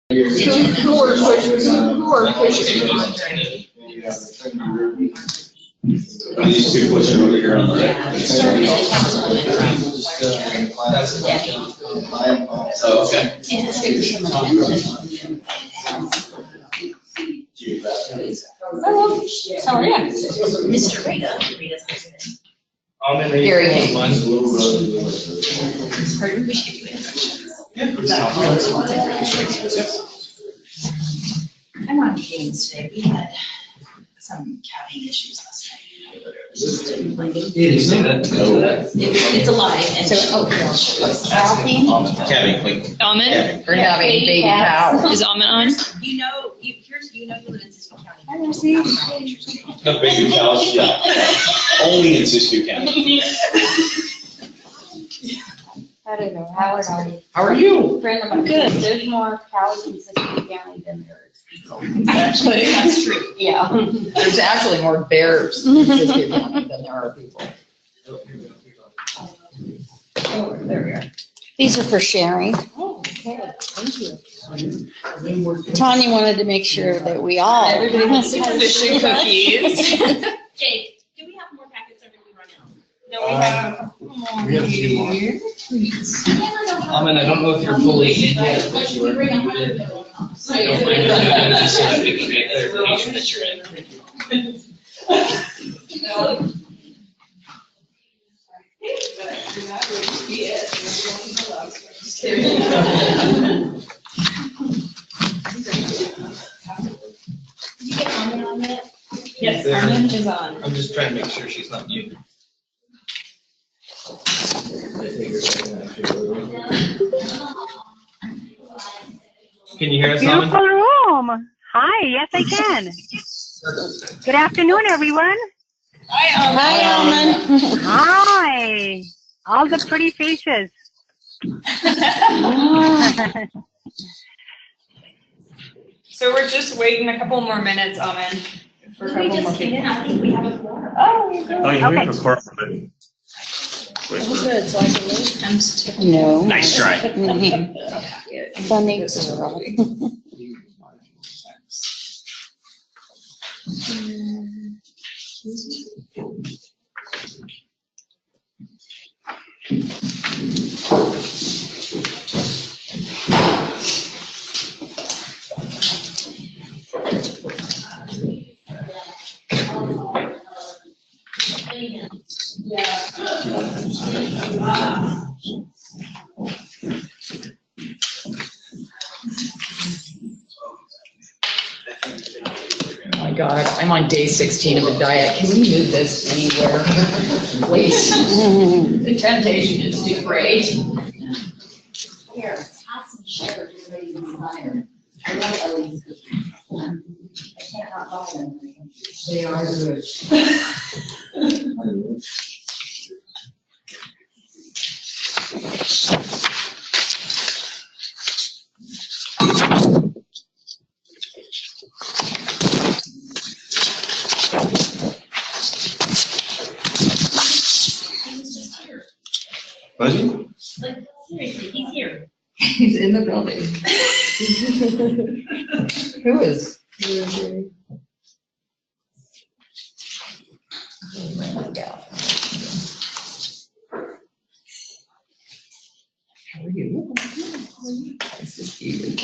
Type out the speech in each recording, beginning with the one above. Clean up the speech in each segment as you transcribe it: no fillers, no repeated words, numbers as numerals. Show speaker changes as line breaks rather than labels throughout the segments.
Who are pushing?
These two pushing over here on the right. Oh, okay.
Hello. How are you?
Mr. Rita.
Gary.
Pardon, we should give you instructions. I'm on meetings today. We had some counting issues last night. It's alive and
Almond?
We're having baby cow.
Is Almond on?
you live in Siskiyou County.
No baby cows, yeah. Only in Siskiyou County.
I don't know. How are you?
How are you?
Friend of mine. Good. There's more cows in Siskiyou County than there is people.
Actually, that's true.
Yeah. There's actually more bears in Siskiyou County than there are people. Oh, there we are.
These are for sharing.
Oh, okay. Thank you.
Tanya wanted to make sure that we all.
Everybody has fish and cookies.
Jake, do we have more packets or did we run out?
No, we have.
We have a few more.
Please.
I don't know if you're fully in yet, but you are.
We bring 100 million copies.
Clarification that you're in.
Did you get Armin on that?
Yes, Armin is on.
I'm just trying to make sure she's not muted. Can you hear us, Simon?
Beautiful room. Hi, yes I can. Good afternoon, everyone.
Hi,
Hi, Almond.
Hi. All the pretty faces.
So we're just waiting a couple more minutes, Almond. For a
We
couple more
just came
people.
in, I think we have a quorum.
Oh, you're good.
Oh, you
Okay.
have a quorum already.
Good, so I can leave.
I'm still.
No.
Nice try.
Funny girl.
Oh my God, I'm on day 16 of a diet. Can we move this anywhere? Please. The temptation is too great.
Here, have some sugar, you're ready to retire. I love Ellie's cookies. I can't not buy them.
They are good.
Was he?
Like, seriously, he's here.
He's in the building. Who is? How are you? This is you.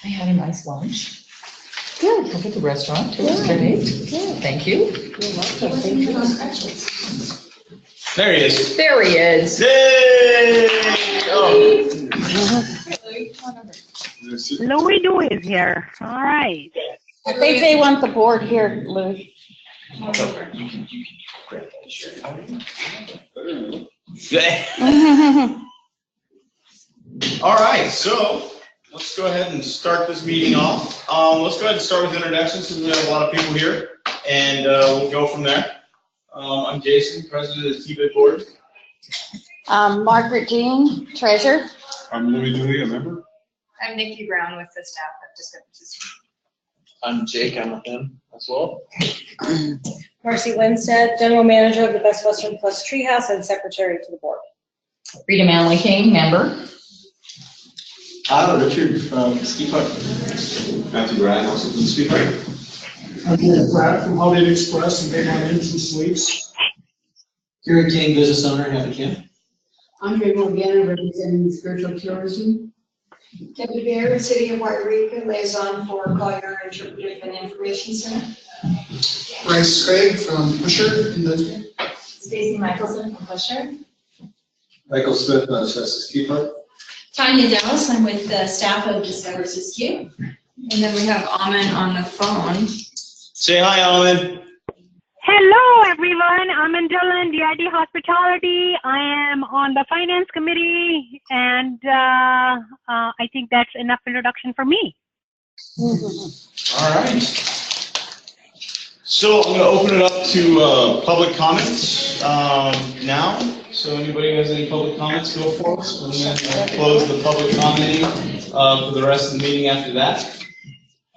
I had a nice lunch. Good. Look at the restaurant. It was great.
Good.
Thank you.
You're welcome. Thank you.
There he is.
There he is.
Yay! Oh.
Louis Dewey is here. All right.
I think they want the board here, Lou.
All right, so let's go ahead and start this meeting off. Let's go ahead and start with introductions since we have a lot of people here, and we'll go from there. I'm Jason, president of the TBID board.
Margaret Jean, treasurer.
I'm Louis Dewey, a member.
I'm Nikki Brown with the staff of Discrepancies.
I'm Jake, I'm with them as well.
Marcy Winstead, General Manager of the Best Western Plus Treehouse and Secretary to the Board.
Rita Manley King, member.
Richard from Ski Park.
Matthew Bryan, also from Ski Park.
I'm Brad from Holiday Express and Bayline Inns and Suites.
Gary King, business owner, Happy Camp.
Andre Morgana, representing spiritual tourism.
Debbie Bear, City of Wairika, liaison for Collier Interpretive and Information Center.
Bryce Craig from Pusher Industrial.
Stacy Michelson from Pusher.
Michael Smith, Manchester Ski Park.
Tanya Dallas, I'm with the staff of Discover Siskiyou.
And then we have Amin on the phone.
Say hi, Alan.
Hello, everyone. I'm in Dillon, TBID Hospitality. I am on the finance committee, and I think that's enough introduction for me.
All right. So I'm going to open it up to public comments now. So anybody who has any public comments, go for it. And then we'll close the public commenting for the rest of the meeting after that.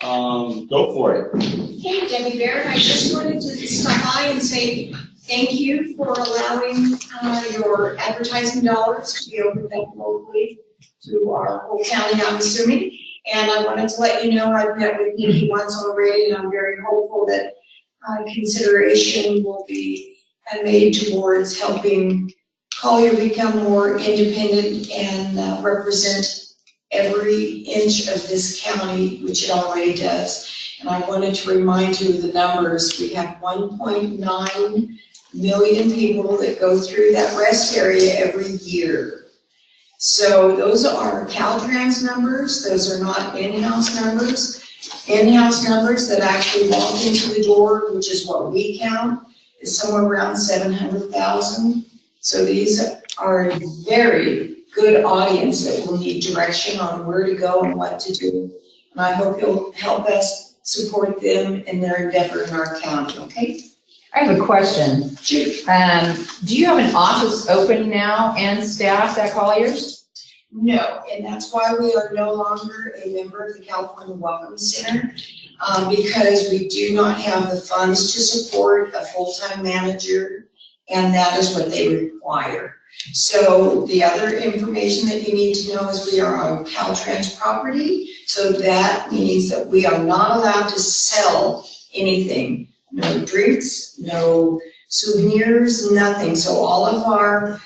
Go for it.
Hey, Debbie Bear, I just wanted to stop by and say thank you for allowing your advertising dollars to be opened up locally to our whole county, I'm assuming. And I wanted to let you know I've met with Nikki once already, and I'm very hopeful that consideration will be made towards helping Collier become more independent and represent every inch of this county, which it already does. And I wanted to remind you of the numbers. We have 1.9 million people that go through that rest area every year. So those are Caltrans numbers. Those are not in-house numbers. In-house numbers that actually walk into the door, which is what we count, is somewhere around 700,000. So these are a very good audience that will need direction on where to go and what to do. And I hope you'll help us support them in their endeavor in our county, okay?
I have a question.
Sure.
Do you have an office open now and staffed at Collier's?
No, and that's why we are no longer a member of the California Welcome Center, because we do not have the funds to support a full-time manager, and that is what they require. So the other information that you need to know is we are on Caltrans property, so that means that we are not allowed to sell anything. No drinks, no souvenirs, nothing. So all of our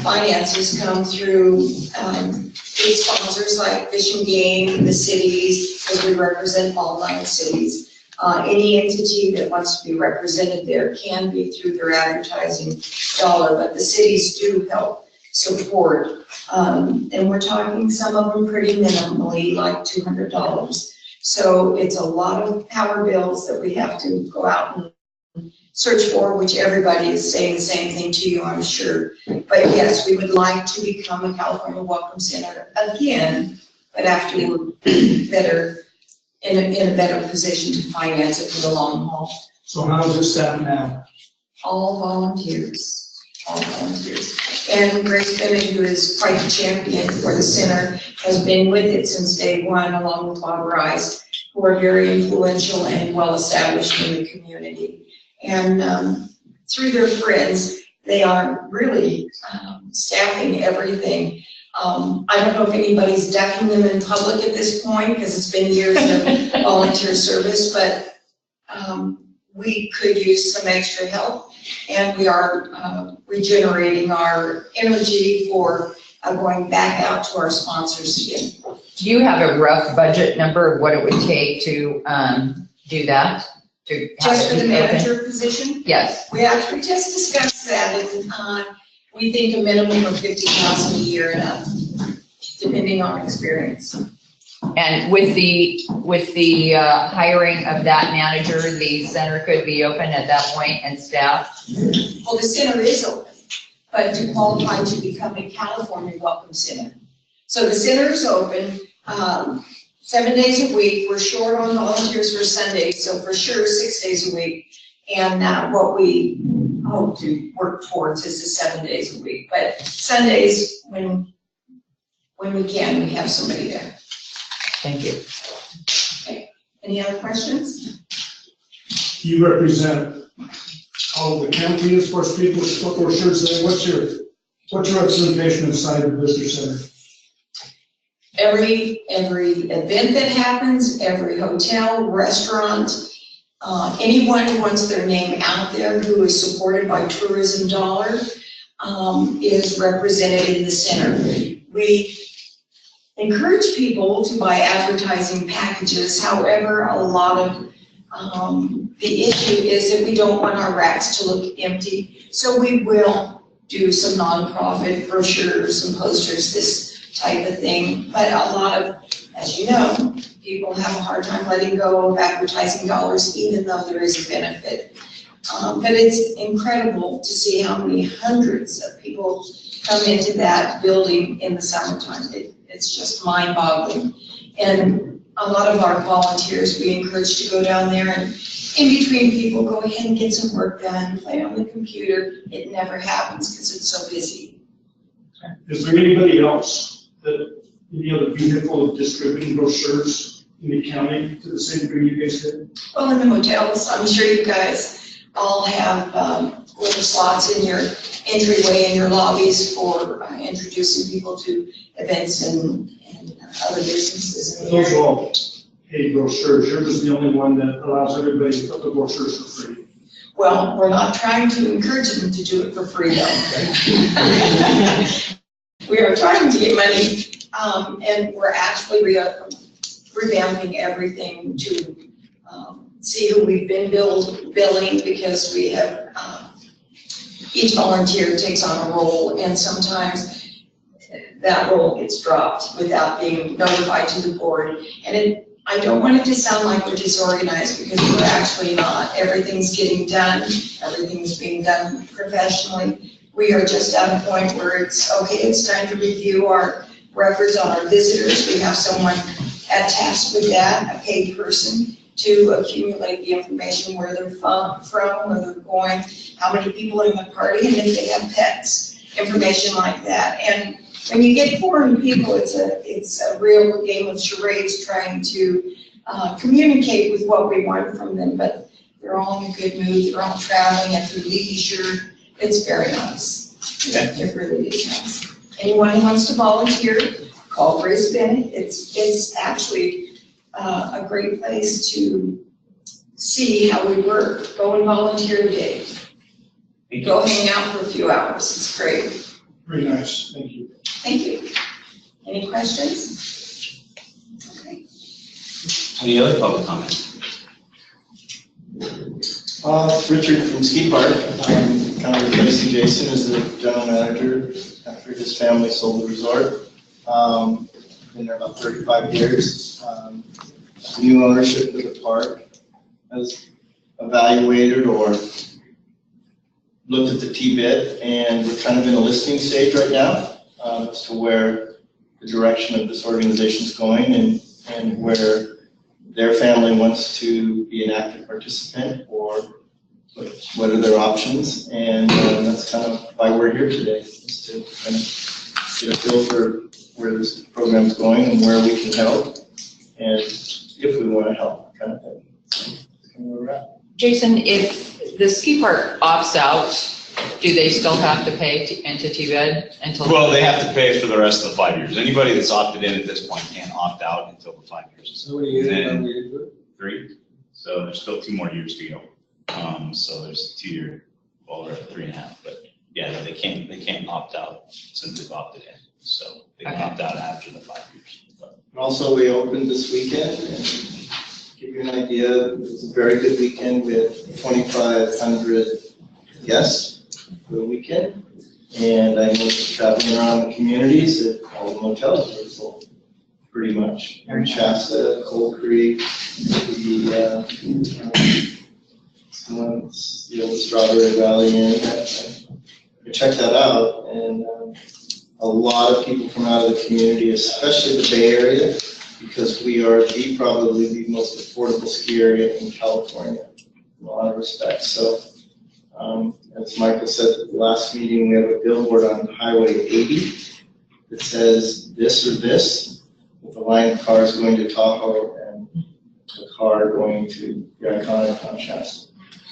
finances come through big sponsors like Fish and Game, the cities, because we represent all 9 cities. Any entity that wants to be represented there can be through their advertising dollar, but the cities do help support. And we're talking some of them pretty minimally, like $200. So it's a lot of power bills that we have to go out and search for, which everybody is saying the same thing to you, I'm sure. But yes, we would like to become a California Welcome Center again, but after we're better, in a better position to finance it for the long haul.
So how is it staff now?
All volunteers, all volunteers. And Grace Bennett, who is quite the champion for the center, has been with it since day one, along with Bob Rice, who are very influential and well established in the community. And through their friends, they are really staffing everything. I don't know if anybody's ducking them in public at this point, because it's been years of volunteer service, but we could use some extra help, and we are regenerating our energy for going back out to our sponsors again.
Do you have a rough budget number of what it would take to do that?
Just for the manager position?
Yes.
We actually just discussed that, and we think a minimum of $50,000 a year and up, depending on experience.
And with the hiring of that manager, the center could be open at that point and staffed?
Well, the center is open, but to qualify to become a California Welcome Center. So the center is open 7 days a week. We're short on volunteers for Sundays, so for sure 6 days a week. And what we hope to work towards is the 7 days a week. But Sundays, when we can, we have somebody there.
Thank you.
Okay. Any other questions?
You represent all of the county as far as people, what should say, what's your representation inside the visitor center?
every event that happens, every hotel, restaurant, anyone who wants their name out there who is supported by tourism dollar is represented in the center. We encourage people to buy advertising packages. However, a lot of the issue is that we don't want our racks to look empty. So we will do some nonprofit brochures and posters, this type of thing. But a lot of, as you know, people have a hard time letting go of advertising dollars, even though there is a benefit. But it's incredible to see how many hundreds of people come into that building in the summertime. It's just mind-boggling. And a lot of our volunteers, we encourage to go down there and in between people, go ahead and get some work done, play on the computer. It never happens because it's so busy.
Is there anybody else that, any other vehicle of distributing brochures in the county to the same degree you guys did?
Well, in the hotels, I'm sure you guys all have little slots in your entryway and your lobbies for introducing people to events and other businesses in the
Those
area.
are all paid brochures. Yours is the only one that allows everybody to put the brochures for free.
Well, we're not trying to encourage them to do it for free though. We are trying to get money, and we're actually revamping everything to see who we've been billing, because we have, each volunteer takes on a role, and sometimes that role gets dropped without being notified to the board. And I don't want it to sound like we're disorganized, because we're actually not. Everything's getting done. Everything's being done professionally. We are just at a point where it's, okay, it's time to review our records on our visitors. We have someone tasked with that, a paid person, to accumulate the information, where they're from, where they're going, how many people are in the party, and if they have pets, information like that. And when you get foreign people, it's a real game of charades trying to communicate with what we want from them, but they're all in a good mood, they're all traveling at their leisure. It's very nice. It really is nice. Anyone who wants to volunteer, call Grace Bennett. It's actually a great place to see how we work. Go and volunteer today. Go hang out for a few hours. It's great.
Very nice. Thank you.
Thank you. Any questions? Okay.
Any other public comment?
Richard from Ski Park. I'm kind of replacing Jason as the general manager after his family sold the resort. Been there about 35 years. New ownership of the park has evaluated or looked at the TBID, and we're kind of in a listening stage right now as to where the direction of this organization is going, and where their family wants to be an active participant, or what are their options. And that's kind of why we're here today, is to kind of get a feel for where this program is going and where we can help, and if we want to help, kind of thing. That's kind of where we're at.
Jason, if the ski park opts out, do they still have to pay into TBID until?
Well, they have to pay for the rest of the 5 years. Anybody that's opted in at this point can't opt out until the 5 years.
So what do you
And
get?
then 3. So there's still 2 more years to go. So there's 2 year, well, or 3.5. But yeah, they can't opt out since they've opted in. So they can opt out after the 5 years. But
Also, we opened this weekend, and give you an idea, it was a very good weekend with 2,500 guests for the weekend. And I know traveling around the communities, that all the motels were full, pretty much. And Shasta, Cold Creek, the Strawberry Valley Inn. I checked that out, and a lot of people from out of the community, especially the Bay Area, because we are probably the most affordable ski area in California in a lot of respects. So, as Michael said at the last meeting, we have a billboard on Highway 80 that says this or this, with the line of cars going to Tahoe and the car going to the iconic on Shasta.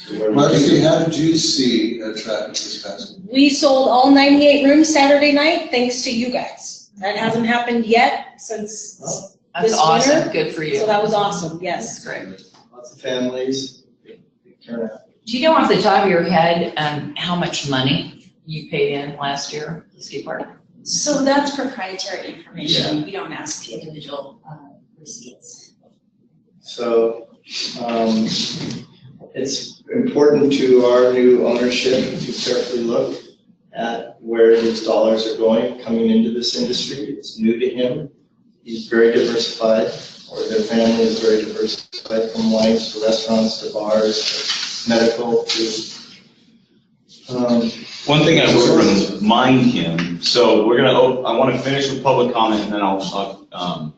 So
Marcy, how did you see traffic this past week?
We sold all 98 rooms Saturday night, thanks to you guys. That hasn't happened yet. since
That's
this
awesome.
winter.
Good for you.
So that was awesome,
That's
yes.
great.
Lots of families, big turnout.
Do you know off the top of your head, how much money you paid in last year, the ski park?
So that's proprietary information. We don't ask individual receipts.
So, it's important to our new ownership to carefully look at where his dollars are going, coming into this industry. It's new to him. He's very diversified, or their family is very diversified, from wines to restaurants to bars to medical to.
One thing I would remind him, so we're gonna, I want to finish with public comment, and then I'll have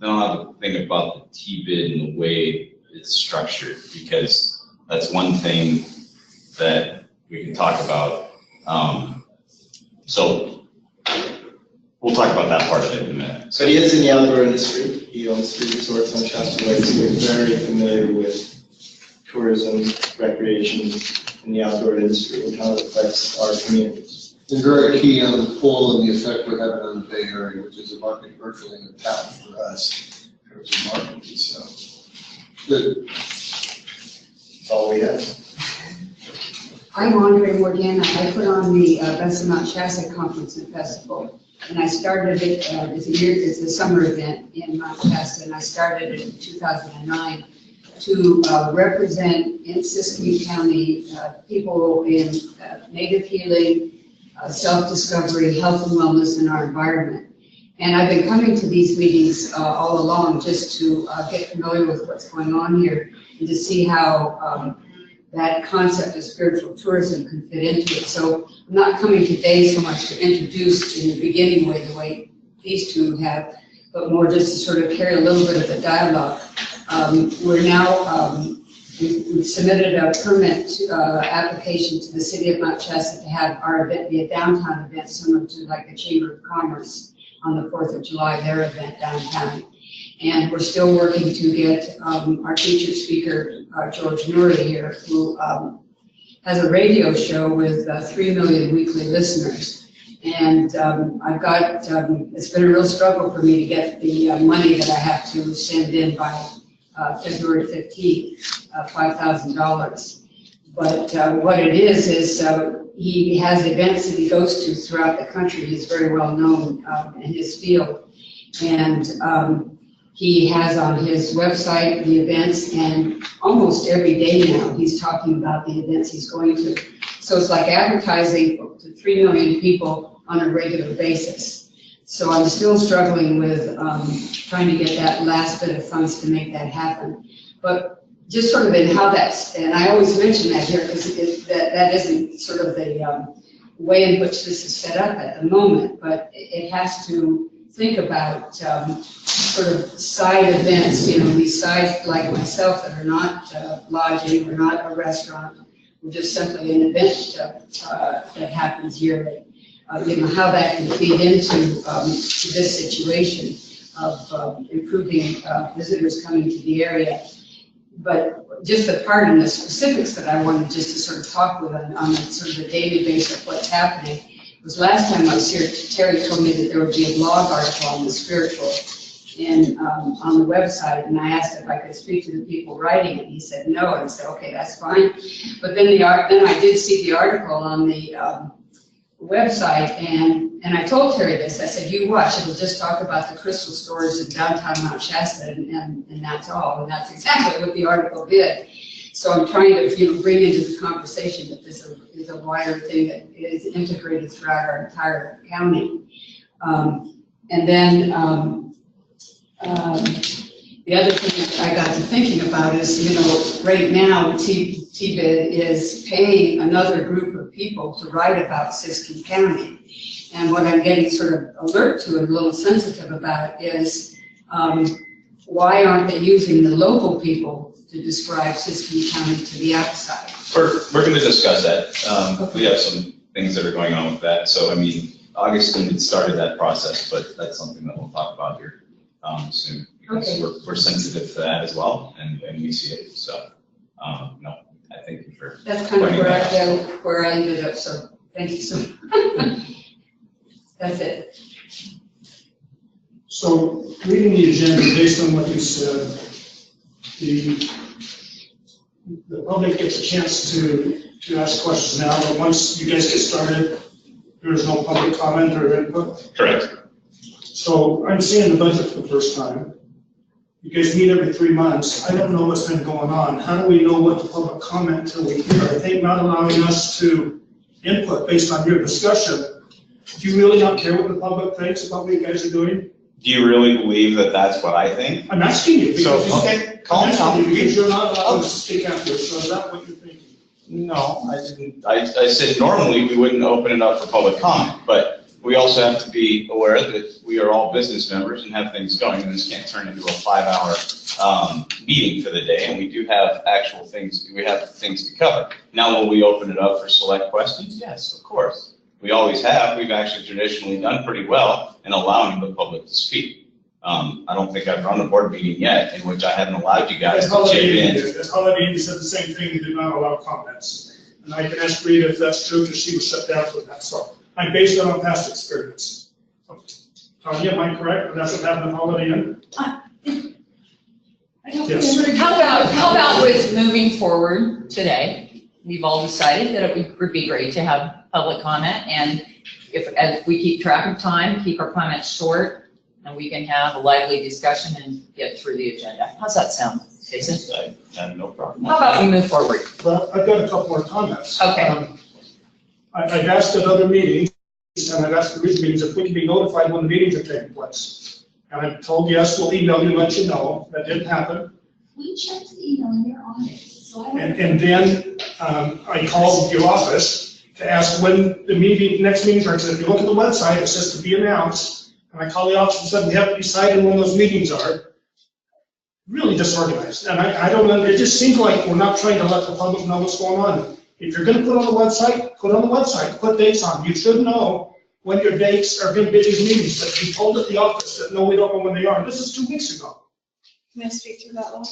a thing about the TBID and the way it's structured, because that's one thing that we can talk about. So we'll talk about that part of it in a minute.
So he is in the outdoor industry. He owns 3 resorts on Shasta Lake, so he's very familiar with tourism, recreation, and the outdoor industry and how it affects our communities.
They're very key on the pull and the effect we're having on the Bay Area, which is a market virtually untapped for us in terms of marketing. So, good.
That's all we have.
I'm Andre Morgan. I put on the Best of Mount Shasta Conference and Festival, and I started it as a summer event in Mount Shasta, and I started it in 2009 to represent in Siskiyou County people in native healing, self-discovery, health and wellness in our environment. And I've been coming to these meetings all along just to get familiar with what's going on here and to see how that concept of spiritual tourism can fit into it. So I'm not coming today so much to introduce in the beginning way the way these two have, but more just to sort of carry a little bit of the dialogue. We're now, we submitted a permit application to the city of Mount Shasta to have our event be a downtown event similar to like the Chamber of Commerce on the 4th of July, their event downtown. And we're still working to get our featured speaker, George Nuri here, who has a radio show with 3 million weekly listeners. And I've got, it's been a real struggle for me to get the money that I have to send in by February 15th, $5,000. But what it is he has events that he goes to throughout the country. He's very well known in his field. And he has on his website the events, and almost every day now he's talking about the events he's going to. So it's like advertising to 3 million people on a regular basis. So I'm still struggling with trying to get that last bit of funds to make that happen. But just sort of in how that's, and I always mention that here because that isn't sort of the way in which this is set up at the moment, but it has to think about sort of side events, these sides like myself that are not lodging, we're not a restaurant, we're just simply an event that happens yearly. How that can feed into this situation of improving visitors coming to the area. But just the part in the specifics that I wanted just to sort of talk with on sort of the daily basis of what's happening was last time I was here, Terry told me that there would be a blog article on the spiritual on the website, and I asked if I could speak to the people writing it. He said no, and I said okay, that's fine. But then I did see the article on the website, and I told Terry this. I said, you watch, it'll just talk about the crystal stores in downtown Mount Shasta, and that's all. And that's exactly what the article did. So I'm trying to bring into the conversation that this is a wider thing that is integrated throughout our entire county. And then the other thing that I got to thinking about is, right now TBID is paying another group of people to write about Siskiyou County. And what I'm getting sort of alert to and a little sensitive about is why aren't they using the local people to describe Siskiyou County to the outside?
We're going to discuss that. We have some things that are going on with that. So, Augustine had started that process, but that's something that we'll talk about here soon.
Okay.
We're sensitive to that as well, and we see it. So, no, I thank you for.
That's kind of where I ended up. So thank you so much. That's it.
So reading the agenda, based on what you said, the public gets a chance to ask questions now, but once you guys get started, there's no public comment or input.
Correct.
So I'm seeing the budget for the first time. You guys meet every 3 months. I don't know what's been going on. How do we know what the public comment until we hear? I think not allowing us to input based on your discussion. Do you really not care what the public thinks about what you guys are doing?
Do you really believe that that's what I think?
I'm asking you
So,
because
okay, calm down.
because you're not allowed to speak after, so is that what you're thinking?
No, I didn't. I said normally we wouldn't open it up for public comment, but we also have to be aware that we are all business members and have things going, and this can't turn into a 5-hour meeting for the day, and we do have actual things, we have things to cover. Now, will we open it up for select questions? Yes, of course. We always have. We've actually traditionally done pretty well in allowing the public to speak. I don't think I've run a board meeting yet in which I haven't allowed you guys to chip in.
Holiday said the same thing, you did not allow comments. And I can ask Rita if that's true, because she was shut down for that, so I'm based on past experience. Tanya, am I correct? And that's what happened at Holiday Inn? Yes.
How about with moving forward today, we've all decided that it would be great to have public comment, and if we keep track of time, keep our comments short, and we can have a lively discussion and get through the agenda. How's that sound, Jason?
I have no problem.
How about we move forward?
Well, I've got a couple more comments.
Okay.
I've asked at other meetings, and I've asked at these meetings if we can be notified when the meetings are taking place. And I've told yes, we'll email you, let you know. That didn't happen.
We checked the email and you're on it, so I don't.
And then I called your office to ask when the next meetings are. If you look at the website, it says to be announced. And I called the office and said, we haven't decided when those meetings are. Really disorganized. And I don't know, it just seems like we're not trying to let the public know what's going on. If you're going to put on the website, put on the website, put dates on. You should know when your dates are going to be these meetings. But you told at the office that no, we don't know when they are. This is 2 weeks ago.
Can I speak to that one?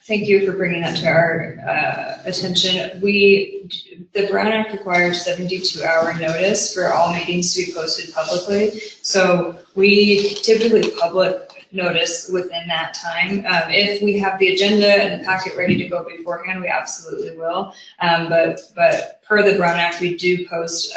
Thank you for bringing that to our attention. The Brown Act requires 72-hour notice for all meetings to be posted publicly. So we typically public notice within that time. If we have the agenda and the packet ready to go beforehand, we absolutely will. But per the Brown Act, we do post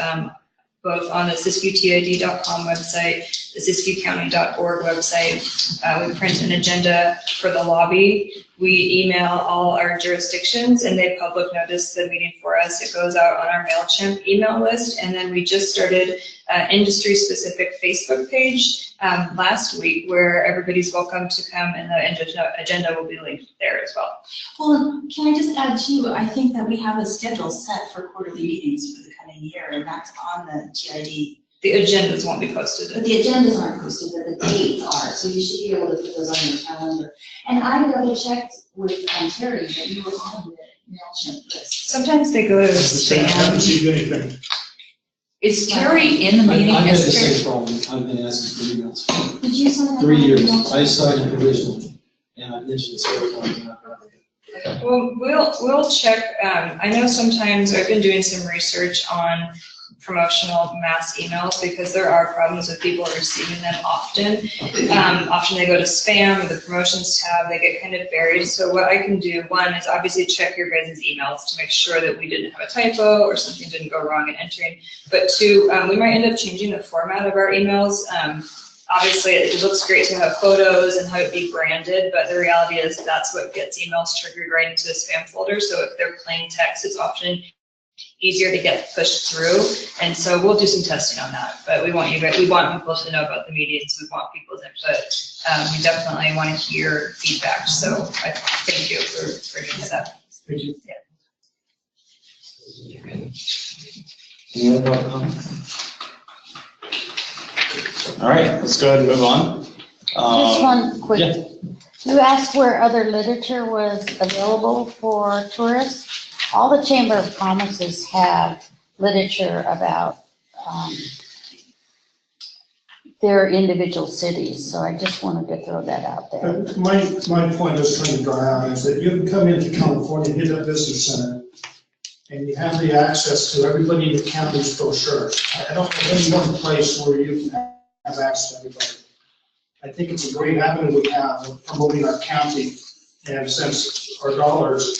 both on the SiscuTID.com website, the SiscuCounty.org website. We print an agenda for the lobby. We email all our jurisdictions and they public notice the meeting for us. It goes out on our MailChimp email list. And then we just started an industry-specific Facebook page last week where everybody's welcome to come, and the agenda will be linked there as well.
Well, can I just add too, I think that we have a schedule set for quarterly meetings for the coming year, and that's on the TID.
The agendas won't be posted.
But the agendas aren't posted, but the dates are, so you should be able to put those on your calendar. And I double checked with Terry that you were on the MailChimp list.
Sometimes they go to
I haven't
spam.
seen anything.
Is Terry in the meeting?
I've had the
Is Terry-
same problem. I've been asking for emails.
Did you sign up?
3 years. I signed a provisional, and I mentioned it several times. And I've not got it.
Well, we'll check. I know sometimes I've been doing some research on promotional mass emails because there are problems with people receiving them often. Often they go to spam or the promotions tab, they get kind of buried. So what I can do, one, is obviously check your guys' emails to make sure that we didn't have a typo or something didn't go wrong in entering. But two, we might end up changing the format of our emails. Obviously, it looks great to have photos and have it be branded, but the reality is that's what gets emails triggered right into the spam folder. So if they're plain text, it's often easier to get pushed through. And so we'll do some testing on that. But we want people to know about the meetings. We want people's input. We definitely want to hear feedback. So I thank you for doing that.
Thank you.
Yeah.
Any other public comments?
All right, let's go ahead and move on.
Just one quick,
yeah.
you asked where other literature was available for tourists. All the Chamber of Commerce's have literature about their individual cities, so I just wanted to throw that out there.
My point is trying to draw out is that you can come into California, hit a business center, and you have the access to everybody in the county's brochures. I don't know any one place where you can have access to everybody. I think it's a great avenue we have of promoting our county. And since our dollars,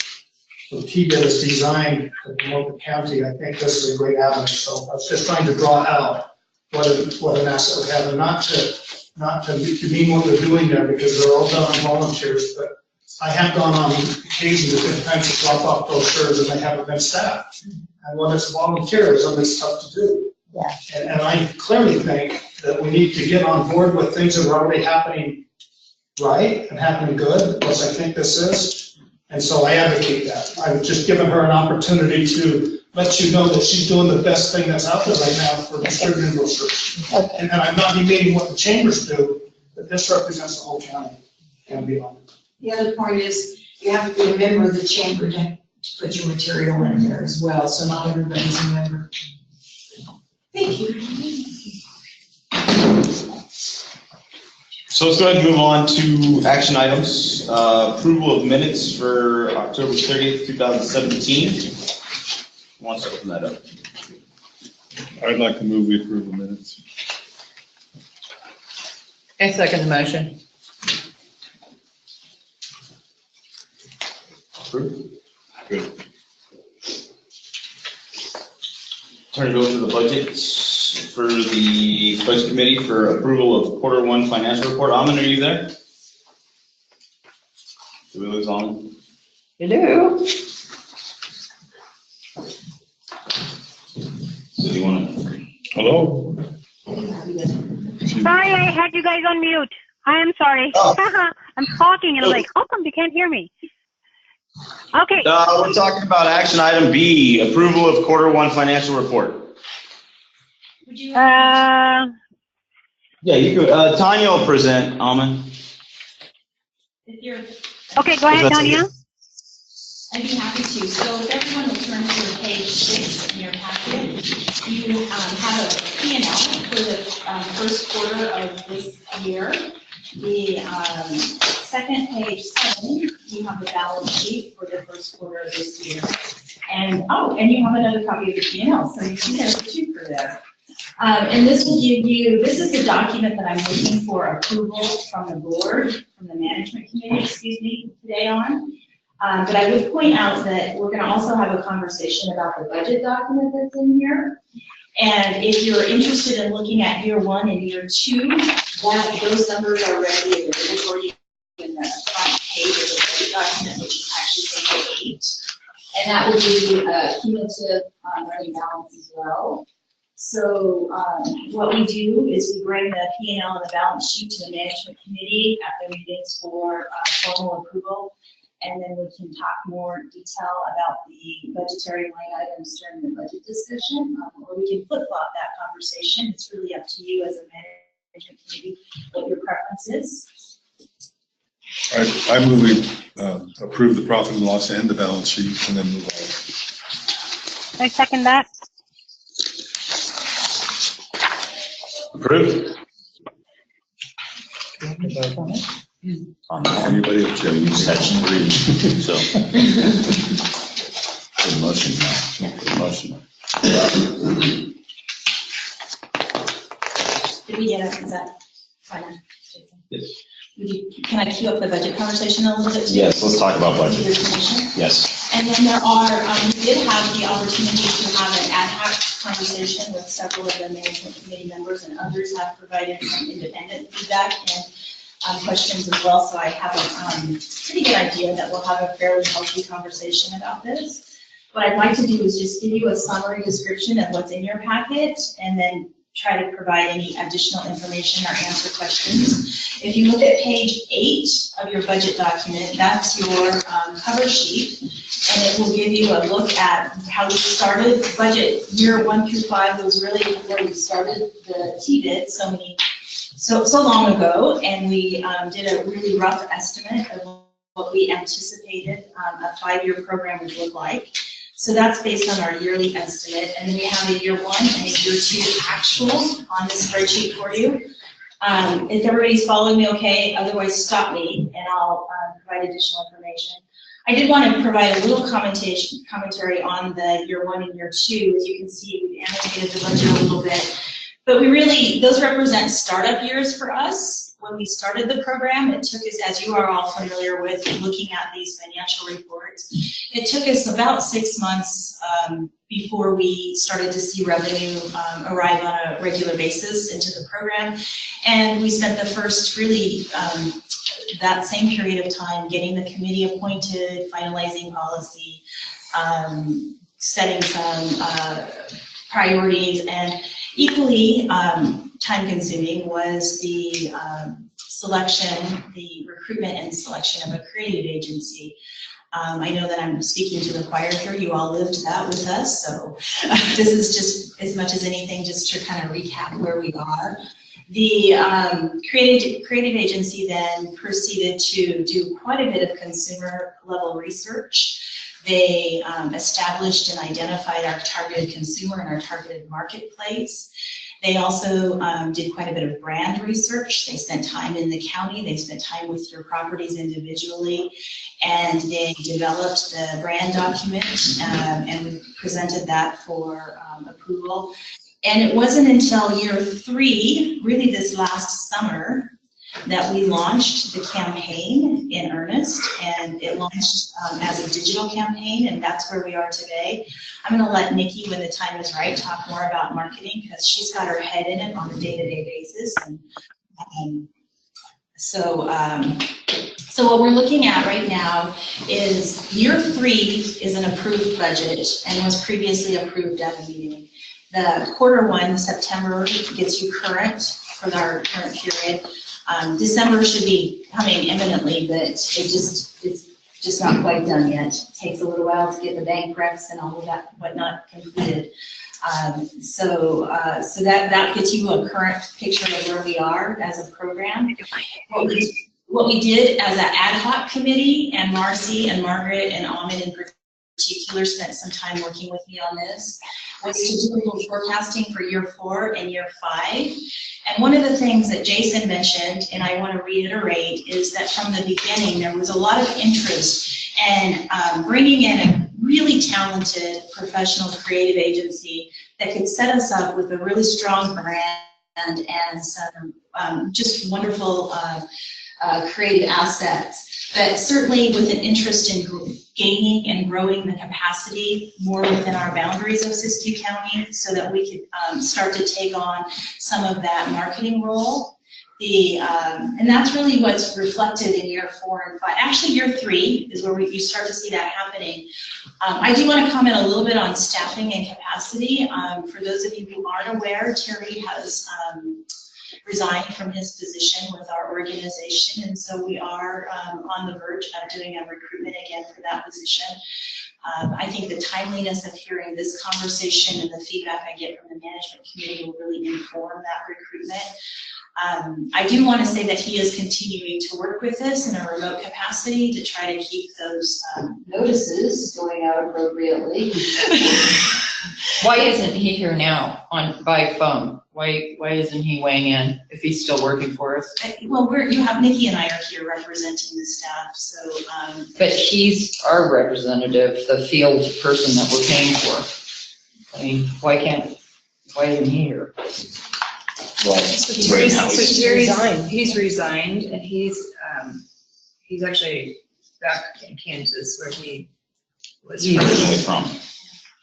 the TBID is designed to promote the county, I think this is a great avenue. So I was just trying to draw out what an asset we have, and not to demean what they're doing there, because they're all done on volunteers, but I have gone on occasions at different times to drop off brochures and they haven't been staffed. And when it's volunteerism, it's tough to do.
Yeah.
And I clearly think that we need to get on board with things that are already happening right and happening good, as I think this is. And so I advocate that. I've just given her an opportunity to let you know that she's doing the best thing that's out there right now for distributing brochures.
Okay.
And I'm not demeaning what the chambers do, but this represents the whole county and beyond.
The other point is, you have to be a member of the chamber to put your material in there as well, so not everybody's a member. Thank you.
So let's go ahead and move on to action items. Approval of minutes for October 30th, 2017. Who wants to open that up?
I'd like to move we approve the minutes.
I second the motion.
Approved.
Good.
Turn it over to the budgets for the budget committee for approval of Q1 financial report. Amin, are you there? Did we lose Amin?
Hello.
So do you want to?
Hello?
Sorry, I had you guys on mute. I am sorry. I'm talking and I'm like, how come they can't hear me? Okay.
We're talking about action item B, approval of Q1 financial report.
Uh,
Yeah, you could. Tanya will present, Amin.
okay, go ahead,
That's
Tanya.
okay.
I'd be happy to. So if everyone will turn to page 6 in your packet, you have a P&L for the first quarter of this year. The second page 7, you have the balance sheet for the first quarter of this year. And you have another copy of the P&L, so you see there's 2 for there. And this will give you, this is the document that I'm looking for approval from the board, from the management committee, today on. But I would point out that we're going to also have a conversation about the budget document that's in here. And if you're interested in looking at year 1 and year 2, those numbers are readily available for you in the front page of the budget document, which is actually page 8. And that will give you a cumulative running balance as well. So what we do is we bring the P&L and the balance sheet to the management committee at the meetings for formal approval. And then we can talk more detail about the budgetary line items during the budget discussion, or we can flip-flop that conversation. It's really up to you as a management committee what your preference is.
I move we approve the profit and loss and the balance sheet and then move on.
I second that.
Approved.
Anybody object?
Section 3, so. Good motion, good motion.
Did we get it? Is that fine?
Yes.
Can I cue up the budget conversation a little bit?
Yes, let's talk about budget.
Your permission?
Yes.
And then there are, we did have the opportunity to have an ad hoc conversation with several of the management committee members, and others have provided some independent feedback and questions as well. So I have a pretty good idea that we'll have a fairly healthy conversation about this. What I'd like to do is just give you a summary description of what's in your packet, and then try to provide any additional information or answer questions. If you look at page 8 of your budget document, that's your cover sheet, and it will give you a look at how we started. Budget year 1 through 5 was really where we started the TBID so long ago, and we did a really rough estimate of what we anticipated a 5-year program would look like. So that's based on our yearly estimate, and then we have a year 1 and a year 2 actuals on this spreadsheet for you. If everybody's following me okay, otherwise stop me and I'll provide additional information. I did want to provide a little commentary on the year 1 and year 2. As you can see, we've annotated the budget a little bit, but those represent startup years for us,
when we started the program, it took us, as you are all familiar with, looking at these financial reports, it took us about 6 months before we started to see revenue arrive on a regular basis into the program. And we spent the first really, that same period of time getting the committee appointed, finalizing policy, setting some priorities, and equally time-consuming was the selection, the recruitment and selection of a creative agency. I know that I'm speaking to the choir here. You all lived that with us, so this is just as much as anything just to kind of recap where we are. The creative agency then proceeded to do quite a bit of consumer level research. They established and identified our targeted consumer and our targeted marketplace. They also did quite a bit of brand research. They spent time in the county. They spent time with your properties individually. And they developed the brand document and we presented that for approval. And it wasn't until year 3, really this last summer, that we launched the campaign in earnest, and it launched as a digital campaign, and that's where we are today. I'm going to let Nikki, when the time is right, talk more about marketing, because she's got her head in it on a day-to-day basis. And so what we're looking at right now is year 3 is an approved budget and was previously approved at a meeting. The quarter 1, September, gets you current for our current period. December should be coming imminently, but it's just not quite done yet. It takes a little while to get the bank recs and all of that whatnot completed. So that gets you a current picture of where we are as a program. What we did as an ad hoc committee, and Marcy and Margaret and Ahmed in particular spent some time working with me on this, was to do a little forecasting for year 4 and year 5. And one of the things that Jason mentioned, and I want to reiterate, is that from the beginning there was a lot of interest in bringing in a really talented professional creative agency that could set us up with a really strong brand and some just wonderful creative assets. But certainly with an interest in gaining and growing the capacity more within our boundaries of Siskiyou County, so that we could start to take on some of that marketing role. And that's really what's reflected in year 4 and 5. Actually, year 3 is where you start to see that happening. I do want to comment a little bit on staffing and capacity. For those of you who aren't aware, Terry has resigned from his position with our organization, and so we are on the verge of doing a recruitment again for that position. I think the timeliness of hearing this conversation and the feedback I get from the management committee will really inform that recruitment. I do want to say that he is continuing to work with us in a remote capacity to try to keep those notices going out appropriately.
Why isn't he here now by phone? Why isn't he weighing in if he's still working for us?
Well, you have Nikki and I are here representing the staff, so.
But he's our representative, the field person that we're paying for. I mean, why isn't he here?
Well, right now
he's resigned, and he's actually back in Kansas where he was
originally from.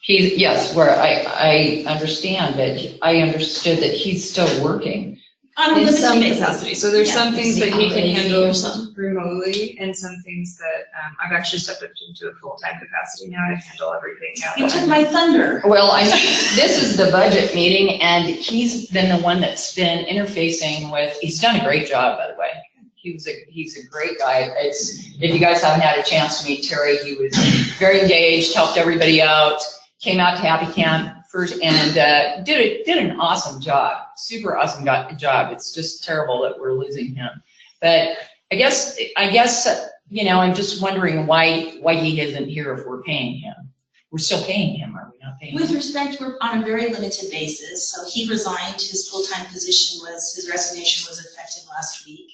Yes, where I understand, but I understood that he's still working.
In some capacity. So there's some things that he can handle remotely, and some things that I've actually stepped up into a full-time capacity now to handle everything now.
You took my thunder.
Well, this is the budget meeting, and he's been the one that's been interfacing with. He's done a great job, by the way. He's a great guy. If you guys haven't had a chance to meet Terry, he was very engaged, helped everybody out. Came out to Happy Camp first and did an awesome job, super awesome job. It's just terrible that we're losing him. But I guess I'm just wondering why he isn't here if we're paying him. We're still paying him, are we not paying him?
With respect, we're on a very limited basis. So he resigned. His full-time position his resignation was effective last week,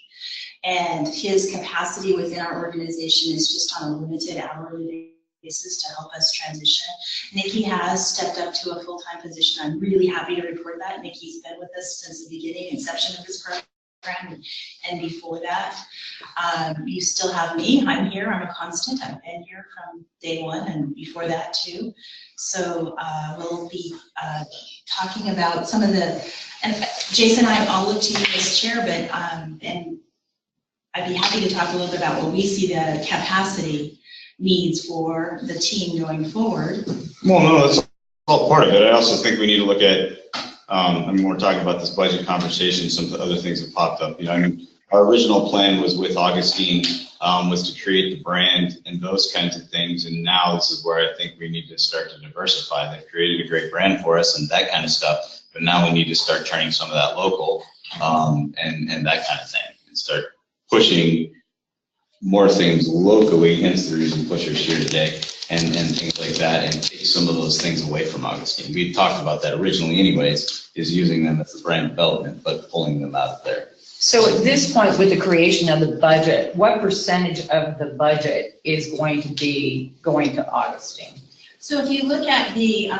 and his capacity within our organization is just on a limited hourly basis to help us transition. Nikki has stepped up to a full-time position. I'm really happy to report that. Nikki's been with us since the beginning, inception of this program. program and before that. You still have me. I'm here. I'm a constant. I've been here from day one and before that too. So we'll be talking about some of the, and Jason and I all look to you as chair, but and I'd be happy to talk a little bit about what we see the capacity needs for the team going forward.
Well, no, that's all part of it. I also think we need to look at, I mean, we're talking about this budget conversation, some other things have popped up. You know, I mean, our original plan was with Augustine, was to create the brand and those kinds of things. And now this is where I think we need to start to diversify. They've created a great brand for us and that kind of stuff. But now we need to start turning some of that local and that kind of thing and start pushing more things locally, hence the reason Pusher's here today, and things like that, and take some of those things away from Augustine. We talked about that originally anyways, is using them as the brand development, but pulling them out of there.
So at this point, with the creation of the budget, what percentage of the budget is going to be going to Augustine?
So if you look at the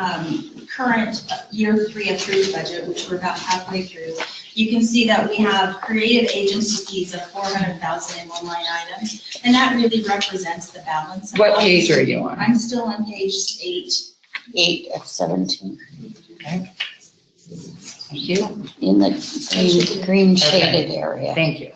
current year 3 approved budget, which we're about halfway through, you can see that we have creative agency fees of $400,000 in one line item, and that really represents the balance.
What page are you on?
I'm still on page 8.
8 of 17.
Okay. Thank you.
In the green shaded area.
Thank you.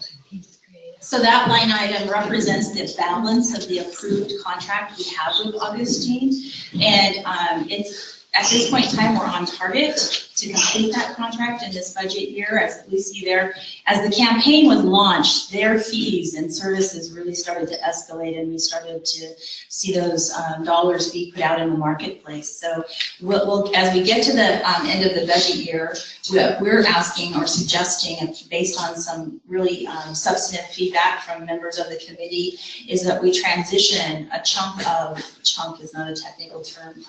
So that line item represents the balance of the approved contract we have with Augustine. And it's, at this point in time, we're on target to complete that contract in this budget year. As we see there, as the campaign was launched, their fees and services really started to escalate, and we started to see those dollars be put out in the marketplace. So we'll, as we get to the end of the budget year, we're asking or suggesting, based on some really substantive feedback from members of the committee, is that we transition a chunk is not a technical term,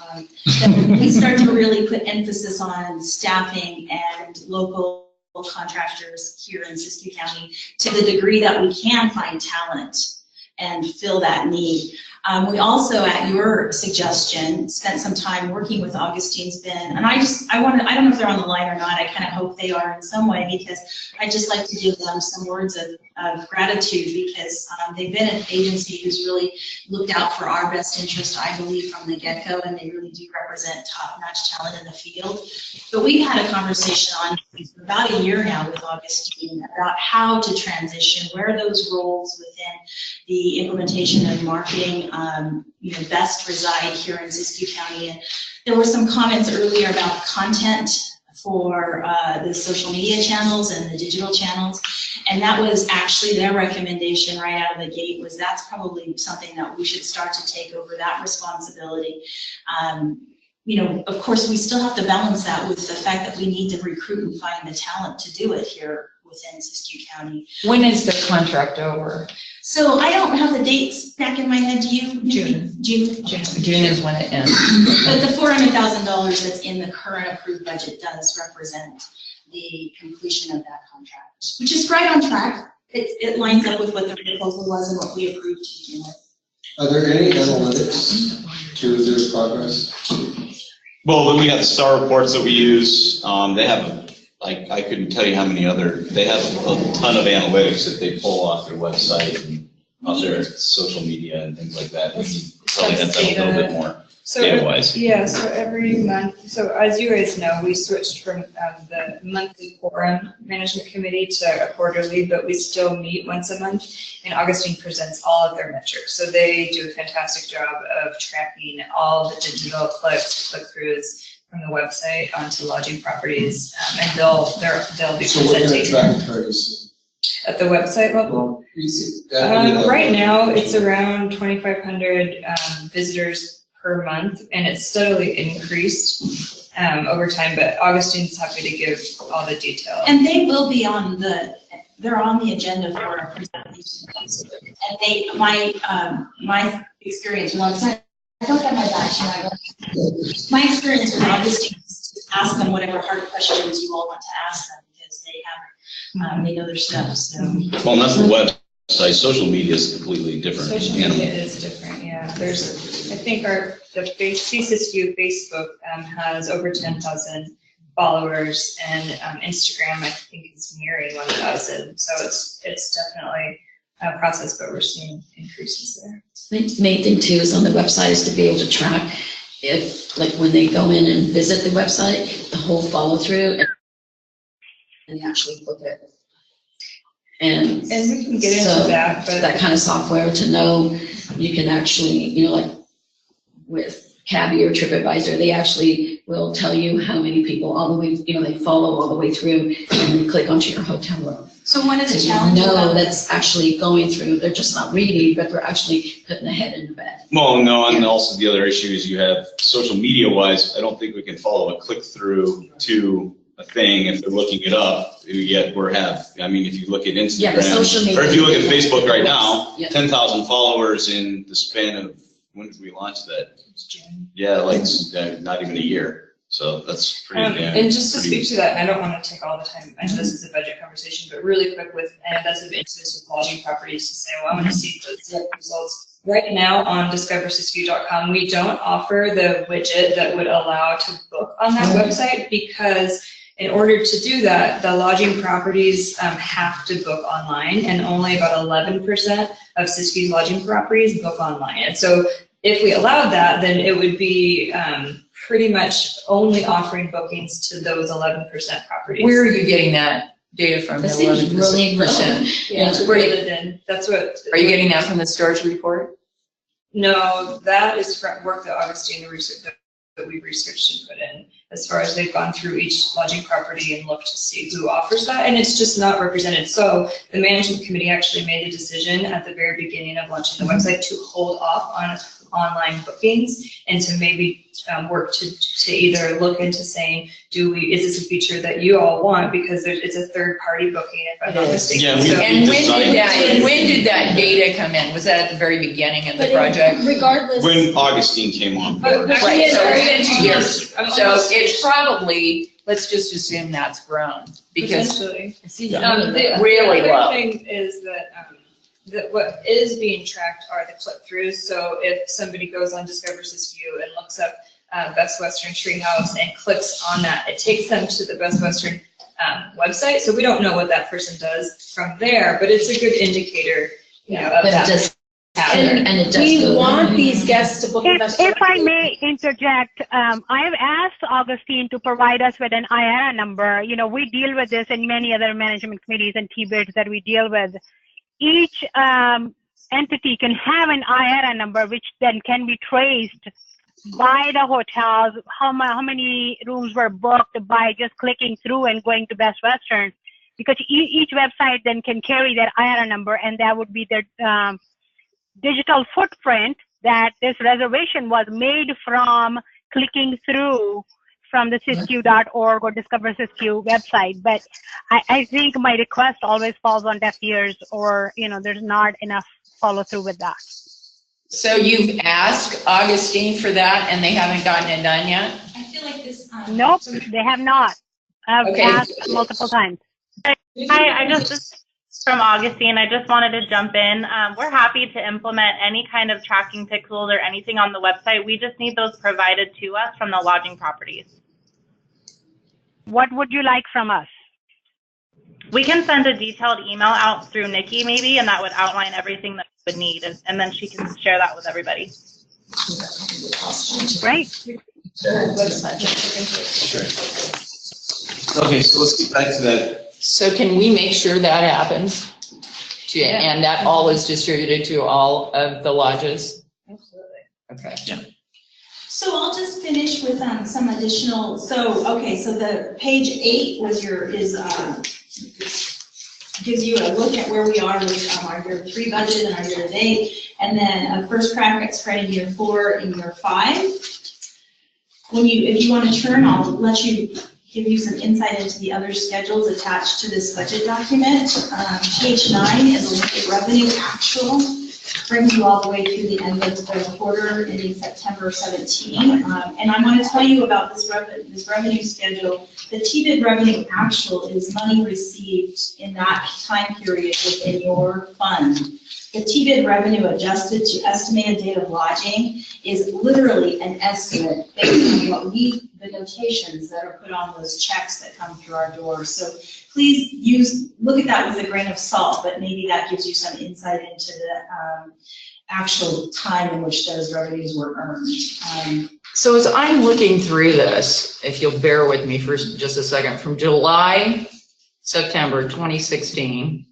that we start to really put emphasis on staffing and local contractors here in Siskiyou County to the degree that we can find talent and fill that need. We also, at your suggestion, spent some time working with Augustine's been, and I don't know if they're on the line or not, I kind of hope they are in some way, because I just like to give them some words of gratitude, because they've been an agency who's really looked out for our best interest, I believe, from the get-go, and they really do represent top-notch talent in the field. But we've had a conversation on about a year now with Augustine about how to transition, where those roles within the implementation of marketing best reside here in Siskiyou County. And there were some comments earlier about content for the social media channels and the digital channels, and that was actually their recommendation right out of the gate, was that's probably something that we should start to take over that responsibility. Of course, we still have to balance that with the fact that we need to recruit and find the talent to do it here within Siskiyou County.
When is the contract over?
So I don't have the dates back in my head. Do you?
June. June is when it ends.
But the $400,000 that's in the current approved budget does represent the completion of that contract, which is right on track. It lines up with what the proposal was and what we approved to begin with.
Are there any analytics to their progress?
Well, we have the star reports that we use. They have, I couldn't tell you how many they have a ton of analytics that they pull off their website and off their social media and things like that. We probably have that a little bit more data-wise.
Yeah, so every month, so as you guys know, we switched from the monthly quorum management committee to a quarterly, but we still meet once a month, and Augustine presents all of their metrics. So they do a fantastic job of tracking all the digital clicks, click-throughs from the website onto lodging properties, and they'll be
So what kind of
presenting
tracking targets?
at the website level. Right now, it's around 2,500 visitors per month, and it's steadily increased over time, but Augustine's happy to give all the detail.
And they will be they're on the agenda for our presentation. And my experience, I don't have my badge. My experience with Augustine is to ask them whatever hard questions you all want to ask them, because they know their stuff. So.
Well, that's the website. Social media is completely different.
Social media is different, yeah. I think the Siskiyou Facebook has over 10,000 followers, and Instagram, I think, is nearing 1,000. So it's definitely a process, but we're seeing increases there.
The main thing too is on the website is to be able to track if, like, when they go in and visit the website, the whole follow through and actually look at it. And
we can get into
so
that, but
that kind of software to know you can actually, like with Cabby or TripAdvisor, they actually will tell you how many people all the way, they follow all the way through, and then click onto your hotel room.
So one of the
So
challenges.
that's actually going through. They're just not reading, but they're actually putting their head in the bed.
Well, no, and also the other issue is you have social media wise, I don't think we can follow a click through to a thing if they're looking it up, yet if you look at Instagram,
Yeah, the social media.
or if you look at Facebook right now,
Yeah.
10,000 followers in the span of, when did we launch that? Yeah, not even a year. So that's pretty damn.
And just to speak to that, I don't want to take all the time, I know this is a budget conversation, but really quick and that's of interest with lodging properties to say, well, I want to see those results. Right now on discoversiskiyou.com, we don't offer the widget that would allow to book on that website, because in order to do that, the lodging properties have to book online, and only about 11% of Siskiyou's lodging properties book online. And so if we allowed that, then it would be pretty much only offering bookings to those 11% properties.
Where are you getting that data from?
That seems really low.
Yeah, that's where you lived in. That's what.
Are you getting that from the storage report?
No, that is from work that Augustine researched, that we've researched and put in, as far as they've gone through each lodging property and looked to see who offers that, and it's just not represented. So the management committee actually made the decision at the very beginning of launching the website to hold off on online bookings, and to maybe work to either look into saying, is this a feature that you all want, because it's a third party booking, if I'm not mistaken.
Yeah,
And when did that data come in? Was that at the very beginning of the project?
Regardless.
When Augustine came on board.
Right, so it's been 2 years. So it's probably, let's just assume that's grown, because
Potentially.
really
the
low.
other thing is that what is being tracked are the click-throughs. So if somebody goes on Discover Siskiyou and looks up Best Western Treehouse and clicks on that, it takes them to the Best Western website. So we don't know what that person does from there, but it's a good indicator, of that.
We want these guests to book with us.
If I may interject, I have asked Augustine to provide us with an IRA number. We deal with this in many other management committees and TBIDs that we deal with. Each entity can have an IRA number, which then can be traced by the hotels, how many rooms were booked by just clicking through and going to Best Western, because each website then can carry that IRA number, and that would be their digital footprint that this reservation was made from clicking through from the siskiyou.org or Discover Siskiyou website. But I think my request always falls on deaf ears, or there's not enough follow through with that.
So you've asked Augustine for that, and they haven't gotten it done yet?
I feel like this.
Nope, they have not. I've asked multiple times.
Hi, just from Augustine. I just wanted to jump in. We're happy to implement any kind of tracking pixels or anything on the website. We just need those provided to us from the lodging properties.
What would you like from us?
We can send a detailed email out through Nikki maybe, and that would outline everything that we would need, and then she can share that with everybody.
Great.
Okay, so let's get back to that.
So can we make sure that happens? And that all is distributed to all of the lodges?
Absolutely.
Okay.
Yeah.
So I'll just finish with some additional. So the page 8 gives you a look at where we are with our year 3 budget and our year to date, and then a first crack at spreading year 4 and year 5. If you want to turn, I'll give you some insight into the other schedules attached to this budget document. Page 9 is a look at revenue actual. Brings you all the way to the end of the quarter ending September 17. And I want to tell you about this revenue schedule. The TBID revenue actual is money received in that time period within your fund. The TBID revenue adjusted to estimated date of lodging is literally an estimate based on what the notations that are put on those checks that come through our door. So please look at that with a grain of salt, but maybe that gives you some insight into the actual time in which those revenues were earned.
So as I'm looking through this, if you'll bear with me for just a second, from July, September 2016,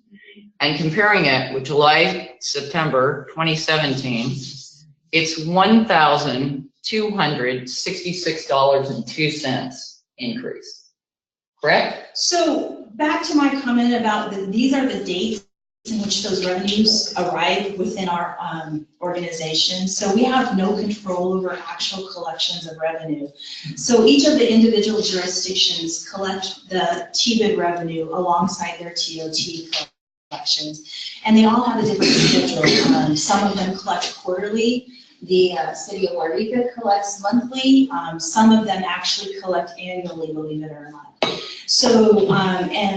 and comparing it with July, September 2017, it's $1,266.02 increase, correct?
So back to my comment about these are the dates in which those revenues arrive within our organization. So we have no control over actual collections of revenue. So each of the individual jurisdictions collect the TBID revenue alongside their TOT collections, and they all have a different schedule. Some of them collect quarterly. The city of Wairika collects monthly. Some of them actually collect annually, believe it or not. So,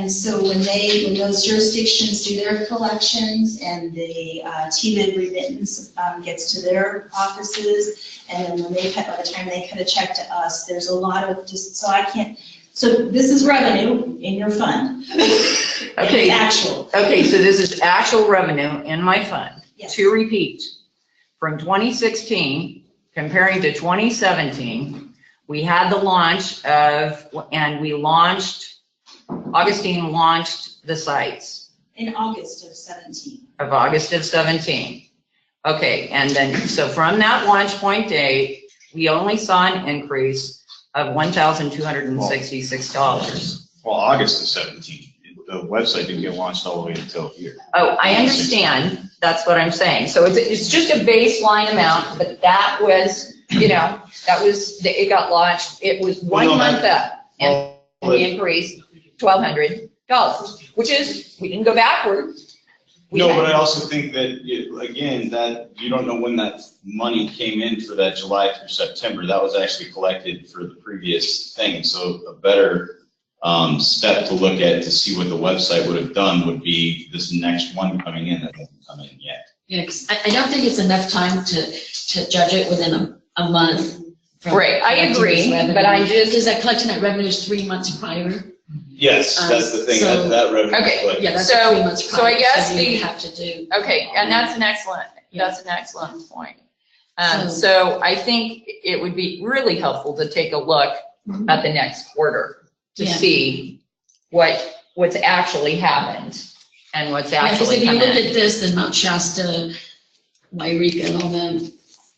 so when those jurisdictions do their collections and the TBID remittance gets to their offices, and then when by the time they cut a check to us, there's a lot of so this is revenue in your fund.
Okay.
Actual.
Okay, so this is actual revenue in my fund.
Yes.
To repeat, from 2016, comparing to 2017, we had the launch of, and Augustine launched the sites.
In August of 17.
Of August of 17. Okay, and then, so from that launch point date, we only saw an increase of $1,266.
Well, August of 17. The website didn't get launched all the way until here.
Oh, I understand. That's what I'm saying. So it's just a baseline amount, but that was, it got launched. It was 1 month up, and we increased $1,200, which is, we didn't go backwards.
But I also think that, again, that you don't know when that money came in for that July through September. That was actually collected for the previous thing. So a better step to look at to see what the website would have done would be this next one coming in that hasn't come in yet.
Yeah, 'cause I don't think it's enough time to judge it within a month.
Right, I agree, but I just.
Because that collection that revenue is 3 months prior.
Yes, that's the thing, that revenue.
Okay,
collected.
Yeah, that's 3 months prior.
So I guess
you have to do.
Okay, and that's an excellent point. So I think it would be really helpful to take a look at the next quarter to see what's actually happened and what's actually
Because if you
come
look
in.
at this, then Mount Shasta, Wairika, and all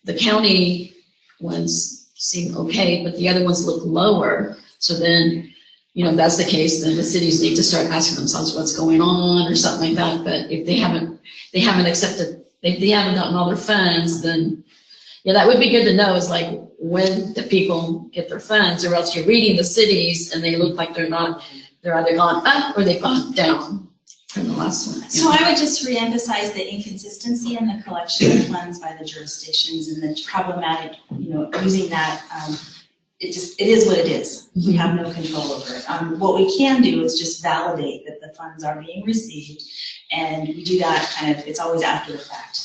the county ones seem okay, but the other ones look lower. So then, if that's the case, then the cities need to start asking themselves what's going on or something like that. But if they haven't accepted, if they haven't gotten all their funds, then that would be good to know, is like when the people get their funds, or else you're reading the cities and they look like they're either gone up or they've gone down from the last one.
So I would just reemphasize the inconsistency in the collection of funds by the jurisdictions and the problematic, using that, it is what it is. We have no control over it. What we can do is just validate that the funds are being received, and we do that it's always after the fact.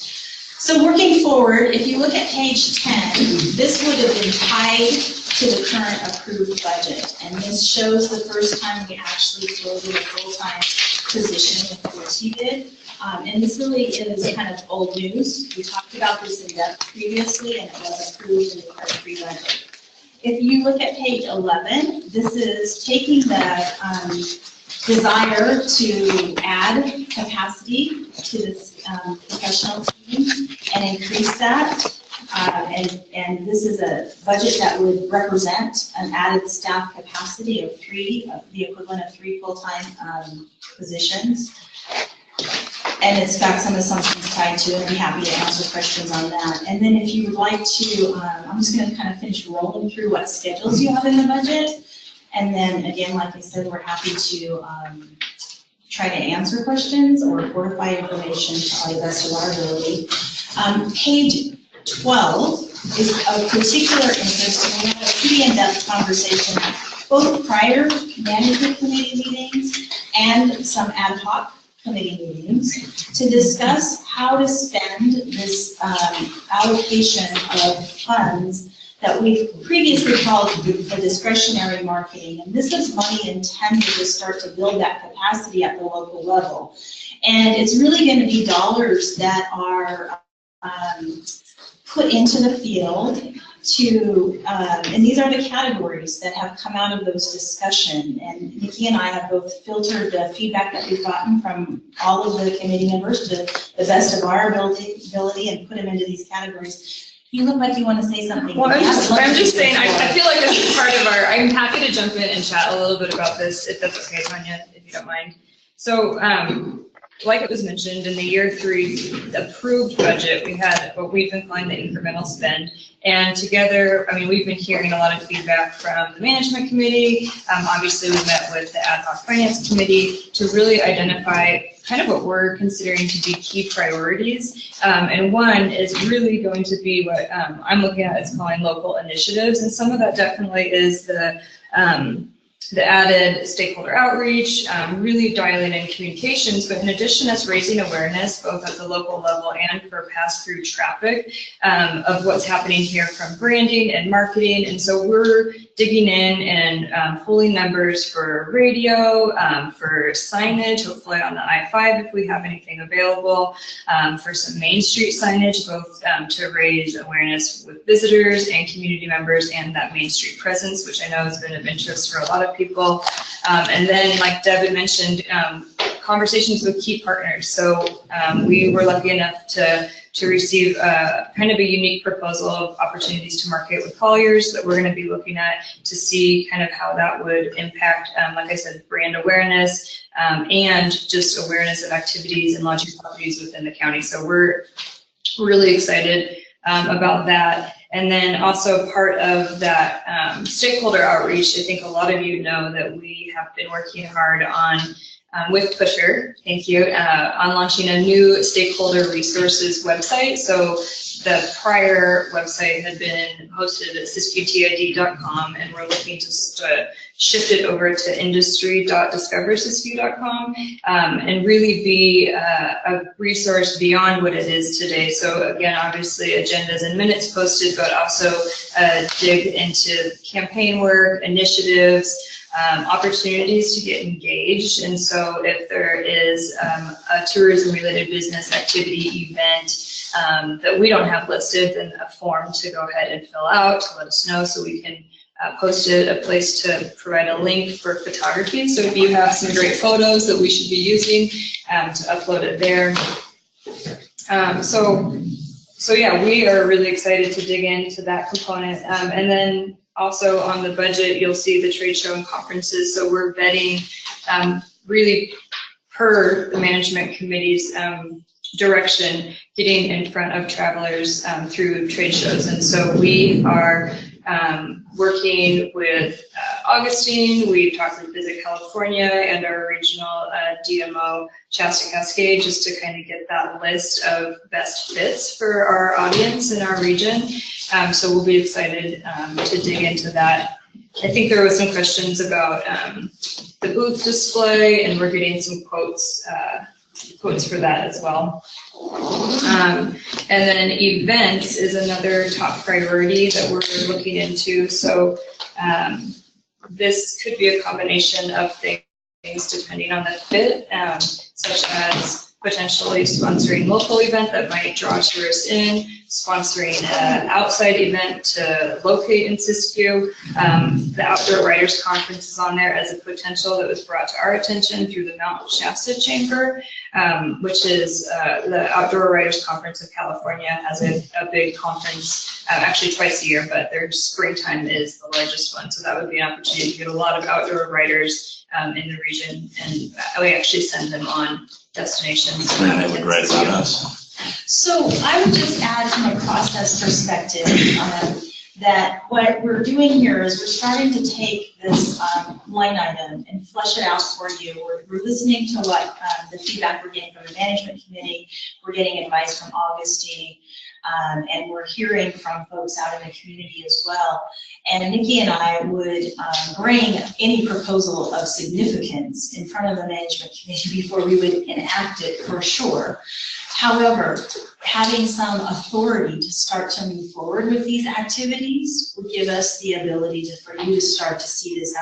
So working forward, if you look at page 10, this would have been tied to the current approved budget. And this shows the first time we actually floated a full-time position for TBID. And this really is kind of old news. We talked about this in depth previously, and it was approved in the part 3 budget. If you look at page 11, this is taking the desire to add capacity to this professional team and increase that. And this is a budget that would represent an added staff capacity of 3, the equivalent of 3 full-time positions. And it's got some assumptions tied to it. I'd be happy to answer questions on that. And then if you would like to, I'm just going to kind of finish rolling through what schedules you have in the budget. And then again, like I said, we're happy to try to answer questions or fortify information to the best of our ability. Page 12 is of particular interest, and we had a pretty in-depth conversation, both prior management committee meetings and some ad hoc committee meetings to discuss how to spend this allocation of funds that we've previously called for discretionary marketing. And this is money intended to start to build that capacity at the local level. And it's really going to be dollars that are put into the field to, and these are the categories that have come out of those discussions. And Nikki and I have both filtered the feedback that we've gotten from all of the committee members to the best of our ability and put them into these categories. You look like you want to say something.
Well, I'm just saying, I feel like this is part of our, I'm happy to jump in and chat a little bit about this, if that's okay, Tanya, if you don't mind. So, like it was mentioned, in the year 3 approved budget, we had what we've been calling the incremental spend. And together, I mean, we've been hearing a lot of feedback from the management committee. Obviously, we met with the ad hoc finance committee to really identify kind of what we're considering to be key priorities. And one is really going to be what I'm looking at as calling local initiatives. And some of that definitely is the added stakeholder outreach, really dialing in communications, but in addition, that's raising awareness both at the local level and for pass-through traffic of what's happening here from branding and marketing. And so we're digging in and pulling numbers for radio, for signage, hopefully on the I-5 if we have anything available, for some Main Street signage, both to raise awareness with visitors and community members and that Main Street presence, which I know has been of interest for a lot of people. And then, like Deb had mentioned, conversations with key partners. So we were lucky enough to receive kind of a unique proposal of opportunities to market with Colliers that we're going to be looking at to see kind of how that would impact, like I said, brand awareness and just awareness of activities and lodging properties within the county. So we're really excited about that. And then also part of that stakeholder outreach, I think a lot of you know that we have been working hard on with Pusher, thank you, on launching a new stakeholder resources website. So the prior website had been hosted at siskiyou.TID.com, and we're looking to shift it over to industry.discoversiskiyou.com and really be a resource beyond what it is today. So again, obviously agendas and minutes posted, but also dig into campaign work, initiatives, opportunities to get engaged. And so if there is a tourism related business activity event that we don't have listed, then a form to go ahead and fill out to let us know so we can post it, a place to provide a link for photography. So if you have some great photos that we should be using, to upload it there. So yeah, we are really excited to dig into that component. And then also on the budget, you'll see the trade show and conferences. So we're vetting really per the management committee's direction, getting in front of travelers through trade shows. And so we are working with Augustine. We've talked with Visit California and our regional DMO, Shasta Cascade, just to kind of get that list of best fits for our audience in our region. So we'll be excited to dig into that. I think there was some questions about the booth display, and we're getting some quotes for that as well. And then events is another top priority that we're looking into. So this could be a combination of things depending on the fit, such as potentially sponsoring local event that might draw tourists in, sponsoring an outside event to locate in Siskiyou. The Outdoor Writers Conference is on there as a potential that was brought to our attention through the Mount Shasta Chamber, which is the Outdoor Writers Conference of California has a big conference, actually twice a year, but their springtime is the largest one. So that would be an opportunity to get a lot of outdoor writers in the region, and we actually send them on destinations.
And they would write about us.
So I would just add from a process perspective that what we're doing here is we're starting to take this line item and flesh it out for you. We're listening to what the feedback we're getting from the management committee. We're getting advice from Augustine, and we're hearing from folks out in the community as well. And Nikki and I would bring any proposal of significance in front of the management committee before we would enact it for sure. However, having some authority to start to move forward with these activities would give us the ability for you to start to see this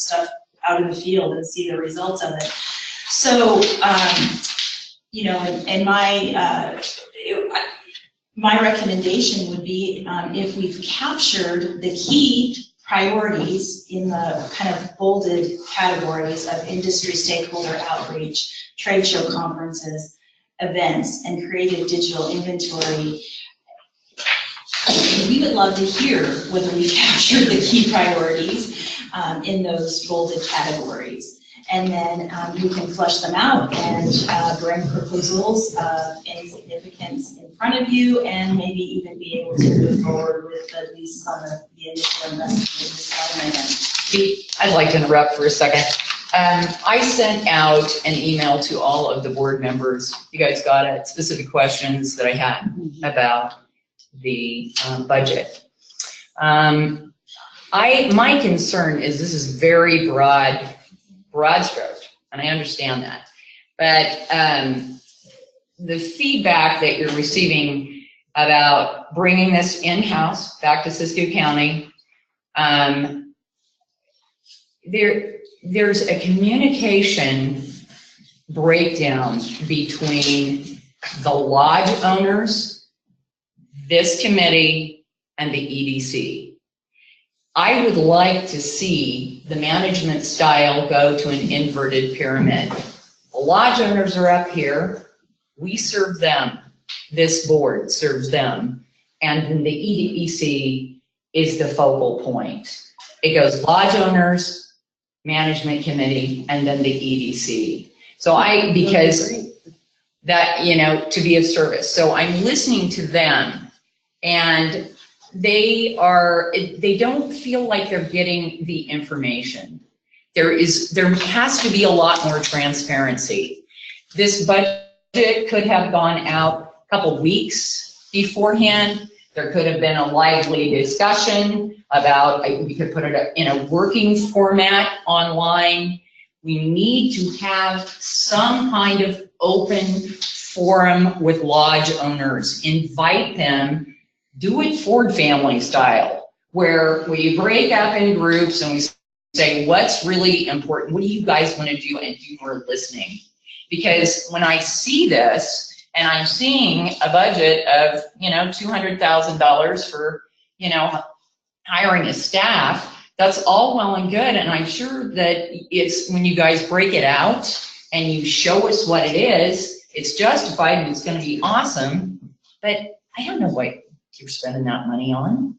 stuff out in the field and see the results of it. So, you know, and my recommendation would be if we've captured the key priorities in the kind of bolded categories of industry stakeholder outreach, trade show conferences, events, and creative digital inventory, we would love to hear whether we captured the key priorities in those bolded categories. And then we can flesh them out and bring proposals of any significance in front of you, and maybe even be able to move forward with at least some of the initial investment.
I'd like to interrupt for a second. I sent out an email to all of the board members. You guys got it, specific questions that I had about the budget. My concern is this is very broad stroke, and I understand that. But the feedback that you're receiving about bringing this in-house back to Siskiyou County, there's a communication breakdown between the lodge owners, this committee, and the EDC. I would like to see the management style go to an inverted pyramid. The lodge owners are up here, we serve them, this board serves them, and then the EDC is the focal point. It goes lodge owners, management committee, and then the EDC. So because that, you know, to be of service. So I'm listening to them, and they don't feel like they're getting the information. There has to be a lot more transparency. This budget could have gone out a couple weeks beforehand. There could have been a lively discussion about, we could put it in a working format online. We need to have some kind of open forum with lodge owners. Invite them, do it Ford family style, where we break up in groups and we say, what's really important? What do you guys want to do? And do more listening. Because when I see this, and I'm seeing a budget of, you know, $200,000 for, you know, hiring a staff, that's all well and good. And I'm sure that it's when you guys break it out and you show us what it is, it's justified and it's going to be awesome. But I don't know what you're spending that money on.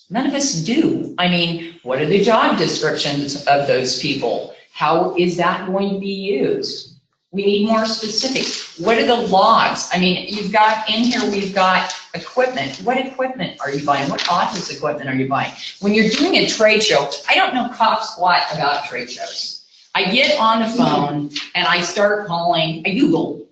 None of us do. I mean, what are the job descriptions of those people? How is that going to be used? We need more specifics. What are the logs? I mean, you've got in here, we've got equipment. What equipment are you buying? What office equipment are you buying? When you're doing a trade show, I don't know cop squat about trade shows. I get on the phone and I start calling, I Google,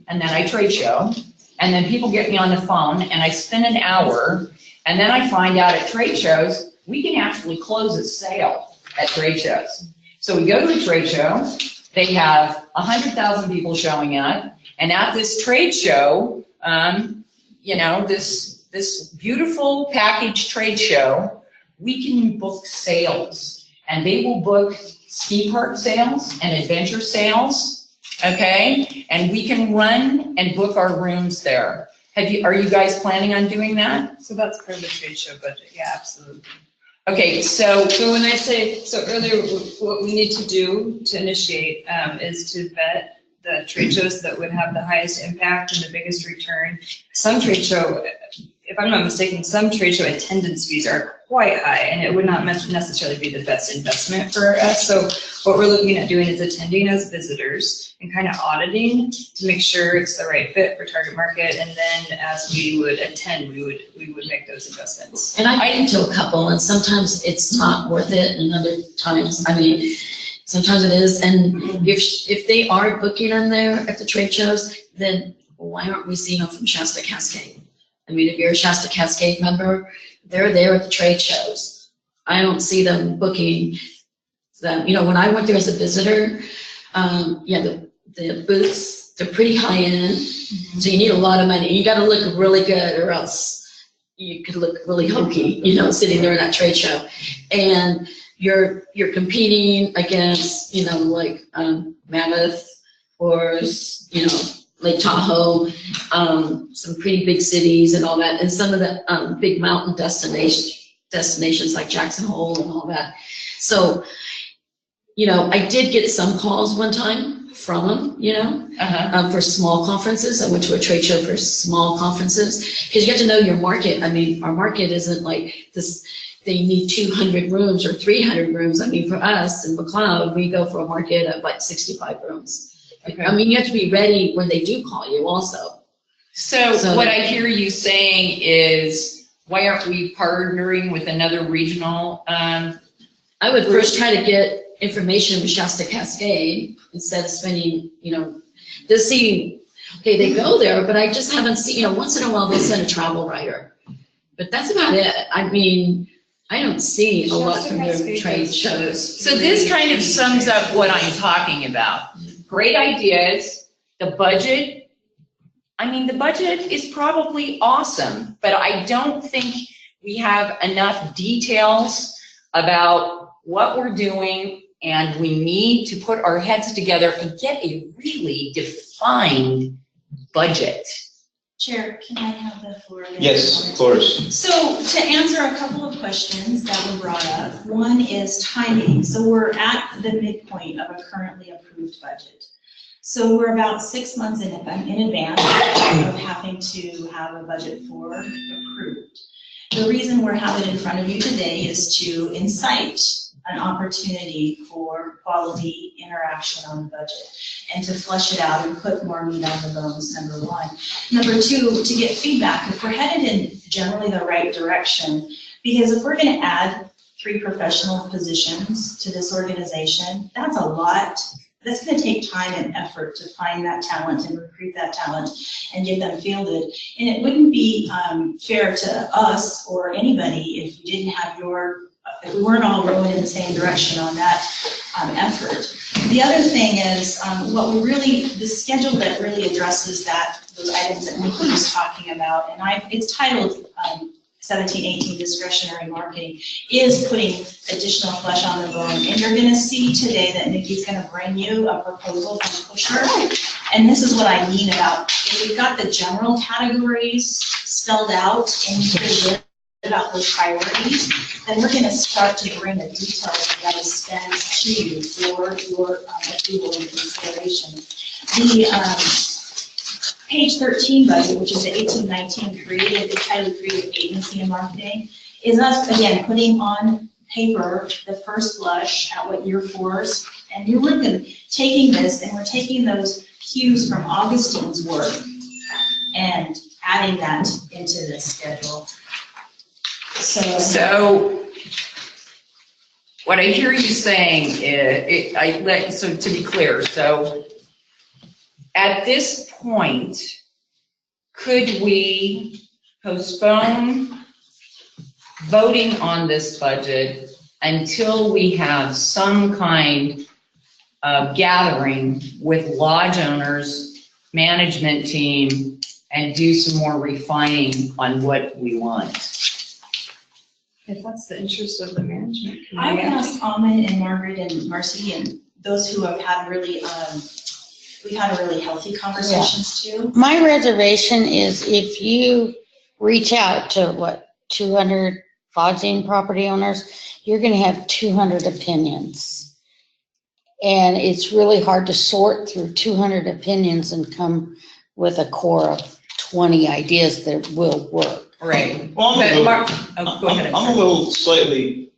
and then I trade show, and then people get me on the phone and I spend an hour, and then I find out at trade shows, we can actually close a sale at trade shows. So we go to a trade show, they have 100,000 people showing up, and at this trade show, you know, this beautiful package trade show, we can book sales, and they will book ski park sales and adventure sales, okay? And we can run and book our rooms there. Are you guys planning on doing that?
So that's part of the trade show budget, yeah, absolutely.
Okay, so
when I say, so earlier, what we need to do to initiate is to vet the trade shows that would have the highest impact and the biggest return. Some trade show, if I'm not mistaken, some trade show attendance fees are quite high, and it would not necessarily be the best investment for us. So what we're looking at doing is attending as visitors and kind of auditing to make sure it's the right fit for target market. And then as we would attend, we would make those investments.
And I've been to a couple, and sometimes it's not worth it, and other times, I mean, sometimes it is. And if they are booking them there at the trade shows, then why aren't we seeing them from Shasta Cascade? I mean, if you're a Shasta Cascade member, they're there at the trade shows. I don't see them booking them. You know, when I went there as a visitor, yeah, the booths, they're pretty high end. So you need a lot of money. You got to look really good, or else you could look really hokey, you know, sitting there in that trade show. And you're competing against, you know, like Mammoth or, you know, Lake Tahoe, some pretty big cities and all that, and some of the big mountain destinations like Jackson Hole and all that. So, you know, I did get some calls one time from them, you know, for small conferences. I went to a trade show for small conferences, because you have to know your market. I mean, our market isn't like this, they need 200 rooms or 300 rooms. I mean, for us in McLeod, we go for a market of like 65 rooms. Okay. I mean, you have to be ready when they do call you also.
So what I hear you saying is, why aren't we partnering with another regional? I
would first try to get information with Shasta Cascade instead of spending, you know, to see, okay, they go there, but I just haven't seen, you know, once in a while they'll send a travel writer. But that's about it. I mean, I don't see a lot from their trade shows.
So this kind of sums up what I'm talking about. Great ideas, the budget. I mean, the budget is probably awesome, but I don't think we have enough details about what we're doing, and we need to put our heads together and get a really defined budget.
Chair, can I have the floor again?
Yes, of course.
So to answer a couple of questions that were brought up, one is timing. So we're at the midpoint of a currently approved budget. So we're about 6 months in advance of having to have a budget for approved. The reason we're having it in front of you today is to incite an opportunity for quality interaction on the budget and to flesh it out and put more meat on the bones, number one. Number two, to get feedback if we're headed in generally the right direction. Because if we're going to add 3 professional positions to this organization, that's a lot. That's going to take time and effort to find that talent and recruit that talent and get them fielded. And it wouldn't be fair to us or anybody if you didn't have if we weren't all rowing in the same direction on that effort. The other thing is the schedule that really addresses those items that Nikki was talking about, and it's titled 17-18 discretionary marketing, is putting additional flesh on the bone. And you're going to see today that Nikki's going to bring you a proposal from Pusher. And this is what I mean about, if we've got the general categories spelled out and you feel good about those priorities, then we're going to start to bring the details of that spend to you for your approval and consideration. The page 13 budget, which is the 18-19 entitled Creative Agency and Marketing, is us, again, putting on paper the first blush at what year 4's, and you're really taking this, and we're taking those cues from Augustine's work and adding that into this schedule.
So what I hear you saying is, so to be clear, so at this point, could we postpone voting on this budget until we have some kind of gathering with lodge owners, management team, and do some more refining on what we want?
If that's the interest of the management committee.
I would ask Ahmed and Margaret and Marcy and those who have had really, we've had really healthy conversations too.
My reservation is if you reach out to 200 lodging property owners, you're going to have 200 opinions. And it's really hard to sort through 200 opinions and come with a core of 20 ideas that will work.
Right.
Well, I'm a little slightly,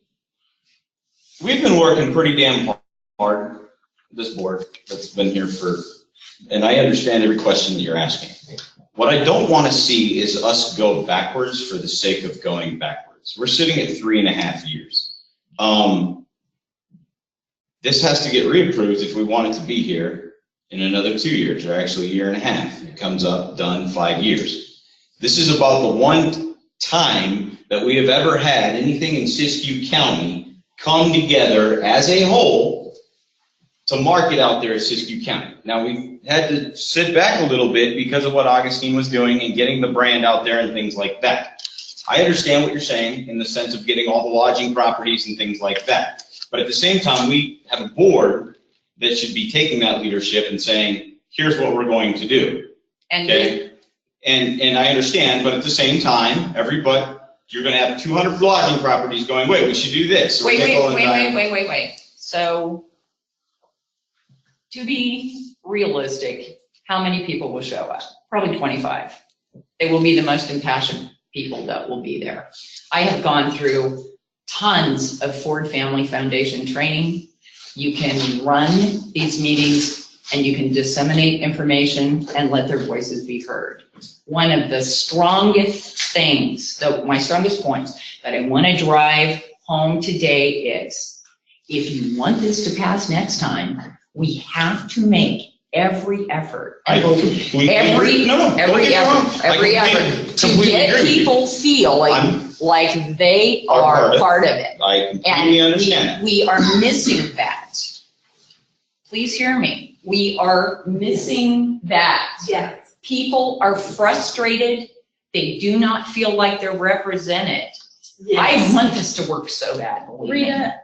we've been working pretty damn hard, this board that's been here for, and I understand every question that you're asking. What I don't want to see is us go backwards for the sake of going backwards. We're sitting at 3.5 years. This has to get reapproved if we want it to be here in another 2 years, or actually 1.5 years. It comes up, done, 5 years. This is about the one time that we have ever had anything in Siskiyou County come together as a whole to market out there in Siskiyou County. Now, we had to sit back a little bit because of what Augustine was doing and getting the brand out there and things like that. I understand what you're saying in the sense of getting all the lodging properties and things like that. But at the same time, we have a board that should be taking that leadership and saying, here's what we're going to do. Okay? And I understand, but at the same time, you're going to have 200 lodging properties going, wait, we should do this.
Wait. So, to be realistic, how many people will show up? Probably 25. They will be the most impassioned people that will be there. I have gone through tons of Ford Family Foundation training. You can run these meetings and you can disseminate information and let their voices be heard. One of the strongest things, my strongest points that I want to drive home today is, if you want this to pass next time, we have to make every effort. Every effort to get people feeling like they are part of it.
I completely understand.
We are missing that. Please hear me. We are missing that.
Yeah.
People are frustrated. They do not feel like they're represented.
Yes.
I want this to work so bad.
Rita,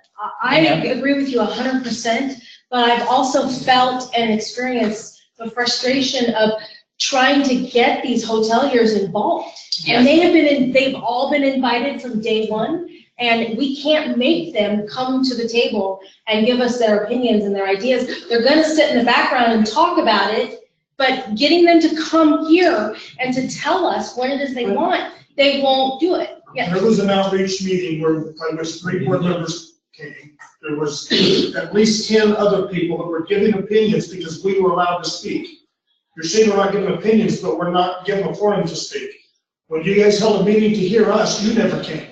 I agree with you 100%, but I've also felt and experienced the frustration of trying to get these hoteliers involved. Yes. And they've all been invited from day one, and we can't make them come to the table and give us their opinions and their ideas. They're gonna sit in the background and talk about it, but getting them to come here and to tell us what it is they want, they won't do it. Yeah.
There was an outreach meeting where I wish 3 board members came. There was at least 10 other people that were giving opinions because we were allowed to speak. You're saying we're not giving opinions, but we're not giving a forum to speak. When you guys held a meeting to hear us, you never came.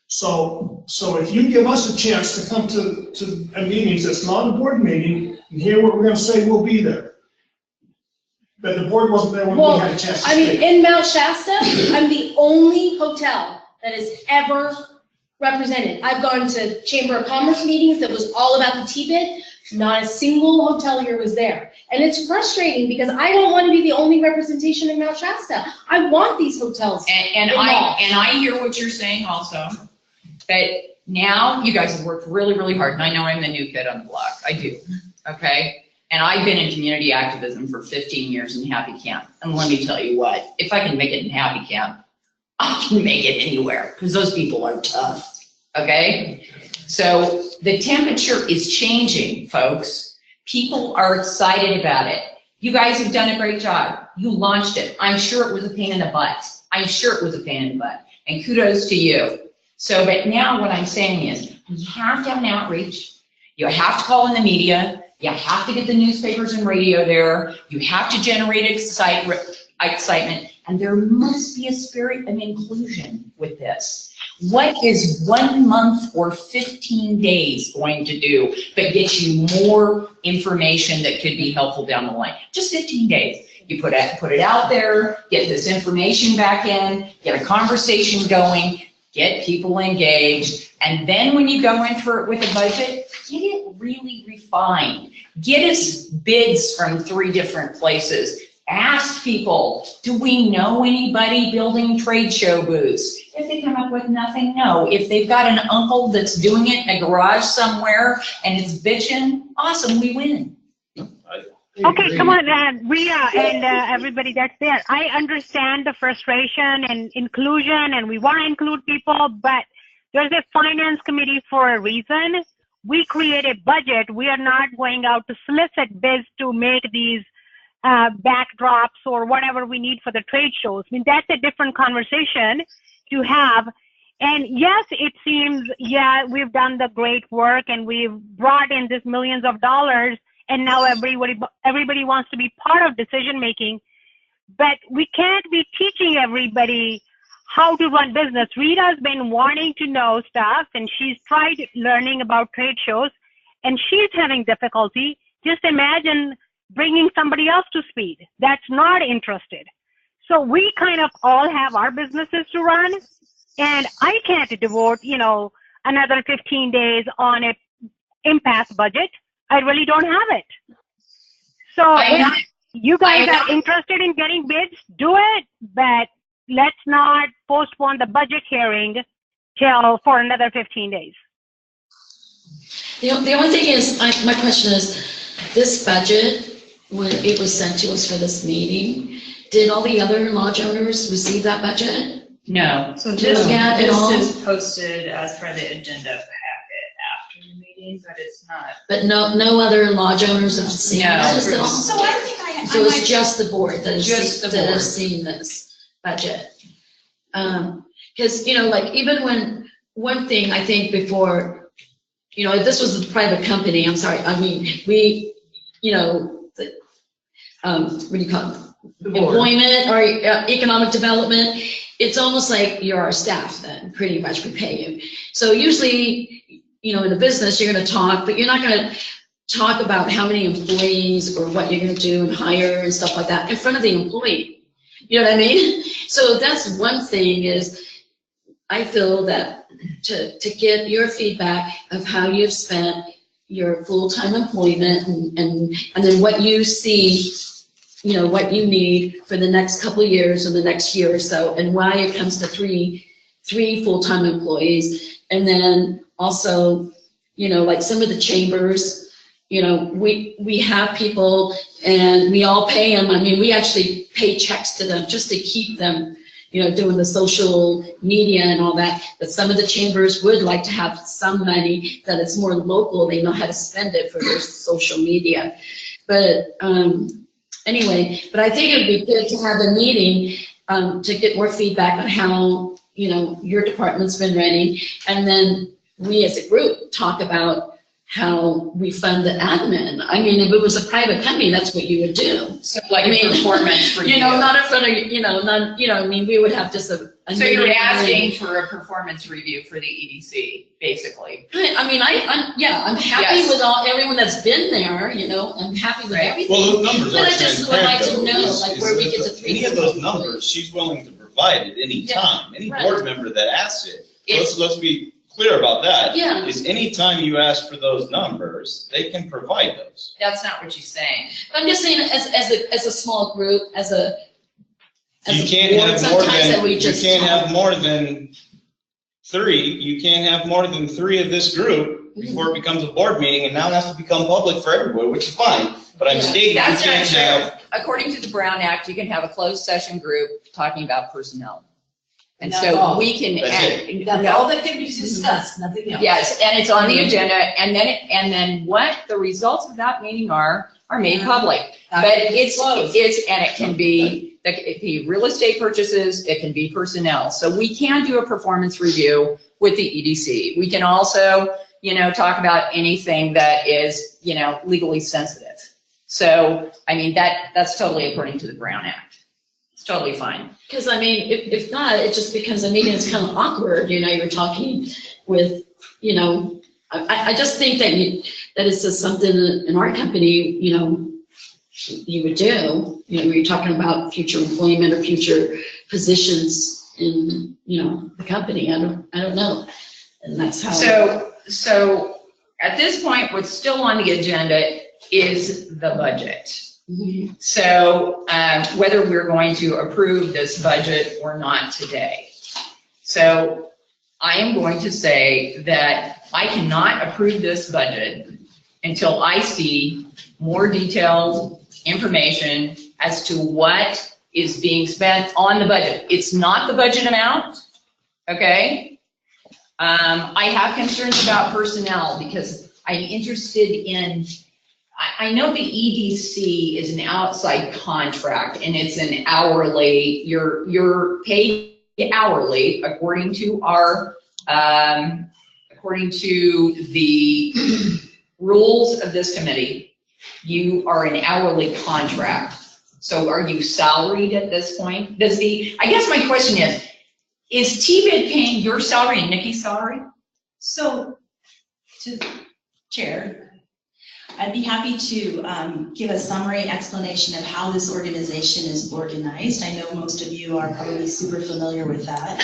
So if you give us a chance to come to a meeting that's not a board meeting and hear what we're going to say, we'll be there. But the board wasn't there when we had a chance to speak.
I mean, in Mount Shasta, I'm the only hotel that is ever represented. I've gone to Chamber of Commerce meetings that was all about the TBID. Not a single hotelier was there. And it's frustrating because I don't want to be the only representation in Mount Shasta. I want these hotels.
And I hear what you're saying also. But now you guys have worked really, really hard. And I know I'm the new kid on the block. I do. Okay? And I've been in community activism for 15 years in Happy Camp. And let me tell you what, if I can make it in Happy Camp, I can make it anywhere, because those people are tough, okay? So the temperature is changing, folks. People are excited about it. You guys have done a great job. You launched it. I'm sure it was a pain in the butt. I'm sure it was a pain in the butt. And kudos to you. So, but now what I'm saying is, you have to have an outreach. You have to call in the media. You have to get the newspapers and radio there. You have to generate excitement. And there must be a spirit of inclusion with this. What is 1 month or 15 days going to do but get you more information that could be helpful down the line? Just 15 days. You put it out there, get this information back in, get a conversation going, get people engaged, and then when you go in for it with a budget, get it really refined. Get us bids from 3 different places. Ask people, do we know anybody building trade show booths? If they come up with nothing, no. If they've got an uncle that's doing it in a garage somewhere and it's bitching, awesome, we win.
Okay, come on, Rhea and everybody that's there. I understand the frustration and inclusion, and we want to include people, but there's a finance committee for a reason. We create a budget. We are not going out to solicit bids to make these backdrops or whatever we need for the trade shows. I mean, that's a different conversation to have. And yes, it seems, yeah, we've done the great work and we've brought in this millions of dollars, and now everybody wants to be part of decision making. But we can't be teaching everybody how to run business. Rita's been wanting to know stuff, and she's tried learning about trade shows, and she's having difficulty. Just imagine bringing somebody else to speed that's not interested. So we kind of all have our businesses to run, and I can't devote, another 15 days on a impasse budget. I really don't have it. So if you guys are interested in getting bids, do it, but let's not postpone the budget hearing for another 15 days.
The only thing is, my question is, this budget, when it was sent to us for this meeting, did all the other lodge owners receive that budget?
No.
So
this
is posted as per the agenda packet after the meeting, but it's not.
But no other lodge owners have seen this at all?
So I think
So it's just the board that has seen this budget. Because, like, even when, one thing I think before, if this was a private company, I'm sorry, I mean, we, what do you call it? Employment or economic development, it's almost like you're our staff then, pretty much, we pay you. So usually, in a business, you're going to talk, but you're not going to talk about how many employees or what you're going to do and hire and stuff like that in front of the employee. You know what I mean? So that's one thing is, I feel that to get your feedback of how you've spent your full-time employment and then what you see, what you need for the next couple of years or the next year or so, and why it comes to three full-time employees. And then also, like some of the chambers, we have people and we all pay them. I mean, we actually pay checks to them just to keep them, doing the social media and all that. But some of the chambers would like to have some money that is more local. They know how to spend it for their social media. But anyway, but I think it'd be good to have a meeting to get more feedback on how, your department's been running. And then we as a group talk about how we fund the admin. I mean, if it was a private company, that's what you would do.
So like performance review.
Not in front of, I mean, we would have just a
so you're asking for a performance review for the EDC, basically.
I mean, I'm happy with everyone that's been there, I'm happy with everything.
Well, those numbers
But
are
I just would like to
transparent,
know,
though.
like, where we get to
Any of those numbers, she's willing to provide at any time, any board member that asks it. Let's be clear about that.
Yeah.
Is any time you ask for those numbers, they can provide those.
That's not what she's saying.
I'm just saying, as a small group,
You can't have more than 3. You can't have more than 3 of this group before it becomes a board meeting, and now it has to become public for everybody, which is fine. But I'm stating you
That's
can't
not
have.
true. According to the Brown Act, you can have a closed session group talking about personnel. And so we can.
That's all that can be discussed, nothing else.
Yes, and it's on the agenda, and then what the results of that meeting are made public. But and it can be real estate purchases, it can be personnel. So we can do a performance review with the EDC. We can also, talk about anything that is, legally sensitive. So, I mean, that's totally according to the Brown Act. It's totally fine.
Because, I mean, if not, it just becomes a meeting that's kind of awkward, you're talking with, I just think that it's just something in our company, you would do, you're talking about future employment or future positions in, the company. I don't know. And that's how.
So at this point, what's still on the agenda is the budget.
Mm-hmm.
So whether we're going to approve this budget or not today. So I am going to say that I cannot approve this budget until I see more detailed information as to what is being spent on the budget. It's not the budget amount, okay? I have concerns about personnel because I'm interested in I know the EDC is an outside contract and it's an hourly, you're paid hourly according to our, according to the rules of this committee. You are an hourly contract. So are you salaried at this point? I guess my question is TBID paying your salary and Nikki's salary?
So, to Chair, I'd be happy to give a summary explanation of how this organization is organized. I know most of you are probably super familiar with that.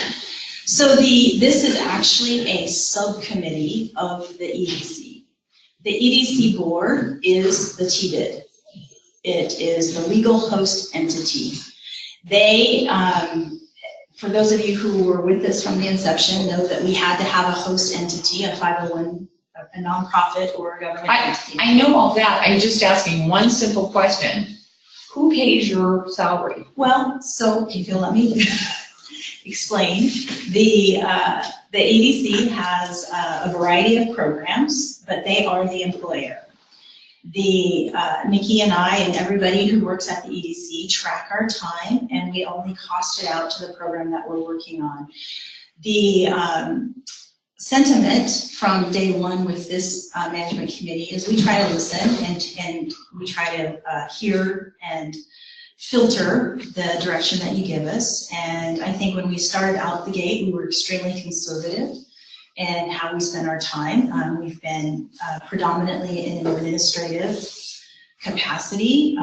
So this is actually a subcommittee of the EDC. The EDC board is the TBID. It is the legal host entity. They, for those of you who were with us from the inception, know that we had to have a host entity, a 501, a nonprofit or a government entity.
I know all that. I'm just asking one simple question. Who pays your salary?
Well, so if you'll let me explain, the EDC has a variety of programs, but they are the employer. Nikki and I and everybody who works at the EDC track our time, and we only cost it out to the program that we're working on. The sentiment from day one with this management committee is we try to listen and we try to hear and filter the direction that you give us. And I think when we started out the gate, we were extremely conservative in how we spend our time. We've been predominantly in an administrative capacity,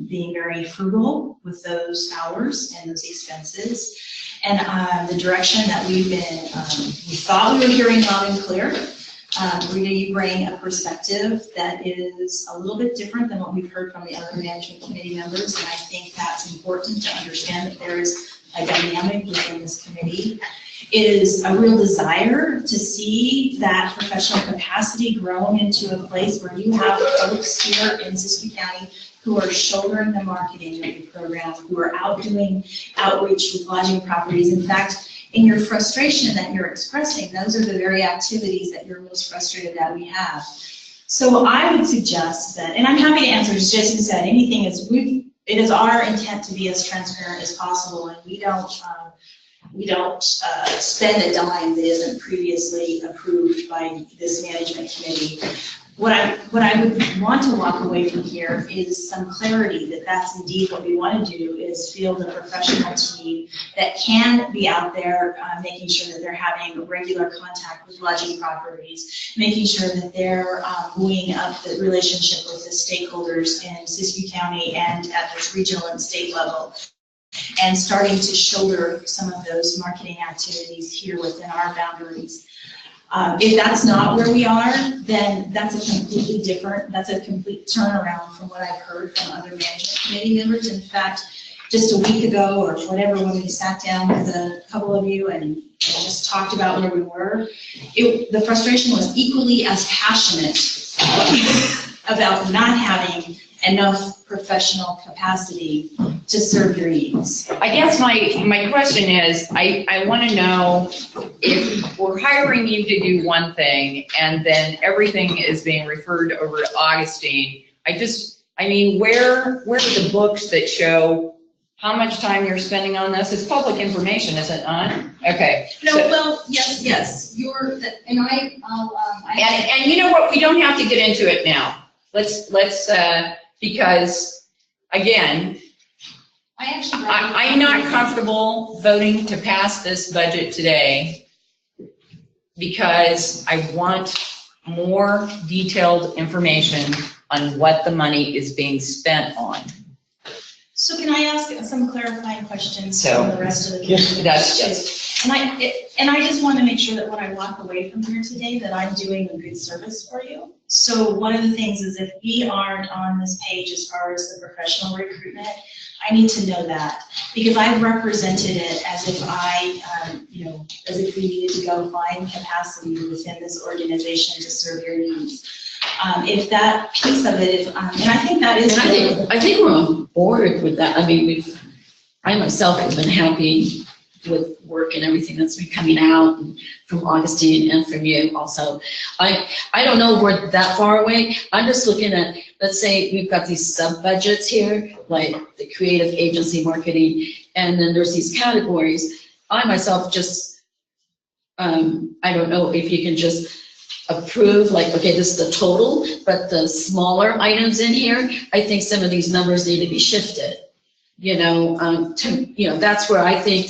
being very frugal with those hours and those expenses. And the direction that we've been, we thought we were hearing loud and clear. Rita, you bring a perspective that is a little bit different than what we've heard from the other management committee members, and I think that's important to understand that there is a dynamic within this committee. It is a real desire to see that professional capacity grown into a place where you have folks here in Siskiyou County who are shouldering the marketing of the program, who are out doing outreach with lodging properties. In fact, in your frustration that you're expressing, those are the very activities that you're most frustrated that we have. So I would suggest that, and I'm happy to answer, as Jason said, anything is, it is our intent to be as transparent as possible, and we don't spend a dime that isn't previously approved by this management committee. What I would want to walk away from here is some clarity that that's indeed what we want to do, is field a professional team that can be out there making sure that they're having regular contact with lodging properties, making sure that they're buoying up the relationship with the stakeholders in Siskiyou County and at this regional and state level, and starting to shoulder some of those marketing activities here within our boundaries. If that's not where we are, then that's a completely different, that's a complete turnaround from what I've heard from other management committee members. In fact, just a week ago or whatever, when we sat down with a couple of you and just talked about where we were, the frustration was equally as passionate about not having enough professional capacity to serve your needs.
I guess my question is, I want to know if we're hiring you to do one thing and then everything is being referred over to Augustine. I mean, where are the books that show how much time you're spending on this? It's public information, is it not? Okay.
No, well, yes,
and you know what? We don't have to get into it now. Let's because again, I'm not comfortable voting to pass this budget today because I want more detailed information on what the money is being spent on.
So can I ask some clarifying questions from the rest of the community?
Yes.
And I just want to make sure that when I walk away from here today, that I'm doing a good service for you. So one of the things is, if we aren't on this page as far as the professional recruitment, I need to know that, because I've represented it as if as if we needed to go find capacity within this organization to serve your needs. If that piece of it, and I think that is.
I think we're on board with that. I mean, I myself have been happy with work and everything that's been coming out and from Augustine and from you also. I don't know if we're that far away. I'm just looking at, let's say we've got these sub-budgets here, like the creative agency marketing, and then there's these categories. I myself just, I don't know if you can just approve, like, okay, this is the total, but the smaller items in here, I think some of these numbers need to be shifted. You know, that's where I think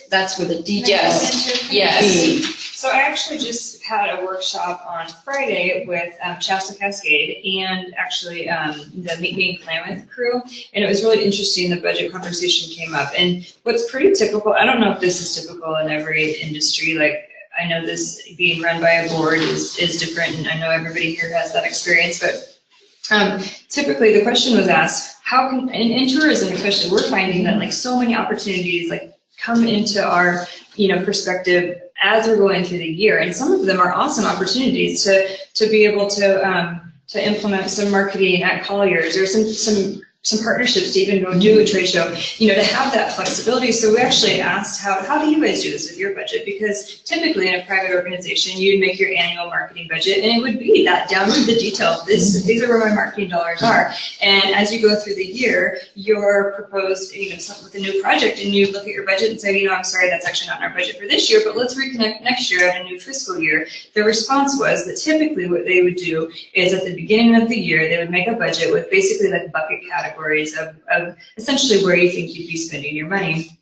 that's where the details.
Yes.
So I actually just had a workshop on Friday with Shasta Cascade and actually the Meet Me in Klamath crew, and it was really interesting. The budget conversation came up, and what's pretty typical, I don't know if this is typical in every industry, like I know this being run by a board is different, and I know everybody here has that experience, but typically the question was asked, how can, in tourism especially, we're finding that like so many opportunities like come into our, perspective as we're going through the year, and some of them are awesome opportunities to be able to implement some marketing at Colliers or some partnerships to even go do a trade show, to have that flexibility. So we actually asked, how do you guys do this with your budget? Because typically in a private organization, you'd make your annual marketing budget, and it would be that down to the detail. These are where my marketing dollars are. And as you go through the year, you're proposed, something with a new project, and you look at your budget and say, I'm sorry, that's actually not in our budget for this year, but let's reconnect next year at a new fiscal year. The response was that typically what they would do is at the beginning of the year, they would make a budget with basically like bucket categories of essentially where you think you'd be spending your money.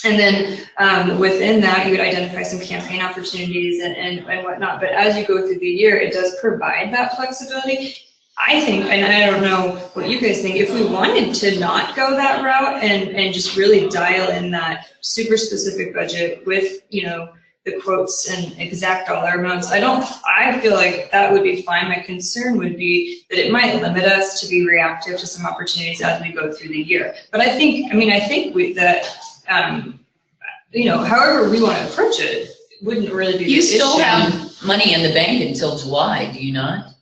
And then within that, you would identify some campaign opportunities and whatnot. But as you go through the year, it does provide that flexibility. I think, and I don't know what you guys think, if we wanted to not go that route and just really dial in that super specific budget with, the quotes and exact dollar amounts, I feel like that would be fine. My concern would be that it might limit us to be reactive to some opportunities as we go through the year. But I think however we want to approach it wouldn't really be the issue.
You still have money in the bank until July, do you not?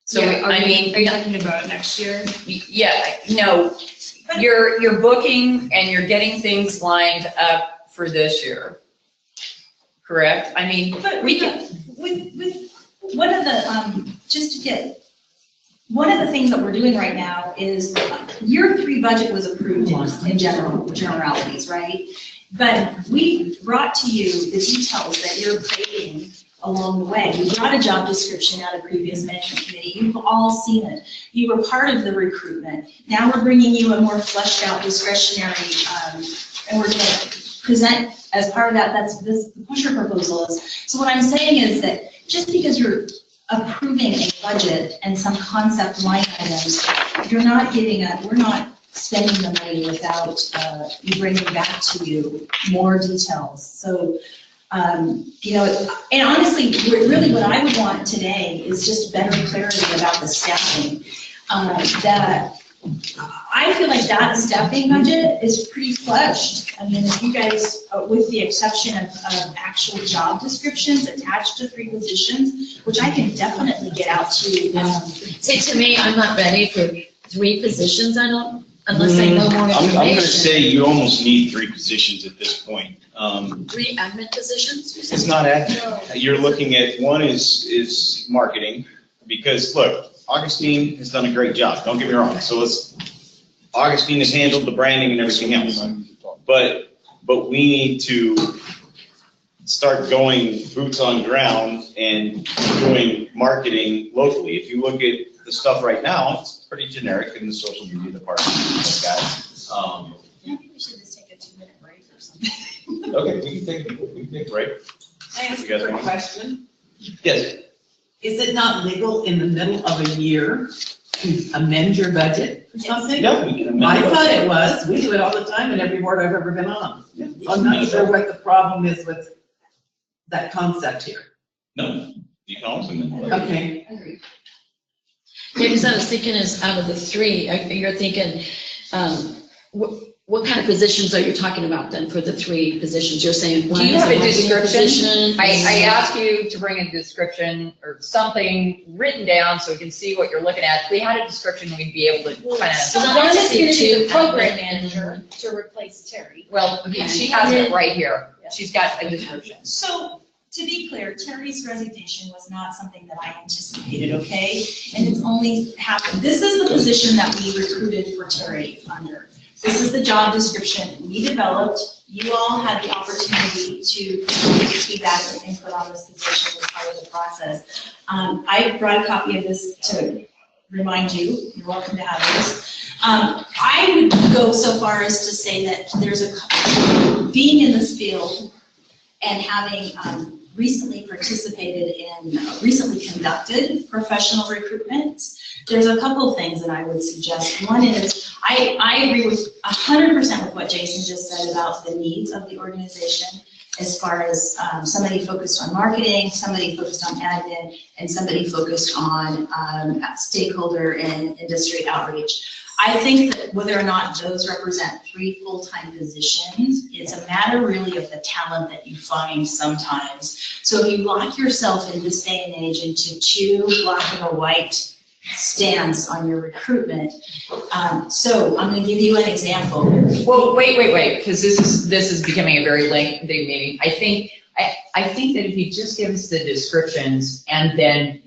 So,
yeah, are you talking about next year?
Yeah, you're booking and you're getting things lined up for this year. Correct?
But we can, with one of the, one of the things that we're doing right now is year 3 budget was approved in generalities, right? But we brought to you the details that you're creating along the way. We brought a job description out of previous management committee. You've all seen it. You were part of the recruitment. Now we're bringing you a more fleshed out discretionary, and we're going to present as part of that, that's this pusher proposal is. So what I'm saying is that just because you're approving a budget and some concept line items, we're not spending the money without bringing back to you more details. So, and honestly, really what I would want today is just better clarity about the staffing. That I feel like that staffing budget is pretty fleshed. If you guys, with the exception of actual job descriptions attached to 3 positions, which I can definitely get out to you.
See, to me, I'm not ready for 3 positions, unless I know more information.
I'm gonna say you almost need 3 positions at this point.
3 admin positions?
It's not admin. You're looking at, one is marketing, because look, Augustine has done a great job, don't get me wrong. So Augustine has handled the branding and everything else. But we need to start going boots on ground and doing marketing locally. If you look at the stuff right now, it's pretty generic in the social media department. I
think we should just take a 2-minute break or something.
Okay, we can take a break.
Can I ask a quick question?
Yes.
Is it not legal in the middle of a year to amend your budget or something?
No, we can amend.
I thought it was. We do it all the time in every board I've ever been on. I'm not sure what the problem is with that concept here.
No, you can also amend.
Okay.
Yeah, because I was thinking is out of the 3, you're thinking, what kind of positions are you talking about then for the 3 positions? You're saying one
Do you
is
have a
marketing
description?
position?
I asked you to bring a description or something written down so we can see what you're looking at. If we had a description, we'd be able to kind
So
of.
one is going to be the program
admin.
manager to replace Terry.
Well, she has it right here. She's got a description.
So, to be clear, Terry's resignation was not something that I anticipated, okay? And it's only happened, this is the position that we recruited for Terry under. This is the job description we developed. You all had the opportunity to give feedback and input on this position as part of the process. I brought a copy of this to remind you. You're welcome to have this. I would go so far as to say that there's being in this field and having recently participated in recently conducted professional recruitment, there's a couple of things that I would suggest. One is, I agree with 100% with what Jason just said about the needs of the organization, as far as somebody focused on marketing, somebody focused on admin, and somebody focused on stakeholder and industry outreach. I think that whether or not those represent 3 full-time positions, it's a matter really of the talent that you find sometimes. So if you lock yourself in this day and age into 2 black and a white stance on your recruitment. So I'm going to give you an example.
Well, wait, because this is becoming a very lengthy meeting. I think that if you just give us the descriptions and then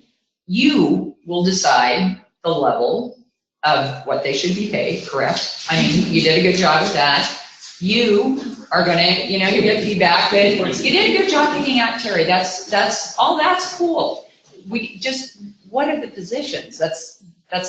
you will decide the level of what they should be paid, correct? I mean, you did a good job with that. You are gonna, you get feedback that you did a good job picking out Terry. That's cool. We just, what are the positions? That's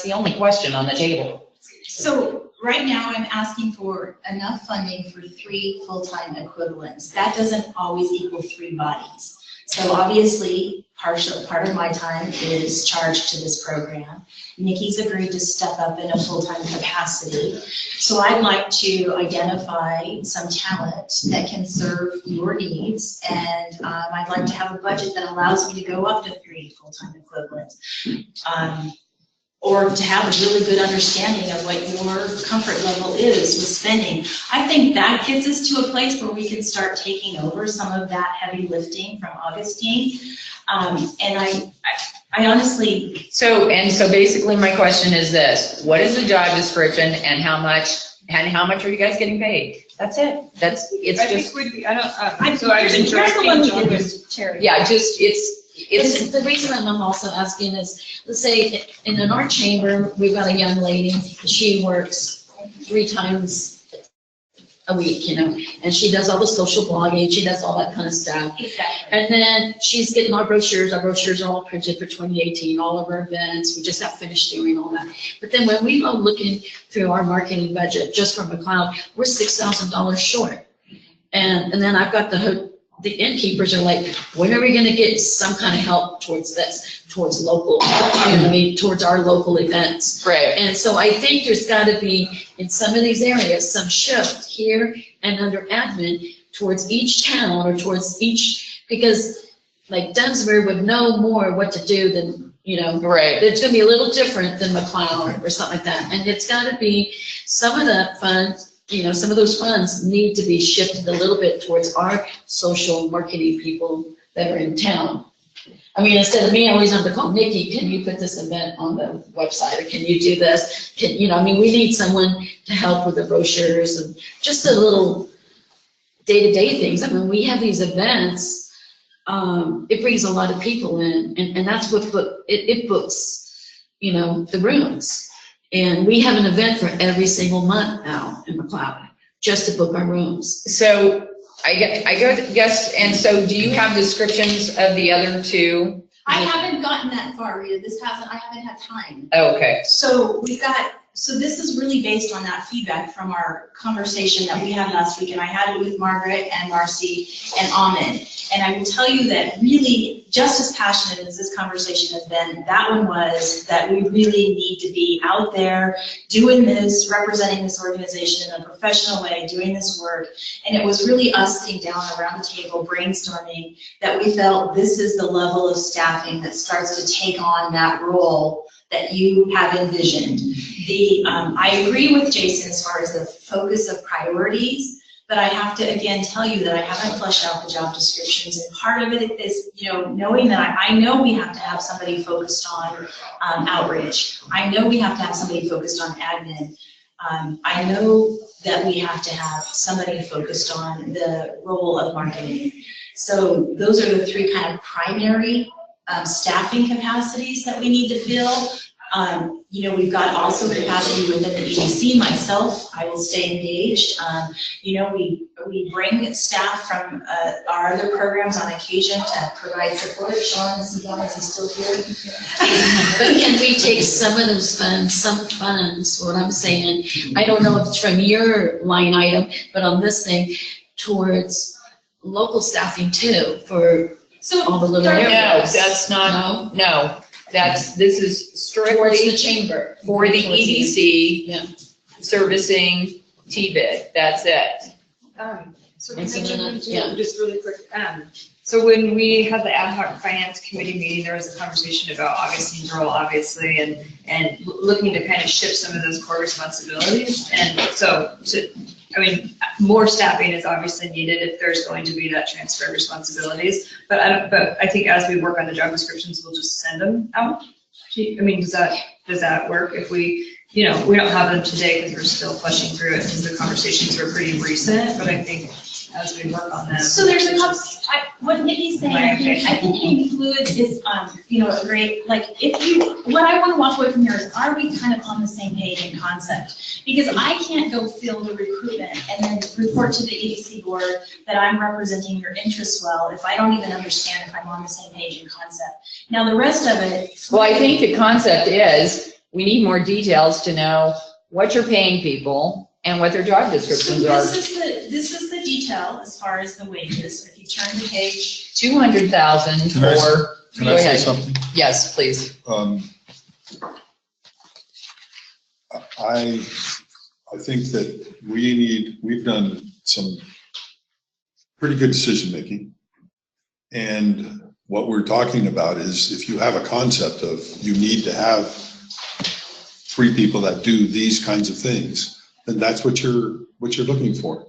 the only question on the table.
So right now I'm asking for enough funding for 3 full-time equivalents. That doesn't always equal 3 bodies. So obviously, part of my time is charged to this program. Nikki's agreed to step up in a full-time capacity. So I'd like to identify some talent that can serve your needs, and I'd like to have a budget that allows me to go up to 3 full-time equivalents. Or to have a really good understanding of what your comfort level is with spending. I think that gets us to a place where we can start taking over some of that heavy lifting from Augustine. And I honestly.
So basically my question is this: what is the job description and how much are you guys getting paid? That's it.
Here's the one we did with Terry.
Yeah, it's
the reason I'm also asking is, let's say in our chamber, we've got a young lady, she works 3 times a week, and she does all the social blogging, she does all that kind of stuff.
Exactly.
And then she's getting our brochures are all printed for 2018, all of our events, we just got finished doing all that. But then when we go looking through our marketing budget, just from McLeod, we're $6,000 short. And then I've got the innkeepers are like, when are we going to get some kind of help towards this, towards local, towards our local events?
Right.
And so I think there's got to be, in some of these areas, some shift here and under admin towards each town or towards each, because like Dunsmere would know more what to do than,
right.
It's going to be a little different than McLeod or something like that. And it's got to be some of that funds. Some of those funds need to be shifted a little bit towards our social marketing people that are in town. I mean, instead of me always having to call Nikki, can you put this event on the website, or can you do this? We need someone to help with the brochures and just the little day-to-day things. I mean, we have these events, it brings a lot of people in, and that's what it books, the rooms. And we have an event for every single month now in McLeod, just to book our rooms.
So I guess, and so do you have descriptions of the other 2?
I haven't gotten that far, Rita. I haven't had time.
Oh, okay.
So this is really based on that feedback from our conversation that we had last week, and I had it with Margaret and Marcy and Ahmed. And I will tell you that really, just as passionate as this conversation has been, that one was that we really need to be out there doing this, representing this organization in a professional way, doing this work. And it was really us sitting down around the table, brainstorming, that we felt this is the level of staffing that starts to take on that role that you have envisioned. I agree with Jason as far as the focus of priorities, but I have to again tell you that I haven't fleshed out the job descriptions, and part of it is, knowing that I know we have to have somebody focused on outreach. I know we have to have somebody focused on admin. I know that we have to have somebody focused on the role of marketing. So those are the three kind of primary staffing capacities that we need to fill. We've got also capacity within the EDC. Myself, I will stay engaged. We bring staff from our other programs on occasion to provide support. Sean, is he still here?
But again, we take some of those funds, what I'm saying, I don't know if it's from your line item, but on this thing, towards local staffing too, for all the little areas.
No, that's not, no. This is
Towards the
strictly
chamber.
for the
Towards
EDC servicing TBID. That's it.
So
And
can I
so
jump
then,
into
yeah.
just really quick? So when we had the ad hoc finance committee meeting, there was a conversation about Augustine's role, obviously, and looking to kind of shift some of those core responsibilities. And so, more staffing is obviously needed if there's going to be that transfer of responsibilities. But I think as we work on the job descriptions, we'll just send them out. Does that work if we, we don't have them today because we're still fleshing through it because the conversations were pretty recent, but I think as we work on them.
So there's a couple, what Nikki's saying, I think it includes is, a great, what I want to walk away from here is, are we kind of on the same page in concept? Because I can't go fill the recruitment and then report to the EDC board that I'm representing your interests well if I don't even understand if I'm on the same page in concept. Now, the rest of it.
Well, I think the concept is we need more details to know what you're paying people and what their job descriptions are.
This is the detail as far as the wages. If you turn the page.
200,000 for.
Can I say something?
Yes, please.
I think that we've done some pretty good decision-making. And what we're talking about is if you have a concept of you need to have 3 people that do these kinds of things, then that's what you're looking for.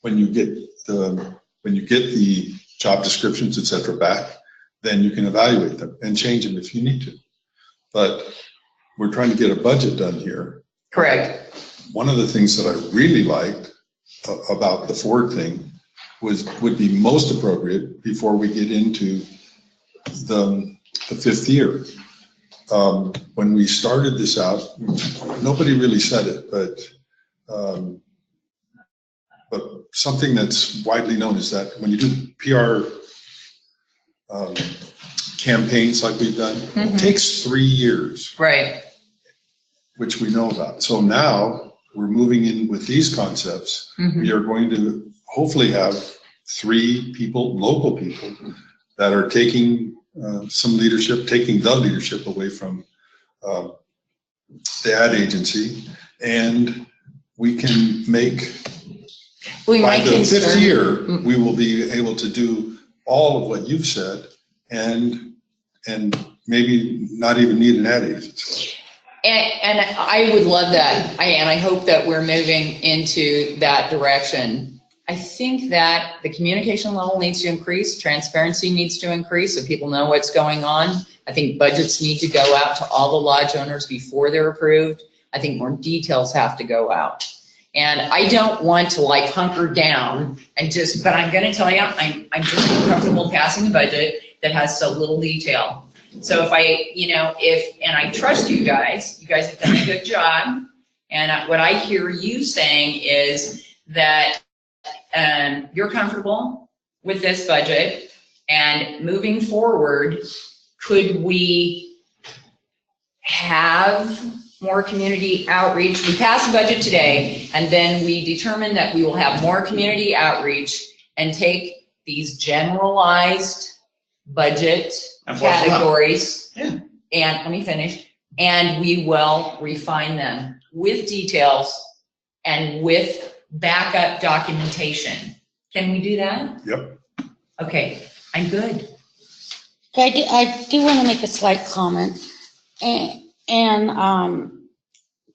When you get the job descriptions, et cetera, back, then you can evaluate them and change them if you need to. But we're trying to get a budget done here.
Correct.
One of the things that I really liked about the Ford thing would be most appropriate before we get into the 5th year. When we started this out, nobody really said it, but something that's widely known is that when you do PR campaigns like we've done, it takes 3 years.
Right.
Which we know about. So now we're moving in with these concepts. We are going to hopefully have 3 people, local people, that are taking some leadership, taking the leadership away from the ad agency, and we can make, by the 5th year, we will be able to do all of what you've said and maybe not even need an ad agency.
And I would love that, and I hope that we're moving into that direction. I think that the communication level needs to increase, transparency needs to increase so people know what's going on. I think budgets need to go out to all the lodge owners before they're approved. I think more details have to go out. And I don't want to hunker down and but I'm gonna tell you, I'm just uncomfortable passing a budget that has so little detail. So if and I trust you guys have done a good job. And what I hear you saying is that you're comfortable with this budget, and moving forward, could we have more community outreach? We pass the budget today, and then we determine that we will have more community outreach and take these generalized budget categories, and let me finish, and we will refine them with details and with backup documentation. Can we do that?
Yep.
Okay, I'm good.
I do want to make a slight comment, and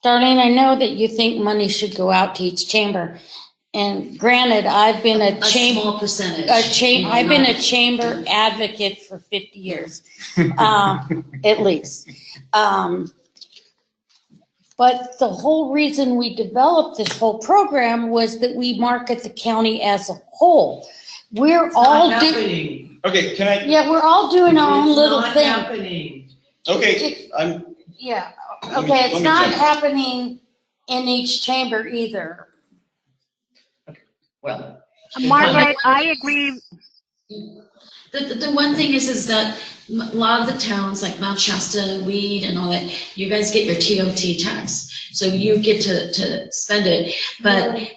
Darlene, I know that you think money should go out to each chamber. And granted, I've been a chamber.
Small percentage.
I've been a chamber advocate for 50 years, at least. But the whole reason we developed this whole program was that we market the county as a whole. We're all doing.
Okay, can I?
Yeah, we're all doing our own little thing.
Happening.
Okay,
Yeah,
Let me-
okay,
let
it's
me
not
jump.
happening in each chamber either.
Well.
Margaret, I agree.
The one thing is that a lot of the towns like Mount Shasta, Weed and all that, you guys get your TOT tax. So you get to spend it, but,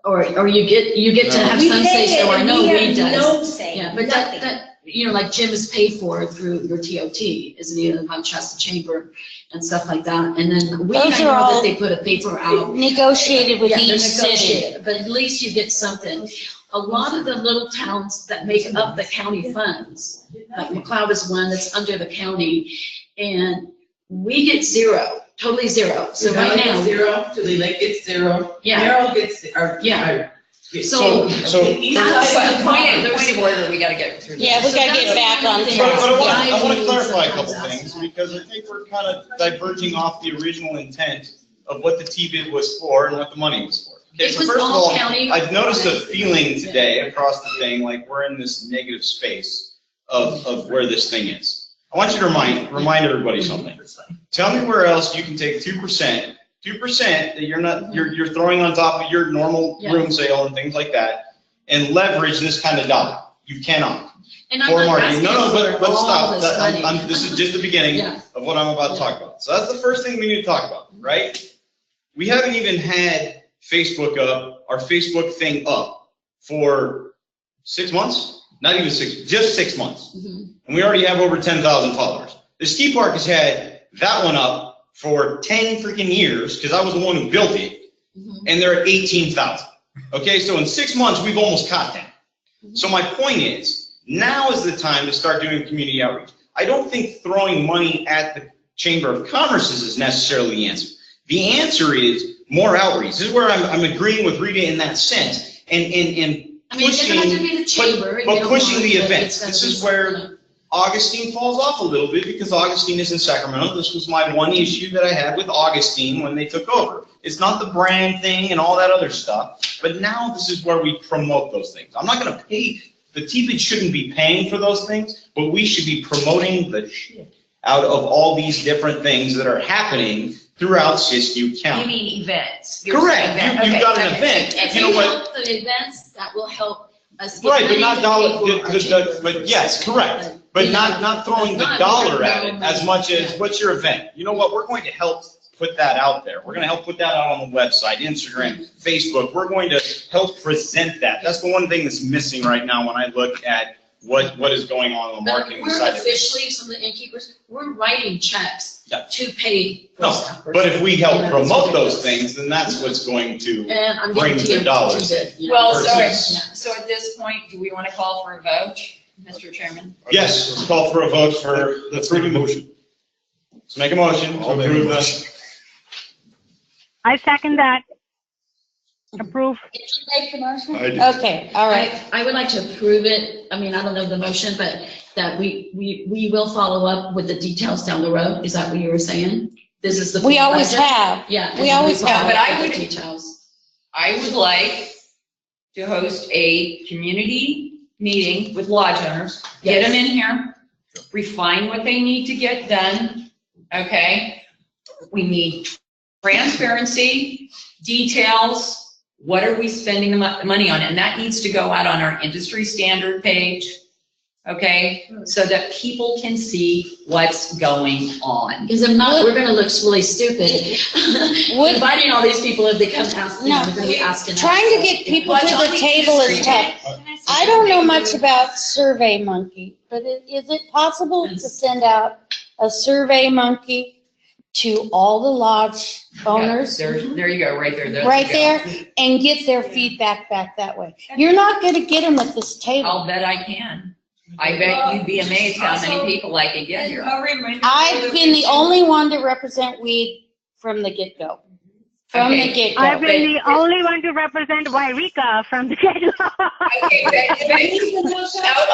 or you get to have
We
some
pay
say,
it
so I
and
know
we
Weed
have
does.
no say,
Yeah, but
nothing.
that, you know, like gym is paid for through your TOT, isn't it, the Mount Shasta Chamber and stuff like that. And then Weed,
Those
I know
are all
that they put a paper out.
Negotiated with
Yeah, they're
each city.
negotiated, but at least you get something. A lot of the little towns that make up the county funds, like McLeod is one that's under the county, and we get zero, totally zero. So right now.
Zero, to the lake gets zero.
Yeah.
Merrill gets, or.
Yeah.
So-
That's the
Point of order, we gotta get through this.
Yeah, we gotta get back on
But
track.
I want to clarify a couple things, because I think we're kind of diverging off the original intent of what the TBID was for and what the money was for. Okay,
It
so
was
first of
all
all,
county.
I've noticed a feeling today across the thing, like we're in this negative space of where this thing is. I want you to remind everybody something. Tell me where else you can take 2% that you're throwing on top of your normal room sale and things like that, and leverage this kind of dollar. You cannot.
And I'm
For
not
marketing.
asking
No, but
for all
stop.
this money.
This is just the beginning
Yeah.
of what I'm about to talk about. So that's the first thing we need to talk about, right? We haven't even had Facebook up, our Facebook thing up for 6 months? Not even just 6 months. And we already have over 10,000 followers. The ski park has had that one up for 10 freaking years, because I was the one who built it, and they're at 18,000. Okay, so in 6 months, we've almost caught them. So my point is, now is the time to start doing community outreach. I don't think throwing money at the Chamber of Commerce is necessarily the answer. The answer is more outreach. This is where I'm agreeing with Rita in that sense, and
I mean, it
pushing,
doesn't have to be the chamber. if you
but
don't
pushing
want,
the
but
events.
it's gotta
This
be
is where
something.
Augustine falls off a little bit, because Augustine is in Sacramento. This was my one issue that I had with Augustine when they took over. It's not the brand thing and all that other stuff, but now this is where we promote those things. I'm not gonna pay, the TBID shouldn't be paying for those things, but we should be promoting the shit out of all these different things that are happening throughout Siskiyou
You
County.
mean events? You're
Correct.
saying
You've
okay,
got an
okay.
event.
If
You know
we
what?
help the events, that will help us. get
Right, but
money
not
to
dollar,
pay for our chamber.
but yes, correct. But not throwing the dollar at it as much as, what's your event? You know what, we're going to help put that out there. We're gonna help put that out on the website, Instagram, Facebook. We're going to help present that. That's the one thing that's missing right now when I look at what is going on the marketing
We're
side of it.
officially, some of the innkeepers, we're writing checks
Yeah.
to pay. for
No,
stuff.
but if we help
Yeah,
promote
that's
those things, then that's what's going to
And I'm
bring
getting
the dollars in.
Well,
versus-
so at this point, do we want to call for a vote, Mr. Chairman?
Yes, let's call for a vote for
Let's make a motion.
Let's make a motion to
I'll make a
approve
motion.
this.
I second that. Approve.
Did you make the motion?
I did.
Okay, all right.
I would like to approve it, I mean, I don't know the motion, but that we will follow up with the details down the road, is that what you were saying? This is the.
We always
budget?
have.
Yeah.
We always have.
But I
With
would-
the details.
I would like to host a community meeting with lodge owners, get them in here, refine what they need to get done, okay? We need transparency, details, what are we spending the money on? And that needs to go out on our industry standard page, okay? So that people can see what's going on.
Because if not, we're gonna look really stupid. Inviting all these people, if they come ask, you know, they're gonna be asking. us.
Trying to get people to the table is tough. I don't know much about Survey Monkey, but is it possible to send out a Survey Monkey to all the lodge owners?
There you go, right there. That's
Right
the
there,
go.
and get their feedback back that way. You're not gonna get them at this table.
I'll bet I can. I bet you'd be amazed how many people I could get here.
I've been the only one to represent Weed from the get-go. From the get-go.
I've been the only one to represent Wairika from the get-go.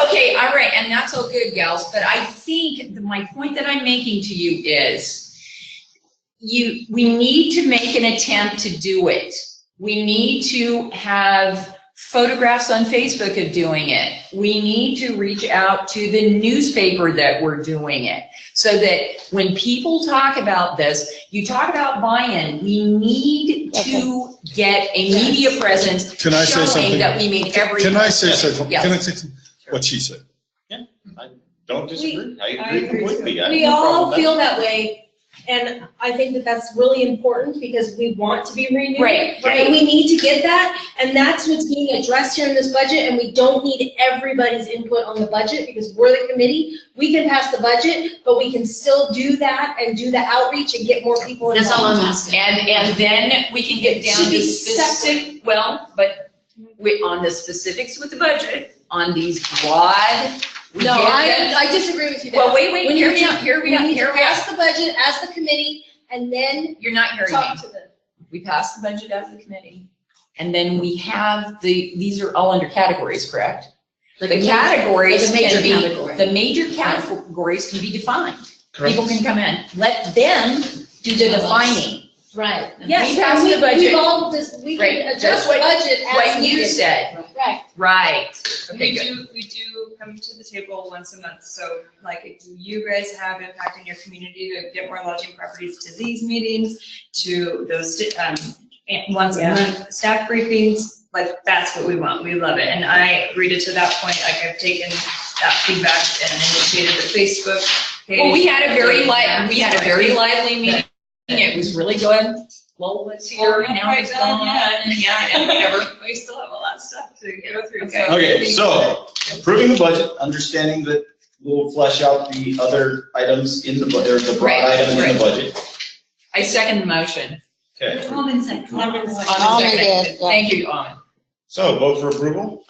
Okay, all right, and that's all good, gals, but I think my point that I'm making to you is we need to make an attempt to do it. We need to have photographs on Facebook of doing it. We need to reach out to the newspaper that we're doing it, so that when people talk about this, you talk about buy-in, we need to get a media presence
Can I say something?
showing that we mean every.
Can I say something?
Yes.
Can I say something? What she said?
I don't disagree. I agree completely. I have
We
no problem
all
with
feel that way, and I think that that's really important because we want to be renewed.
Right, right.
And we need to get that, and that's what's being addressed here in this budget, and we don't need everybody's input on the budget because we're the committee. We can pass the budget, but we can still do that and do the outreach and get more people involved.
That's all I'm asking.
And then we can get down
Should
to
be
specific, well, but on the specifics with the budget, on these broad.
No, I disagree with you there.
Well, wait,
We
hear
need
me
to-
out, hear me
we
out,
need to
hear me
pass
out.
the budget as the committee, and then
You're not hearing me.
talk to them.
We passed the budget as the committee. And then we have these are all under categories, correct? The categories
like a major
can be,
category.
the major categories can be defined.
Correct.
People can come in. Let them do the defining.
Right.
Yes,
We passed
and
the budget.
we
Right,
can
that's
adjust the
what-
budget as
What you
needed.
said,
Right.
right. Okay, good.
We do come to the table once a month, so like if you guys have impact in your community to get more lodging properties to these meetings, to those, once a month staff briefings, like that's what we want, we love it. And I read it to that point, like I've taken that feedback and initiated the Facebook page.
Well, we had a very lively meeting. It was really good. Well, let's hear now what's going on, and yeah, and whatever.
We still have a lot of stuff to go through.
Okay.
Okay, so approving the budget, understanding that we'll flesh out the other items in the budget, or the broad
Right,
items in
right.
the budget.
I second the motion.
Okay,
Almond second.
Almond
Almond
seconded.
did, yeah.
Thank you, Almond.
so vote for approval?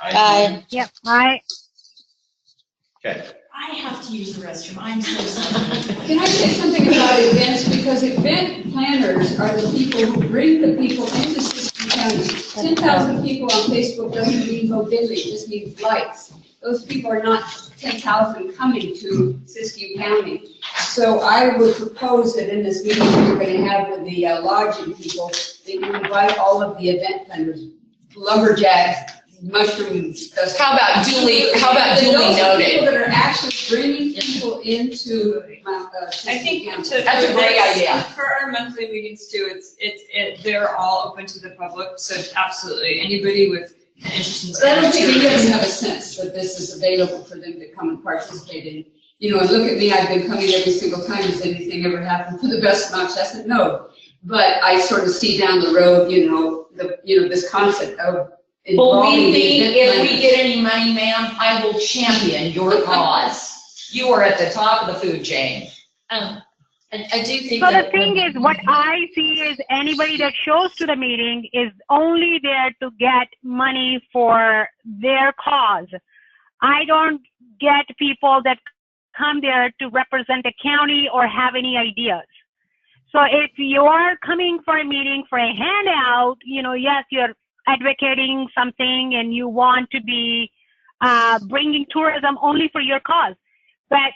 Aye.
Yep, I,
Okay.
I have to use the restroom, I'm so sorry.
Can I say something about events? Because event planners are the people who bring the people into Siskiyou County. 10,000 people on Facebook doesn't mean go diddly, it just means likes. Those people are not 10,000 coming to Siskiyou County. So I would propose that in this meeting we're going to have with the lodging people, that you invite all of the event planners, lumberjacks, mushrooms.
How about duly
Those
noted?
people that are actually bringing people into
I
Siskiyou
think
County.
That's a great idea.
For our monthly meetings too, they're all open to the public, so absolutely, anybody with interest in.
I don't think you guys have a sense that this is available for them to come and participate in. You know, and look at me, I've been coming every single time. Has anything ever happened to the best of Mount Chestnut? No. But I sort of see down the road, this concept of involving
Believe
the
me,
event
if we
planners.
get any money, ma'am, I will champion your cause. You are at the top of the food chain.
I do think
so the
that.
thing is, what I see is anybody that shows to the meeting is only there to get money for their cause. I don't get people that come there to represent the county or have any ideas. So if you're coming for a meeting for a handout, yes, you're advocating something and you want to be bringing tourism only for your cause. But,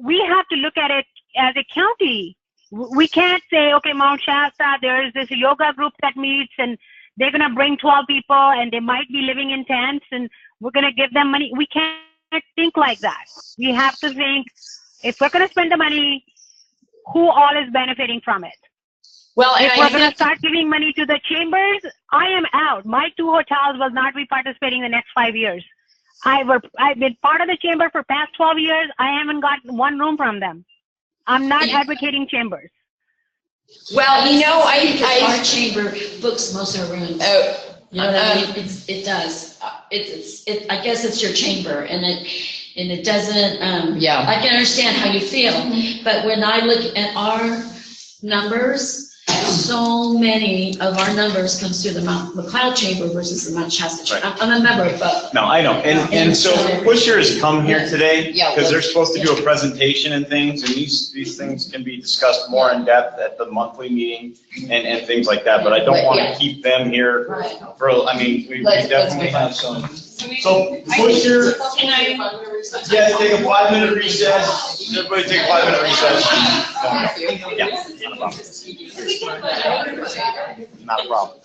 we have to look at it as a county. We can't say, okay, Mount Shasta, there's this yoga group that meets and they're going to bring 12 people and they might be living in tents and we're going to give them money. We can't think like that. We have to think, if we're going to spend the money, who all is benefiting from it?
Well, and
if we're going to start giving money to the chambers, I am out. My 2 hotels will not be participating in the next 5 years. I've been part of the chamber for past 12 years. I haven't got one room from them. I'm not advocating chambers.
Well,
Our chamber books most of our rooms. You know what I mean? It does. I guess it's your chamber, and it doesn't. I can understand how you feel, but when I look at our numbers, so many of our numbers comes through the Mount McLeod Chamber versus the Mount Shasta Chamber. I'm a member, but.
No, I know, and so Pusher has come here today,
Yeah,
because they're supposed to do a presentation and things, and these things can be discussed more in depth at the monthly meeting and things like that, but I don't want to keep them here for, I mean, we definitely have some. So Pusher, yeah, take a 5-minute recess, everybody take a 5-minute recess. Yeah, not a problem.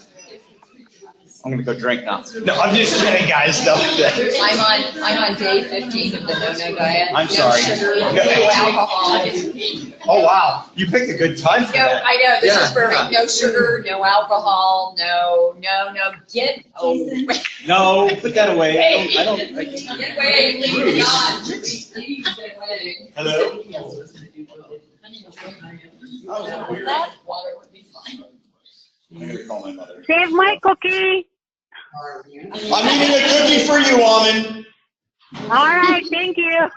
I'm gonna go drink now. No, I'm just kidding, guys, no.
I'm on day 15 of the no-no diet.
I'm
No
sorry.
sugar, no alcohol.
Oh, wow, you picked a good time for that.
I know, this is perfect. No sugar, no alcohol, no, get away.
No, put that away. I don't.
Get away, leave it on.
Hello?
That water would be fine.
I'm gonna call my mother.
Save my cookie.
I'm eating a cookie for you, Almond.
All right, thank you.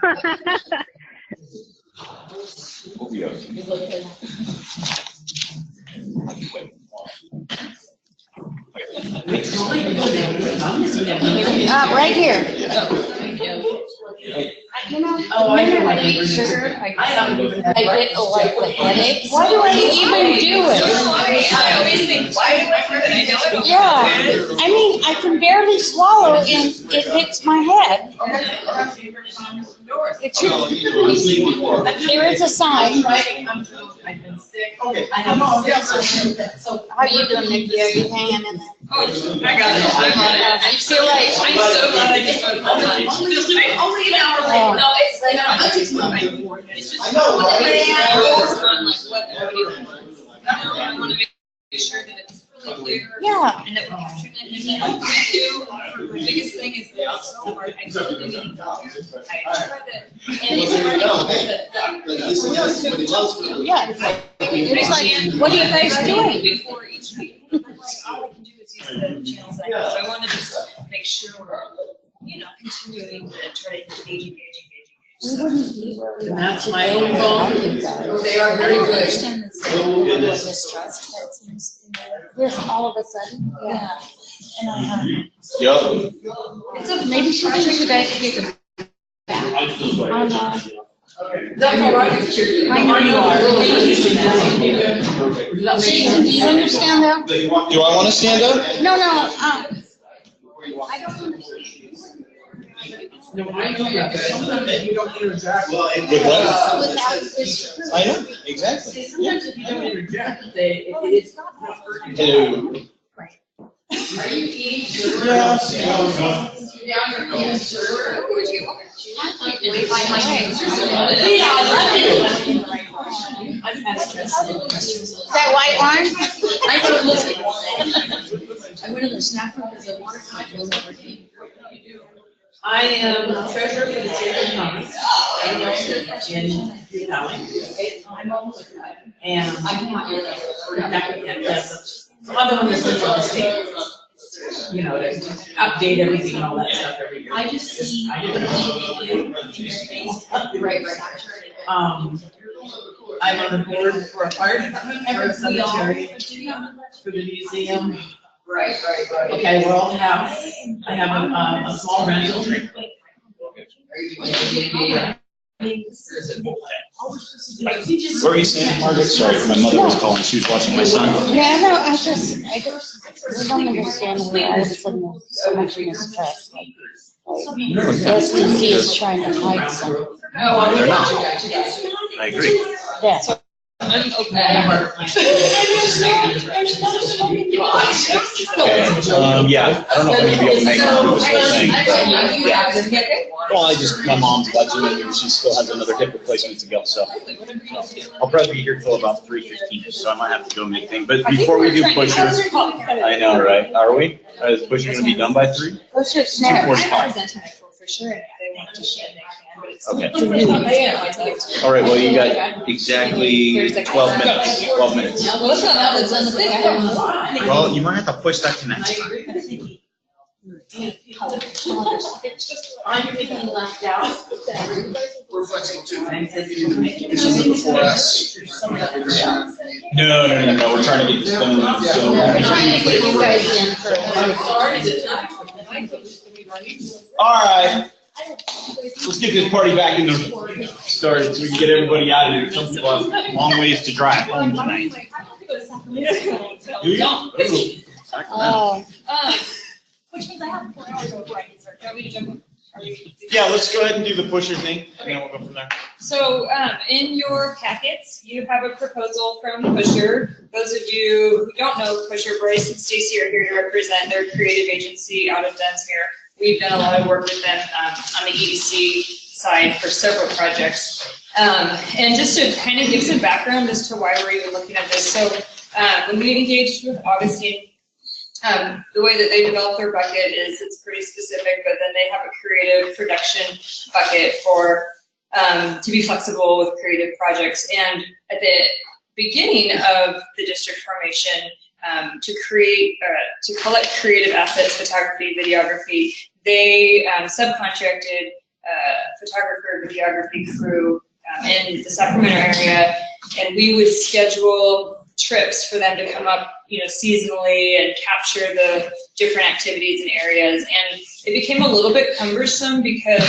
Right here. You know,
Oh, I
when
know.
I eat sugar, I get like the headache.
Why do I
even do it?
I always think, why do I do it? I know I don't.
Yeah, I mean, I can barely swallow and it hits my head. It should, there is a sign.
I've been sick. Okay. I have so.
How you doing, Nikki? Are you hanging in there?
I got it. I'm on it. I feel like, I'm so glad I just went home. Only an hour late. No, it's like, I'm just moving. It's just. I know, right? I want to make sure that it's really clear.
Yeah.
And that we're capturing it. And then I do, the biggest thing is the also part, I totally mean, I try to, and it's hard to.
Yeah. It's like, what are you guys doing?
Before each meeting. All I can do is use the channels I have. So I want to just make sure we're, continuing to try to engage.
We wouldn't be where we
And
are
that's my
today
own fault.
without you guys.
They are very good.
Mistrust that seems in there. Yes, all of a sudden, yeah. And I have.
Yep.
It's a, maybe she thinks you guys take a bath on,
That's all right.
I know you are. Jason, do you understand that?
Do I want to stand up?
No, I don't understand.
No, I know that, but sometimes you don't interject.
With what?
Without this.
I know, exactly.
Sometimes if you don't interject,
It's not.
Hello.
Are you eating sugar?
Yeah.
Is that white wine?
I went to the snack room because the water cocktails over here.
I am treasurer for the state of Thomas. In Valley. And I'm not the other one that lives on the state. To update everything and all that stuff every year.
I just see.
Right. I'm on the board for a fire department, for a cemetery, for the museum. Right. Okay, well, I have a small rental.
Where are you standing, Margaret? Sorry, my mother was calling. She was watching my son.
Yeah, no, I don't understand why all of a sudden there's so much mistrust. Like SEC is trying to hide something.
No, they're not. I agree.
Yeah.
Yeah, I don't know if I'm gonna be able to make it through this whole thing, but yeah. Well, my mom's budgeting and she still has another hip replacement to go, so. I'll probably be here till about 3:15, so I might have to go make things, but before we do pushers, I know, right? Are we? Is pusher gonna be done by 3?
What's your snack?
2:45.
For sure, and they want to share their
Okay. All right, well, you got exactly 12 minutes. 12 minutes.
Well, that's not, that's on the thing, I have one.
Well, you might have to push that to next time.
I'm being left out.
We're flexible too. It's just before us.
No, we're trying to get this done. So.
We're trying to get you guys in for.
All right. Let's get this party back in the started so we can get everybody out of here. Some people have long ways to drive home tonight. Do you?
Oh.
Which means I have 4 hours before I can start. Do you want me to jump in?
Yeah, let's go ahead and do the pusher thing, and then we'll go from there.
So in your packets, you have a proposal from Pusher. Those of you who don't know Pusher, Bryce and Stacy are here to represent their creative agency out of Dunsmere. We've done a lot of work with them on the EDC side for several projects. And just to kind of give some background as to why we're even looking at this. So when we engaged with Augustine, the way that they develop their bucket is it's pretty specific, but then they have a creative production bucket for to be flexible with creative projects. And at the beginning of the district formation, to collect creative assets, photography, videography, they subcontracted photographer, videography crew in the Sacramento area, and we would schedule trips for them to come up, seasonally and capture the different activities and areas. And it became a little bit cumbersome because,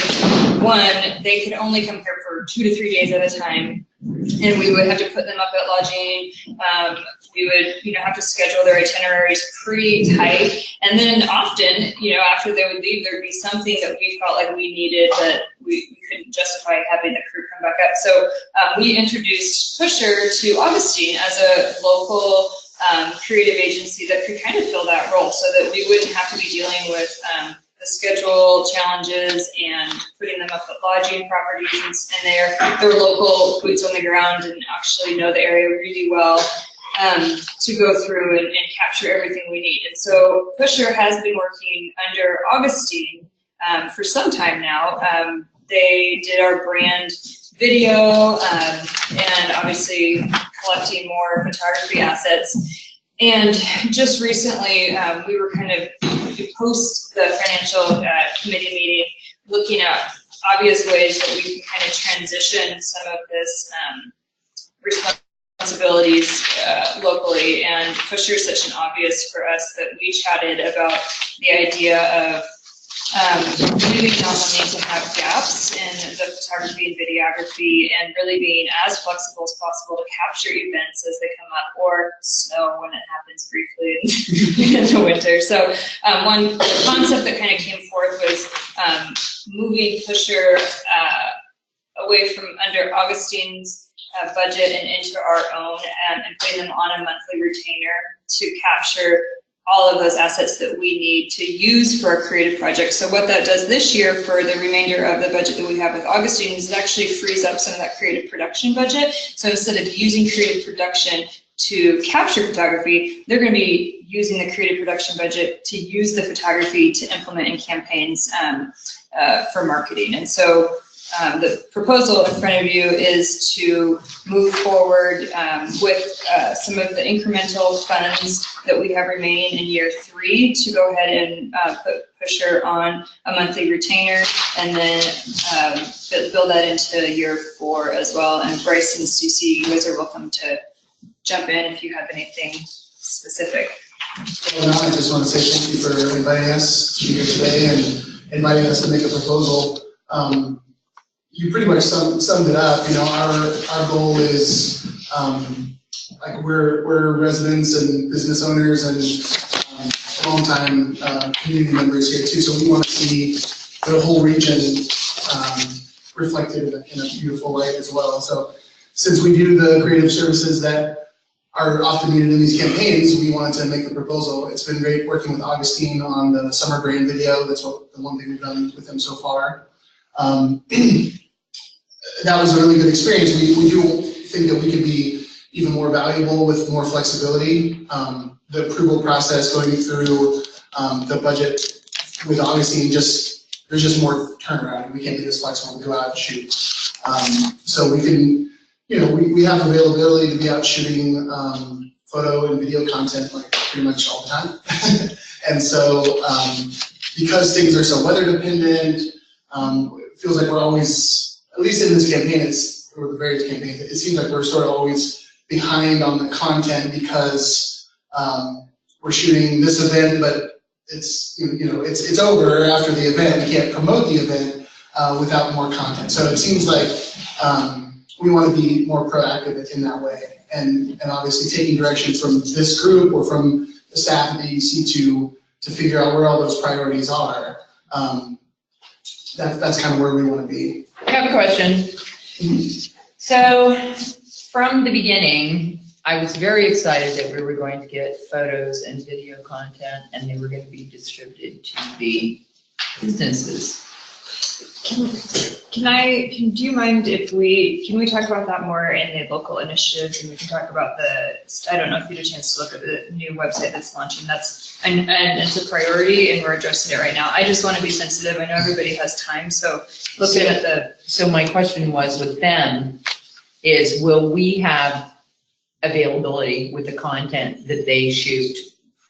one, they could only come here for 2 to 3 days at a time, and we would have to put them up at lodging. We would, have to schedule their itineraries pretty tight. And then often, after they would leave, there'd be something that we felt like we needed that we couldn't justify having the crew come back up. So we introduced Pusher to Augustine as a local creative agency that could kind of fill that role so that we wouldn't have to be dealing with the schedule challenges and putting them up at lodging properties, and they're local boots on the ground and actually know the area really well to go through and capture everything we need. And so Pusher has been working under Augustine for some time now. They did our brand video and obviously collecting more photography assets. And just recently, we were kind of post the financial committee meeting, looking at obvious ways that we can kind of transition some of this responsibilities locally. And Pusher is such an obvious for us that we chatted about the idea of really not wanting to have gaps in the photography and videography, and really being as flexible as possible to capture events as they come up, or snow when it happens briefly in the winter. So one concept that kind of came forth was moving Pusher away from under Augustine's budget and into our own, and putting them on a monthly retainer to capture all of those assets that we need to use for our creative projects. So what that does this year for the remainder of the budget that we have with Augustine is it actually frees up some of that creative production budget. So instead of using creative production to capture photography, they're going to be using the creative production budget to use the photography to implement in campaigns for marketing. And so the proposal in front of you is to move forward with some of the incremental funds that we have remaining in year 3 to go ahead and put Pusher on a monthly retainer, and then build that into year 4 as well. And Bryce and Susie, you guys are welcome to jump in if you have anything specific.
Well, I just want to say thank you for inviting us here today and inviting us to make a proposal. You pretty much summed it up. Our goal is like we're residents and business owners and longtime community members here too. So we want to see the whole region reflected in a beautiful way as well. So since we do the creative services that are often needed in these campaigns, we wanted to make the proposal. It's been great working with Augustine on the summer brand video. That's the one thing we've done with them so far. That was a really good experience. We do think that we could be even more valuable with more flexibility. The approval process going through the budget with Augustine, there's just more turnaround. We can't be this flexible to go out and shoot. So we can, we have availability to be out shooting photo and video content like pretty much all the time. And so, because things are so weather dependent, it feels like we're always, at least in this campaign, or the various campaigns, it seems like we're sort of always behind on the content because we're shooting this event, but it's over after the event. We can't promote the event without more content. So it seems like we want to be more proactive in that way, and obviously taking direction from this group or from the staff at the AEC to figure out where all those priorities are. That's kind of where we want to be.
I have a question. So from the beginning, I was very excited that we were going to get photos and video content and they were going to be distributed to the businesses.
Do you mind if can we talk about that more in the local initiatives, and we can talk about I don't know if you had a chance to look at the new website that's launching, and it's a priority and we're addressing it right now. I just want to be sensitive. I know everybody has time, so looking at
So my question was with them is, will we have availability with the content that they shoot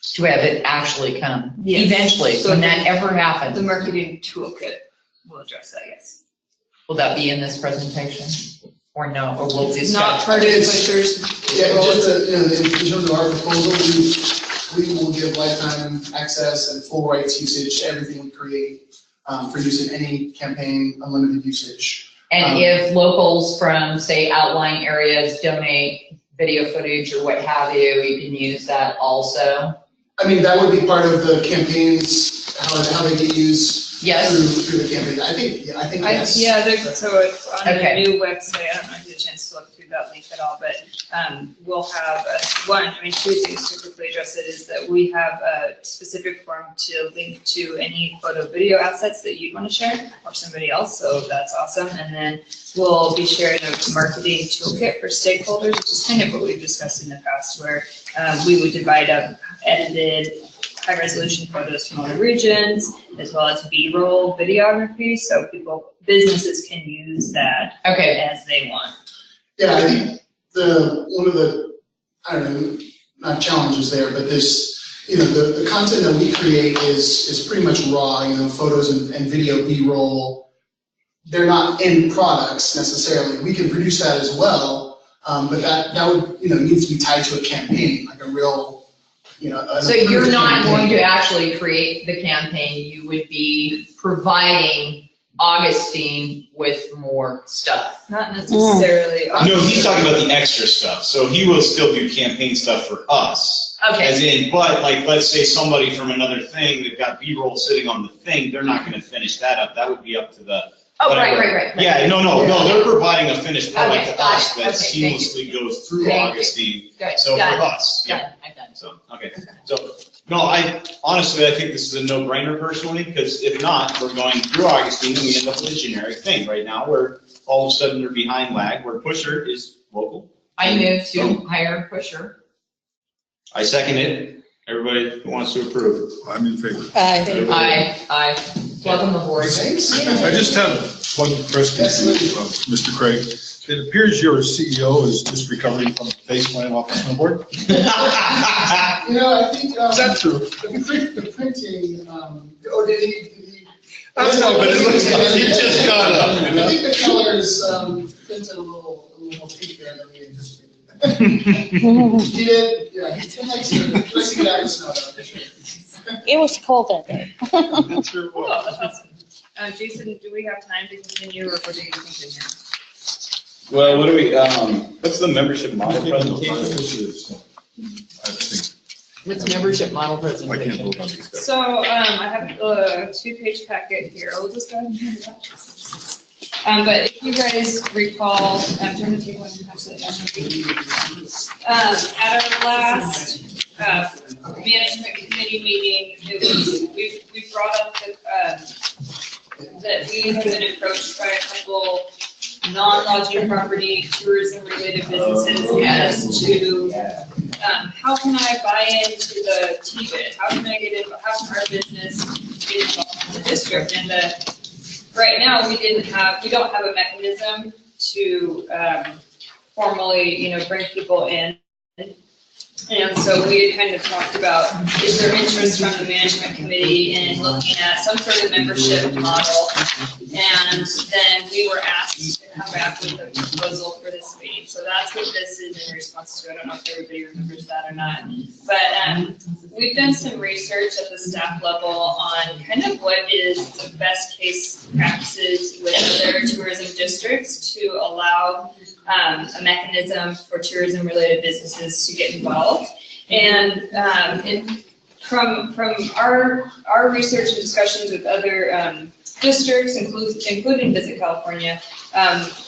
to have it actually come eventually, so when that ever happens?
The marketing toolkit will address that, yes.
Will that be in this presentation or no, or will this?
Not part of the pushers.
Yeah, just in terms of our proposal, we will give lifetime access and full rights usage to everything we create for use in any campaign, unlimited usage.
And if locals from, say, outlying areas donate video footage or what have you, you can use that also?
I mean, that would be part of the campaigns, how they get used.
Yes.
Through the campaign. I think yes.
So it's on a new website. I don't know if you had a chance to look through that link at all, but we'll have two things to quickly address it is that we have a specific form to link to any photo video assets that you'd want to share or somebody else. So that's awesome. And then we'll be sharing a marketing toolkit for stakeholders, which is kind of what we've discussed in the past, where we would divide up edited high-resolution photos from all the regions, as well as B-roll videography, so businesses can use that as they want.
Yeah, I think one of the, I don't know, not challenges there, but there's, the content that we create is pretty much raw, photos and video B-roll. They're not end products necessarily. We can produce that as well, but that would, needs to be tied to a campaign, like a real,
so you're not going to actually create the campaign, you would be providing Augustine with more stuff.
Not necessarily.
No, he's talking about the extra stuff. So he will still do campaign stuff for us.
Okay.
As in, but like, let's say somebody from another thing, they've got B-roll sitting on the thing, they're not going to finish that up. That would be up to the.
Oh,
whatever.
right.
Yeah, no, they're providing a finished product to us that
Okay,
seamlessly goes through Augustine. So for us.
Yeah.
So, okay. So, no, I think this is a no-brainer personally, because if not, we're going through Augustine and we end up with a generic thing. Right now, we're all of a sudden they're behind lag, where Pusher is local.
I move to hire Pusher.
I second it. Everybody who wants to approve.
I'm in favor.
Aye. Welcome aboard.
Thanks.
I just have one question for Mr. Craig. It appears your CEO is just recovering from a face slam off the snowboard.
I think.
Is that true?
The printing, did he?
I don't know, but it looks like he just got up.
I think the colors printed a little more pink there than we anticipated. He did, yeah, he likes to get out of the snow.
It was cold that day.
It sure was.
That's awesome. Jason, do we have time to continue, or what do you continue?
Well, what do we, what's the membership model presentation?
What's membership model presentation?
I can't vote on these guys.
So I have a 2-page packet here. I'll just go ahead and hand it out. But if you guys recall, I'm trying to take one and pass it down. At our last management committee meeting, we brought up that we have been approached by a couple non-lodging property tourism-related businesses as to how can I buy into the TBID? How can I get in? How can our business get involved in the district? And right now, we don't have a mechanism to formally, bring people in And so we had kind of talked about, is there interest from the management committee in looking at some sort of membership model? And then we were asked to come back with a proposal for this meeting. So that's what this is in response to. I don't know if everybody remembers that or not. But we've done some research at the staff level on kind of what is the best case practices with other tourism districts to allow a mechanism for tourism-related businesses to get involved. And from our research and discussions with other districts, including Visit California,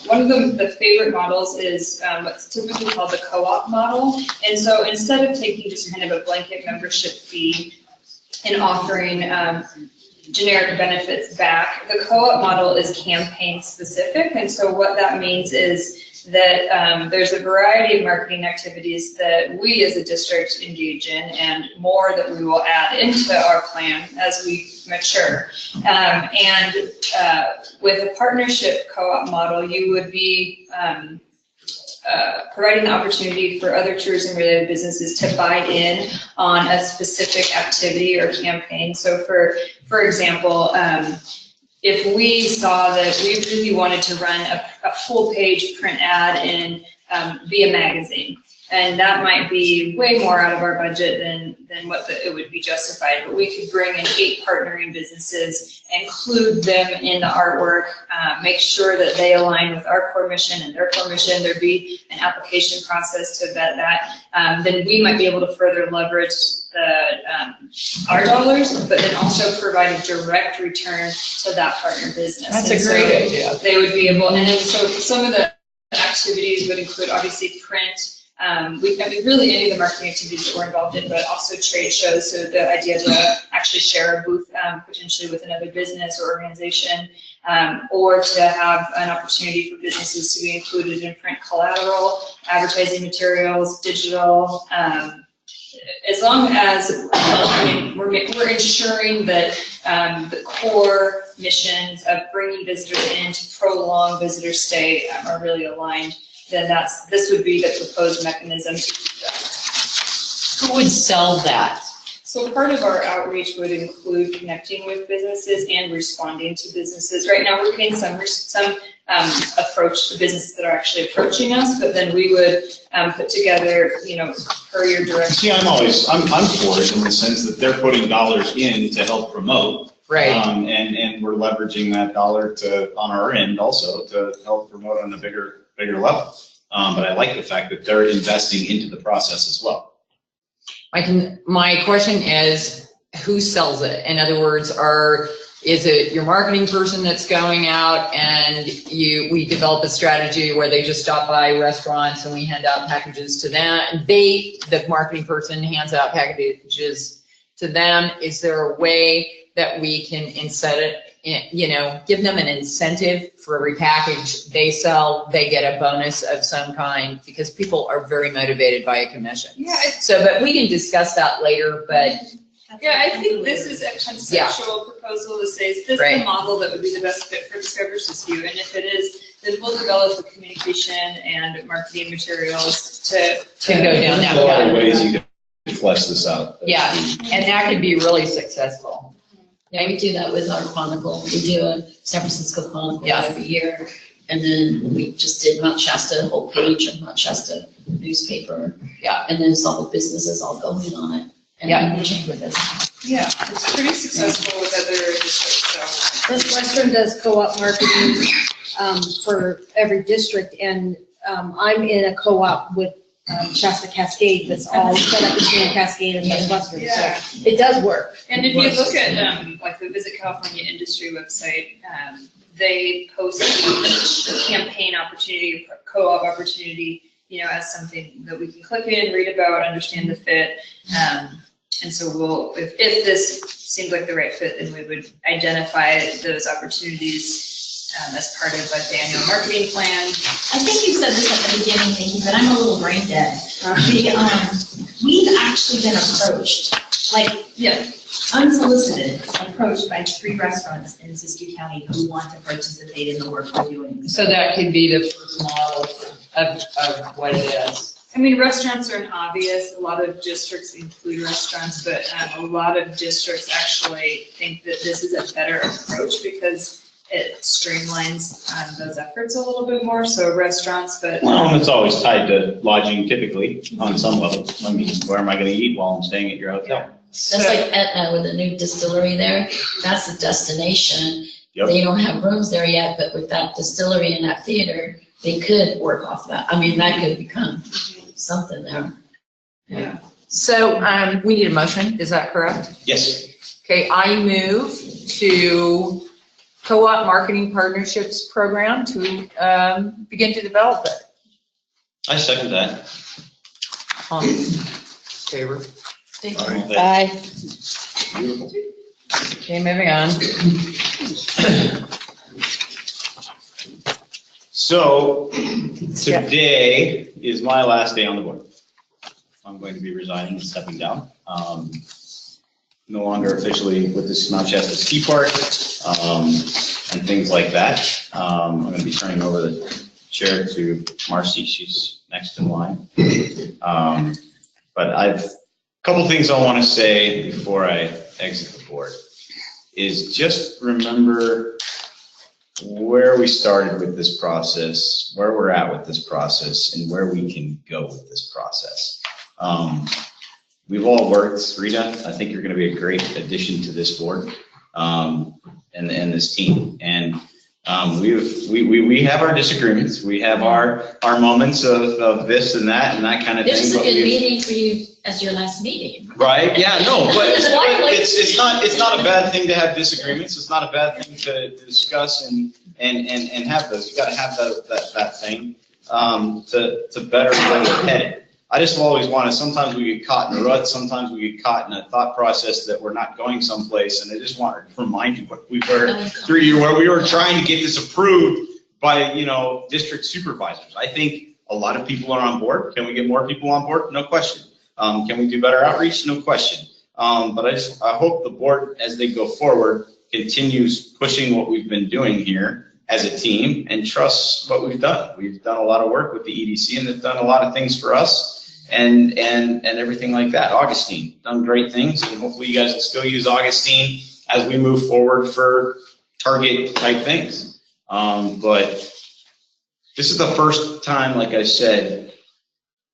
one of the favorite models is what's typically called the co-op model. And so instead of taking just kind of a blanket membership fee and offering generic benefits back, the co-op model is campaign specific. And so what that means is that there's a variety of marketing activities that we as a district engage in, and more that we will add into our plan as we mature. And with a partnership co-op model, you would be providing the opportunity for other tourism-related businesses to buy in on a specific activity or campaign. So for example, if we saw that we really wanted to run a full-page print ad in via magazine, and that might be way more out of our budget than what it would be justified, but we could bring in 8 partnering businesses, include them in the artwork, make sure that they align with our core mission and their core mission, there'd be an application process to vet that, then we might be able to further leverage our dollars, but then also provide a direct return to that partner business.
That's a great idea.
They would be able, and then so some of the activities would include obviously print. Really any of the marketing activities that we're involved in, but also trade shows. So the idea to actually share a booth potentially with another business or organization, or to have an opportunity for businesses to be included in print collateral, advertising materials, digital. As long as we're ensuring that the core missions of bringing visitors in to prolong visitor stay are really aligned, then this would be the proposed mechanism to do that.
Who would sell that?
So part of our outreach would include connecting with businesses and responding to businesses. Right now, we're getting some approach to businesses that are actually approaching us, but then we would put together, per your direction.
See, I'm for it in the sense that they're putting dollars in to help promote.
Right.
And we're leveraging that dollar on our end also to help promote on a bigger level. But I like the fact that they're investing into the process as well.
My question is, who sells it? In other words, is it your marketing person that's going out and we develop a strategy where they just stop by restaurants and we hand out packages to them? The marketing person hands out packages to them. Is there a way that we can give them an incentive for every package they sell, they get a bonus of some kind, because people are very motivated by a commission.
Yeah.
But we can discuss that later, but.
Yeah, I think this is a conceptual proposal to say, is this the model that would be the best fit for Discover Siskiyou? And if it is, then we'll develop the communication and marketing materials to
go down that path.
There's a lot of ways you can flesh this out.
Yeah, and that could be really successful.
Yeah, we do that with our Chronicle. We do a San Francisco Chronicle every year. And then we just did Mount Shasta, whole page of Mount Shasta newspaper.
Yeah.
And then all the businesses all go in on it. And the chamber does.
Yeah, it's pretty successful with other districts, so.
Western does co-op marketing for every district, and I'm in a co-op with Shasta Cascade that's all set up between Cascade and Western.
Yeah.
So it does work.
And if you look at like the Visit California industry website, they post the campaign opportunity, co-op opportunity, as something that we can click in, read about, understand the fit. And so if this seems like the right fit, then we would identify those opportunities as part of like the annual marketing plan.
I think you said this at the beginning, Nikki, but I'm a little brain dead. We've actually been approached, unsolicited, approached by 3 restaurants in Siskiyou County who want to participate in the work we're doing.
So that could be the first model of what it is.
I mean, restaurants are an obvious, a lot of districts include restaurants, but a lot of districts actually think that this is a better approach because it streamlines those efforts a little bit more, so restaurants, but.
Well, it's always tied to lodging typically, on some level. I mean, where am I gonna eat while I'm staying at your hotel?
That's like Etna with the new distillery there, that's the destination.
Yep.
They don't have rooms there yet, but with that distillery and that theater, they could work off that. I mean, that could become something there.
Yeah. So, we need a motion, is that correct?
Yes.
Okay, I move to co-op marketing partnerships program to begin to develop it.
I second that.
All in favor?
Aye.
Okay, moving on.
So today is my last day on the board. I'm going to be resigning and stepping down. No longer officially with this Mount Shasta Ski Park and things like that. I'm going to be turning over the chair to Marcy. She's next in line. But a couple things I want to say before I exit the board is just remember where we started with this process, where we're at with this process, and where we can go with this process. We've all worked, Rita, I think you're going to be a great addition to this board and this team. And we have our disagreements. We have our moments of this and that kind of thing.
This is a good meeting for you as your last meeting.
Right, yeah, no, but it's not a bad thing to have disagreements. It's not a bad thing to discuss and have those. You gotta have that thing to better where we're headed. I just always wanted, sometimes we get caught in a rut, sometimes we get caught in a thought process that we're not going someplace, and I just want to remind you what we were where we were trying to get this approved by, district supervisors. I think a lot of people are on board. Can we get more people on board? No question. Can we do better outreach? No question. But I hope the board, as they go forward, continues pushing what we've been doing here as a team and trusts what we've done. We've done a lot of work with the EDC, and they've done a lot of things for us. And everything like that. Augustine, done great things, and hopefully you guys will still use Augustine as we move forward for target type things. But this is the first time, like I said,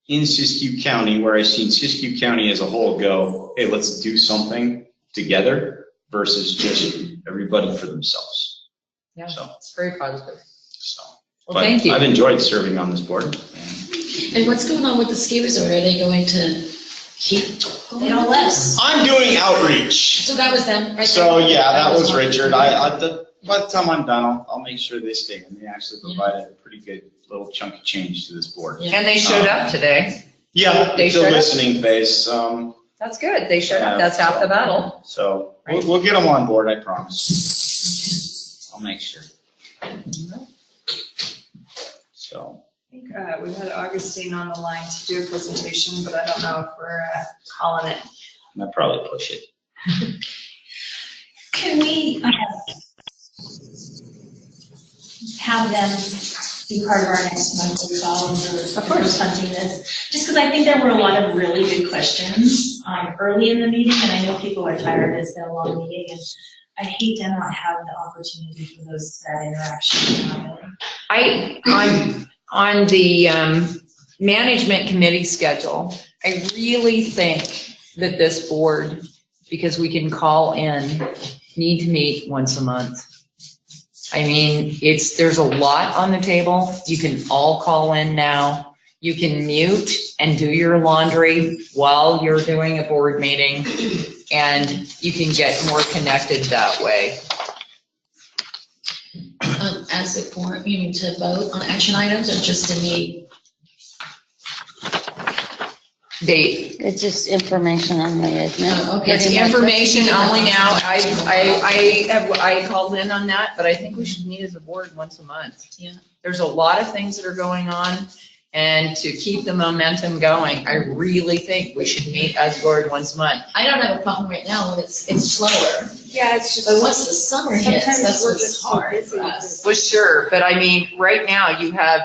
in Siskiyou County where I've seen Siskiyou County as a whole go, hey, let's do something together versus just everybody for themselves.
Yeah,
so
it's very positive.
So,
well, thank you.
I've enjoyed serving on this board.
And what's going on with the ski resort? Are they going to keep going on less?
I'm doing outreach.
So that was them, right?
So yeah, that was Richard. By the time I'm done, I'll make sure they stay. And they actually provided a pretty good little chunk of change to this board.
And they showed up today.
Yeah,
They
it's a
showed up?
listening phase.
That's good. They showed up. That's half the battle.
So we'll get them on board, I promise. I'll make sure. So.
I think we had Augustine on the line to do a presentation, but I don't know if we're calling it.
I'll probably push it.
Can we have them be part of our next monthly call for hunting this? Just because I think there were a lot of really good questions early in the meeting, and I know people are tired. It's been a long meeting, and I hate to not have the opportunity for that interaction.
I'm on the management committee schedule. I really think that this board, because we can call in, need to meet once a month. I mean, there's a lot on the table. You can all call in now. You can mute and do your laundry while you're doing a board meeting, and you can get more connected that way.
As a forum, you mean to vote on action items or just to meet?
It's just information only, isn't it?
Oh, okay.
It's information only now. I called in on that, but I think we should meet as a board once a month.
Yeah.
There's a lot of things that are going on, and to keep the momentum going, I really think we should meet as a board once a month.
I don't have a problem right now when it's slower.
Yeah, it's just.
But once the summer hits, that's what's hard for us.
Well, sure, but I mean, right now you have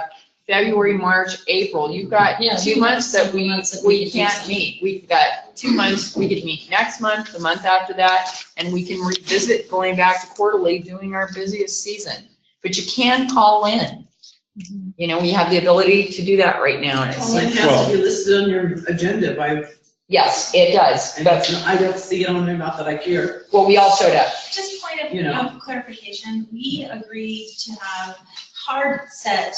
February, March, April, you've got
Yeah,
2 months that we
can do
can't
something.
meet. We've got 2 months, we could meet next month, the month after that, and we can revisit going back to quarterly, doing our busiest season. But you can call in. You know, we have the ability to do that right now. And it
All it
seems-
has to be listed on your agenda by,
Yes, it does,
and
but,
I don't see it on there, not that I care.
well, we all showed up.
Just point
You know.
of clarification, we agreed to have hard set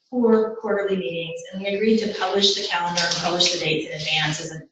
for quarterly meetings, and we agreed to publish the calendar and publish the dates in advance as an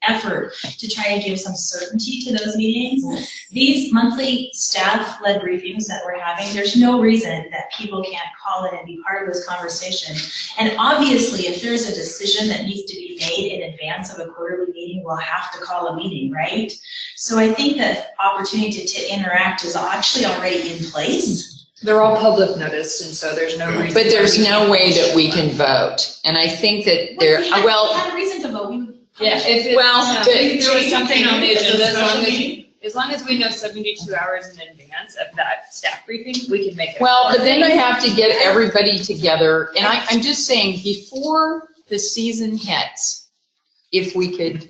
effort to try and give some certainty to those meetings. These monthly staff-led briefings that we're having, there's no reason that people can't call in and be part of those conversations. And obviously, if there's a decision that needs to be made in advance of a quarterly meeting, we'll have to call a meeting, right? So I think that opportunity to interact is actually already in place.
They're all public noticed, and so there's no reason.
But there's no way that we can vote. And I think that there,
We had
well,
a reason to vote. We would
Yeah, if it's,
Well,
if
but-
there was something on the agenda,
Special
as long as we know 72 hours in advance of that staff briefing, we can make it.
well, but then I have to get everybody together, and I'm just saying, before the season hits, if we could.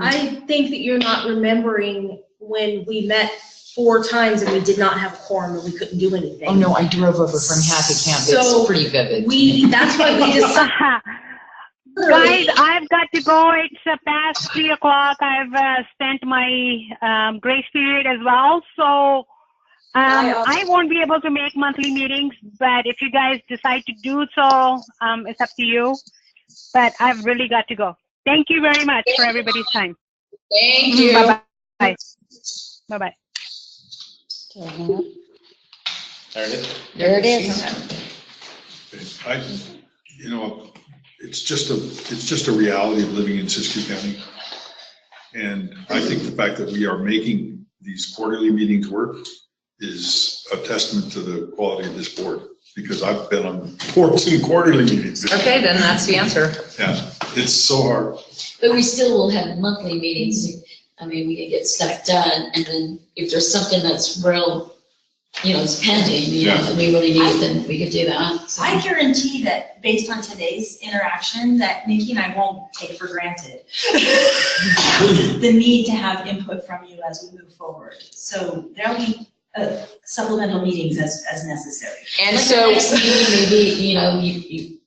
I think that you're not remembering when we met 4 times and we did not have a quorum and we couldn't do anything.
Oh, no, I drove over from Happy Camp,
So,
it's pretty vivid.
That's why we just.
Guys, I've got to go. It's past 3 o'clock. I've spent my grace period as well. So I won't be able to make monthly meetings, but if you guys decide to do so, it's up to you. But I've really got to go. Thank you very much for everybody's time.
Thank you.
Bye-bye. Bye-bye.
There it is.
There it is.
I, you know, it's just a reality of living in Siskiyou County. And I think the fact that we are making these quarterly meetings work is a testament to the quality of this board, because I've been on 14 quarterly meetings.
Okay, then that's the answer.
Yeah, it's so hard.
But we still will have monthly meetings. I mean, we can get stuff done, and then if there's something that's real, you know, it's pending, you know, that we really need, then we could do that. So.
I guarantee that based on today's interaction, that Nikki and I won't take for granted the need to have input from you as we move forward. So there'll be supplemental meetings as necessary.
And
Like
so.
the next meeting, maybe, you know, you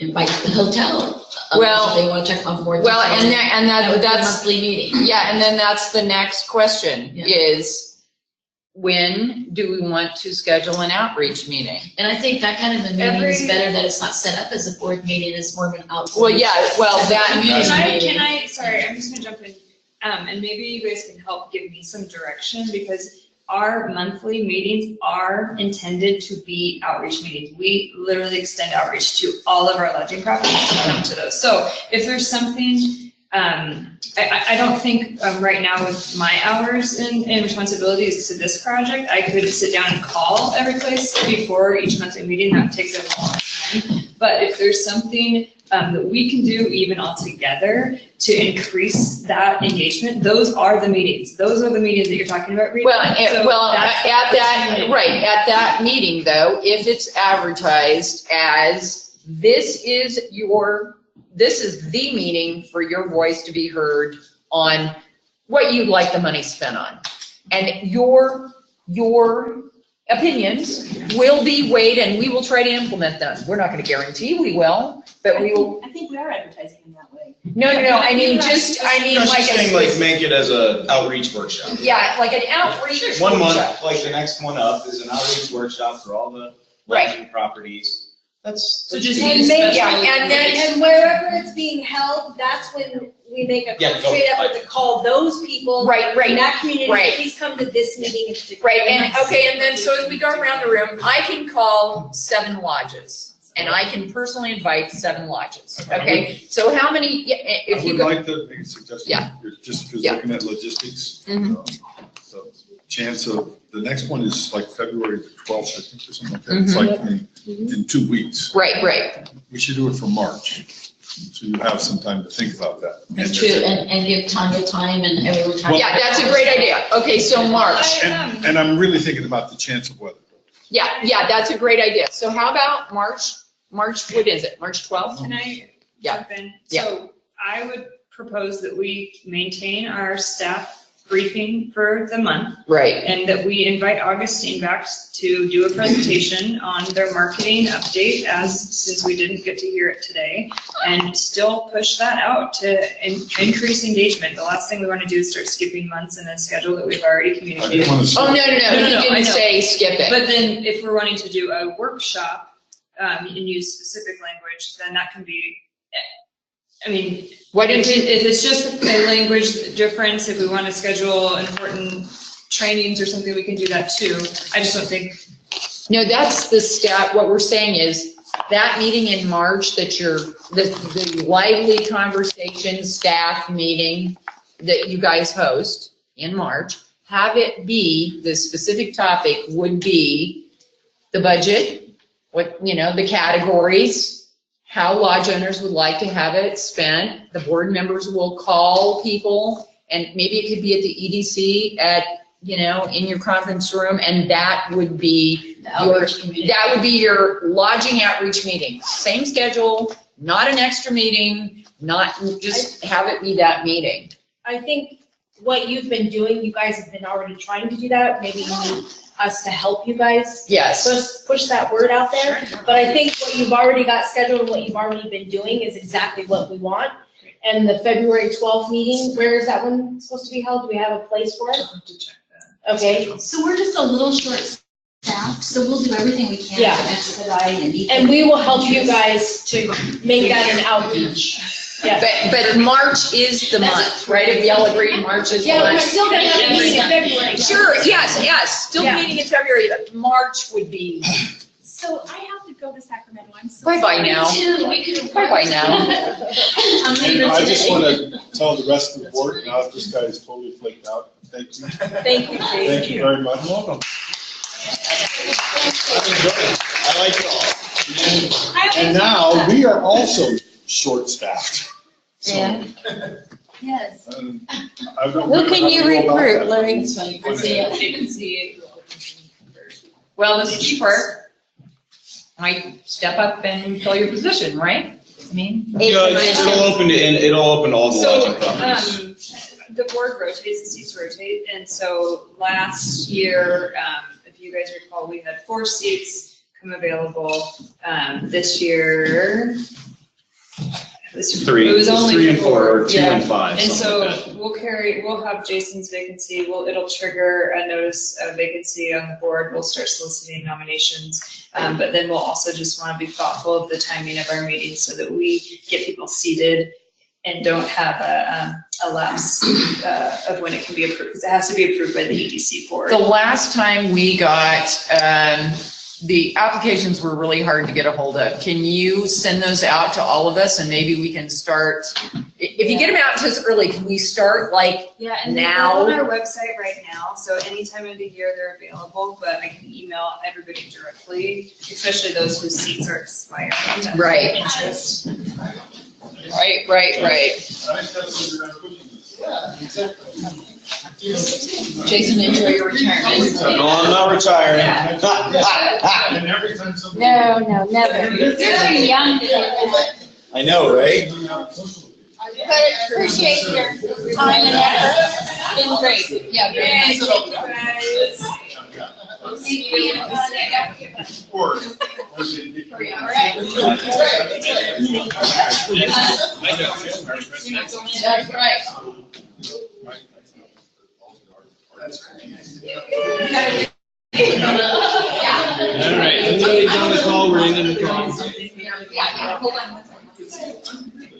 invite the hotel.
Well,
if they want to check on board.
Well, and
That would be a
that's.
monthly meeting.
Yeah, and then that's the next question
Yeah.
is, when do we want to schedule an outreach meeting?
And I think that kind of a meeting is better, that it's not set up as a board meeting, it's more of an outreach.
Well, yeah, well, that
community
Can
meeting.
sorry, I'm just gonna jump in, and maybe you guys can help give me some direction, because our monthly meetings are intended to be outreach meetings. We literally extend outreach to all of our lodging properties to come to those. So if there's something, I don't think right now with my hours and responsibilities to this project, I could sit down and call every place before each monthly meeting. That takes a long time. But if there's something that we can do even all together to increase that engagement, those are the meetings. Those are the meetings that you're talking about, Rita.
Well,
So that's the
at that,
opportunity.
right, at that meeting though, if it's advertised as, this is the meeting for your voice to be heard on what you'd like the money spent on. And your opinions will be weighed and we will try to implement them. We're not gonna guarantee we will, but we will.
I think we are advertising in that way.
No, I mean, like.
Just saying, like, make it as a outreach workshop.
Yeah, like an outreach.
1 month,
workshop.
like the next one up is an outreach workshop for all the
Right.
lodging properties.
So just
And
use
make,
special.
and wherever it's being held, that's when we make a
Yeah,
straight up with a call, those people.
Right.
In that community,
Right.
please come to this meeting in particular.
Right, and, okay, and then so as we go around the room, I can call 7 lodges, and I can personally invite 7 lodges, okay? So how many, if
I
you
would
go.
like to make a suggestion.
Yeah.
Just because
Yeah.
looking at logistics.
Mhm.
So chance of, the next one is like February the 12th, I think, or something like that. It's like in 2 weeks.
Right.
We should do it for March, so you have some time to think about that.
And true, and give Tanya time and everyone time.
Yeah, that's a great idea. Okay, so March.
And I'm really thinking about the chance of weather.
Yeah, that's a great idea. So how about March March, what is it, March 12th?
Can I
Yeah.
jump in?
Yeah.
So I would propose that we maintain our staff briefing for the month.
Right.
And that we invite Augustine back to do a presentation on their marketing update since we didn't get to hear it today. And still push that out to increase engagement. The last thing we want to do is start skipping months in a schedule that we've already communicated.
Oh, no, he
I
didn't
know.
say skip it.
But then if we're wanting to do a workshop, and use specific language, then that can be, I mean,
Why don't
if
you-
it's just a language difference, if we want to schedule important trainings or something, we can do that too. I just don't think.
No, that's the stat, what we're saying is, that meeting in March that the lively conversation staff meeting that you guys host in March, have it be, the specific topic would be the budget, the categories, how lodge owners would like to have it spent. The board members will call people, and maybe it could be at the EDC in your conference room, and that would be your lodging outreach meeting. Same schedule, not an extra meeting, just have it be that meeting.
I think what you've been doing, you guys have been already trying to do that. Maybe you need us to help you guys.
Yes.
Push that word out there. But I think what you've already got scheduled and what you've already been doing is exactly what we want. And the February 12th meeting, where is that one supposed to be held? Do we have a place for it? Okay.
So we're just a little short staffed, so we'll do everything we can
Yeah.
to expedite and eat.
And we will help you guys to make that an outreach. Yeah.
But March is the month, right? If we all agree March is the
Yeah, we're
month.
still gonna have a meeting in February.
Sure, yes, still
Yeah.
meeting in February, but March would be.
So I have to go to Sacramento, I'm so
Bye-bye
sorry.
now. Bye-bye now.
And I just want to tell the rest of the board, now that this guy is totally flaked out, thank you.
Thank you, Jay.
Thank you very much.
Welcome. I've enjoyed it. I like it all.
And now, we are also short-staffed. So,
Yeah. Yes.
I don't
Who can you
know about
recruit,
that.
Larry?
Well, the keeper might step up and fill your position, right? I mean.
It'll open to all the lodging properties.
The board rotates, the seats rotate, and so last year, if you guys recall, we had 4 seats come available. This year, it was
3.
It was only
3 and 4, or 2
yeah.
and 5.
And
something
so
like that.
we'll have Jason's vacancy, it'll trigger a notice of vacancy on the board, we'll start soliciting nominations. But then we'll also just want to be thoughtful of the timing of our meetings so that we get people seated and don't have a lapse of when it can be approved, because it has to be approved by the EDC board.
The last time we got, the applications were really hard to get a hold of. Can you send those out to all of us, and maybe we can start, if you get them out to us early, can we start
Yeah, and
now?
they're on our website right now, so any time of the year they're available, but I can email everybody directly, especially those whose seats are expired. That's
Right.
of interest.
Right. Jason, enjoy your retirement.
No, I'm not retiring.
And every time somebody.
No, never. You're too young for that.
I know, right?
But appreciate your time and effort. Been great.
Yeah, very nice.
Thank you, guys.
That's right.
All right, anybody on the call, we're in the call.
Yeah, hold on one second.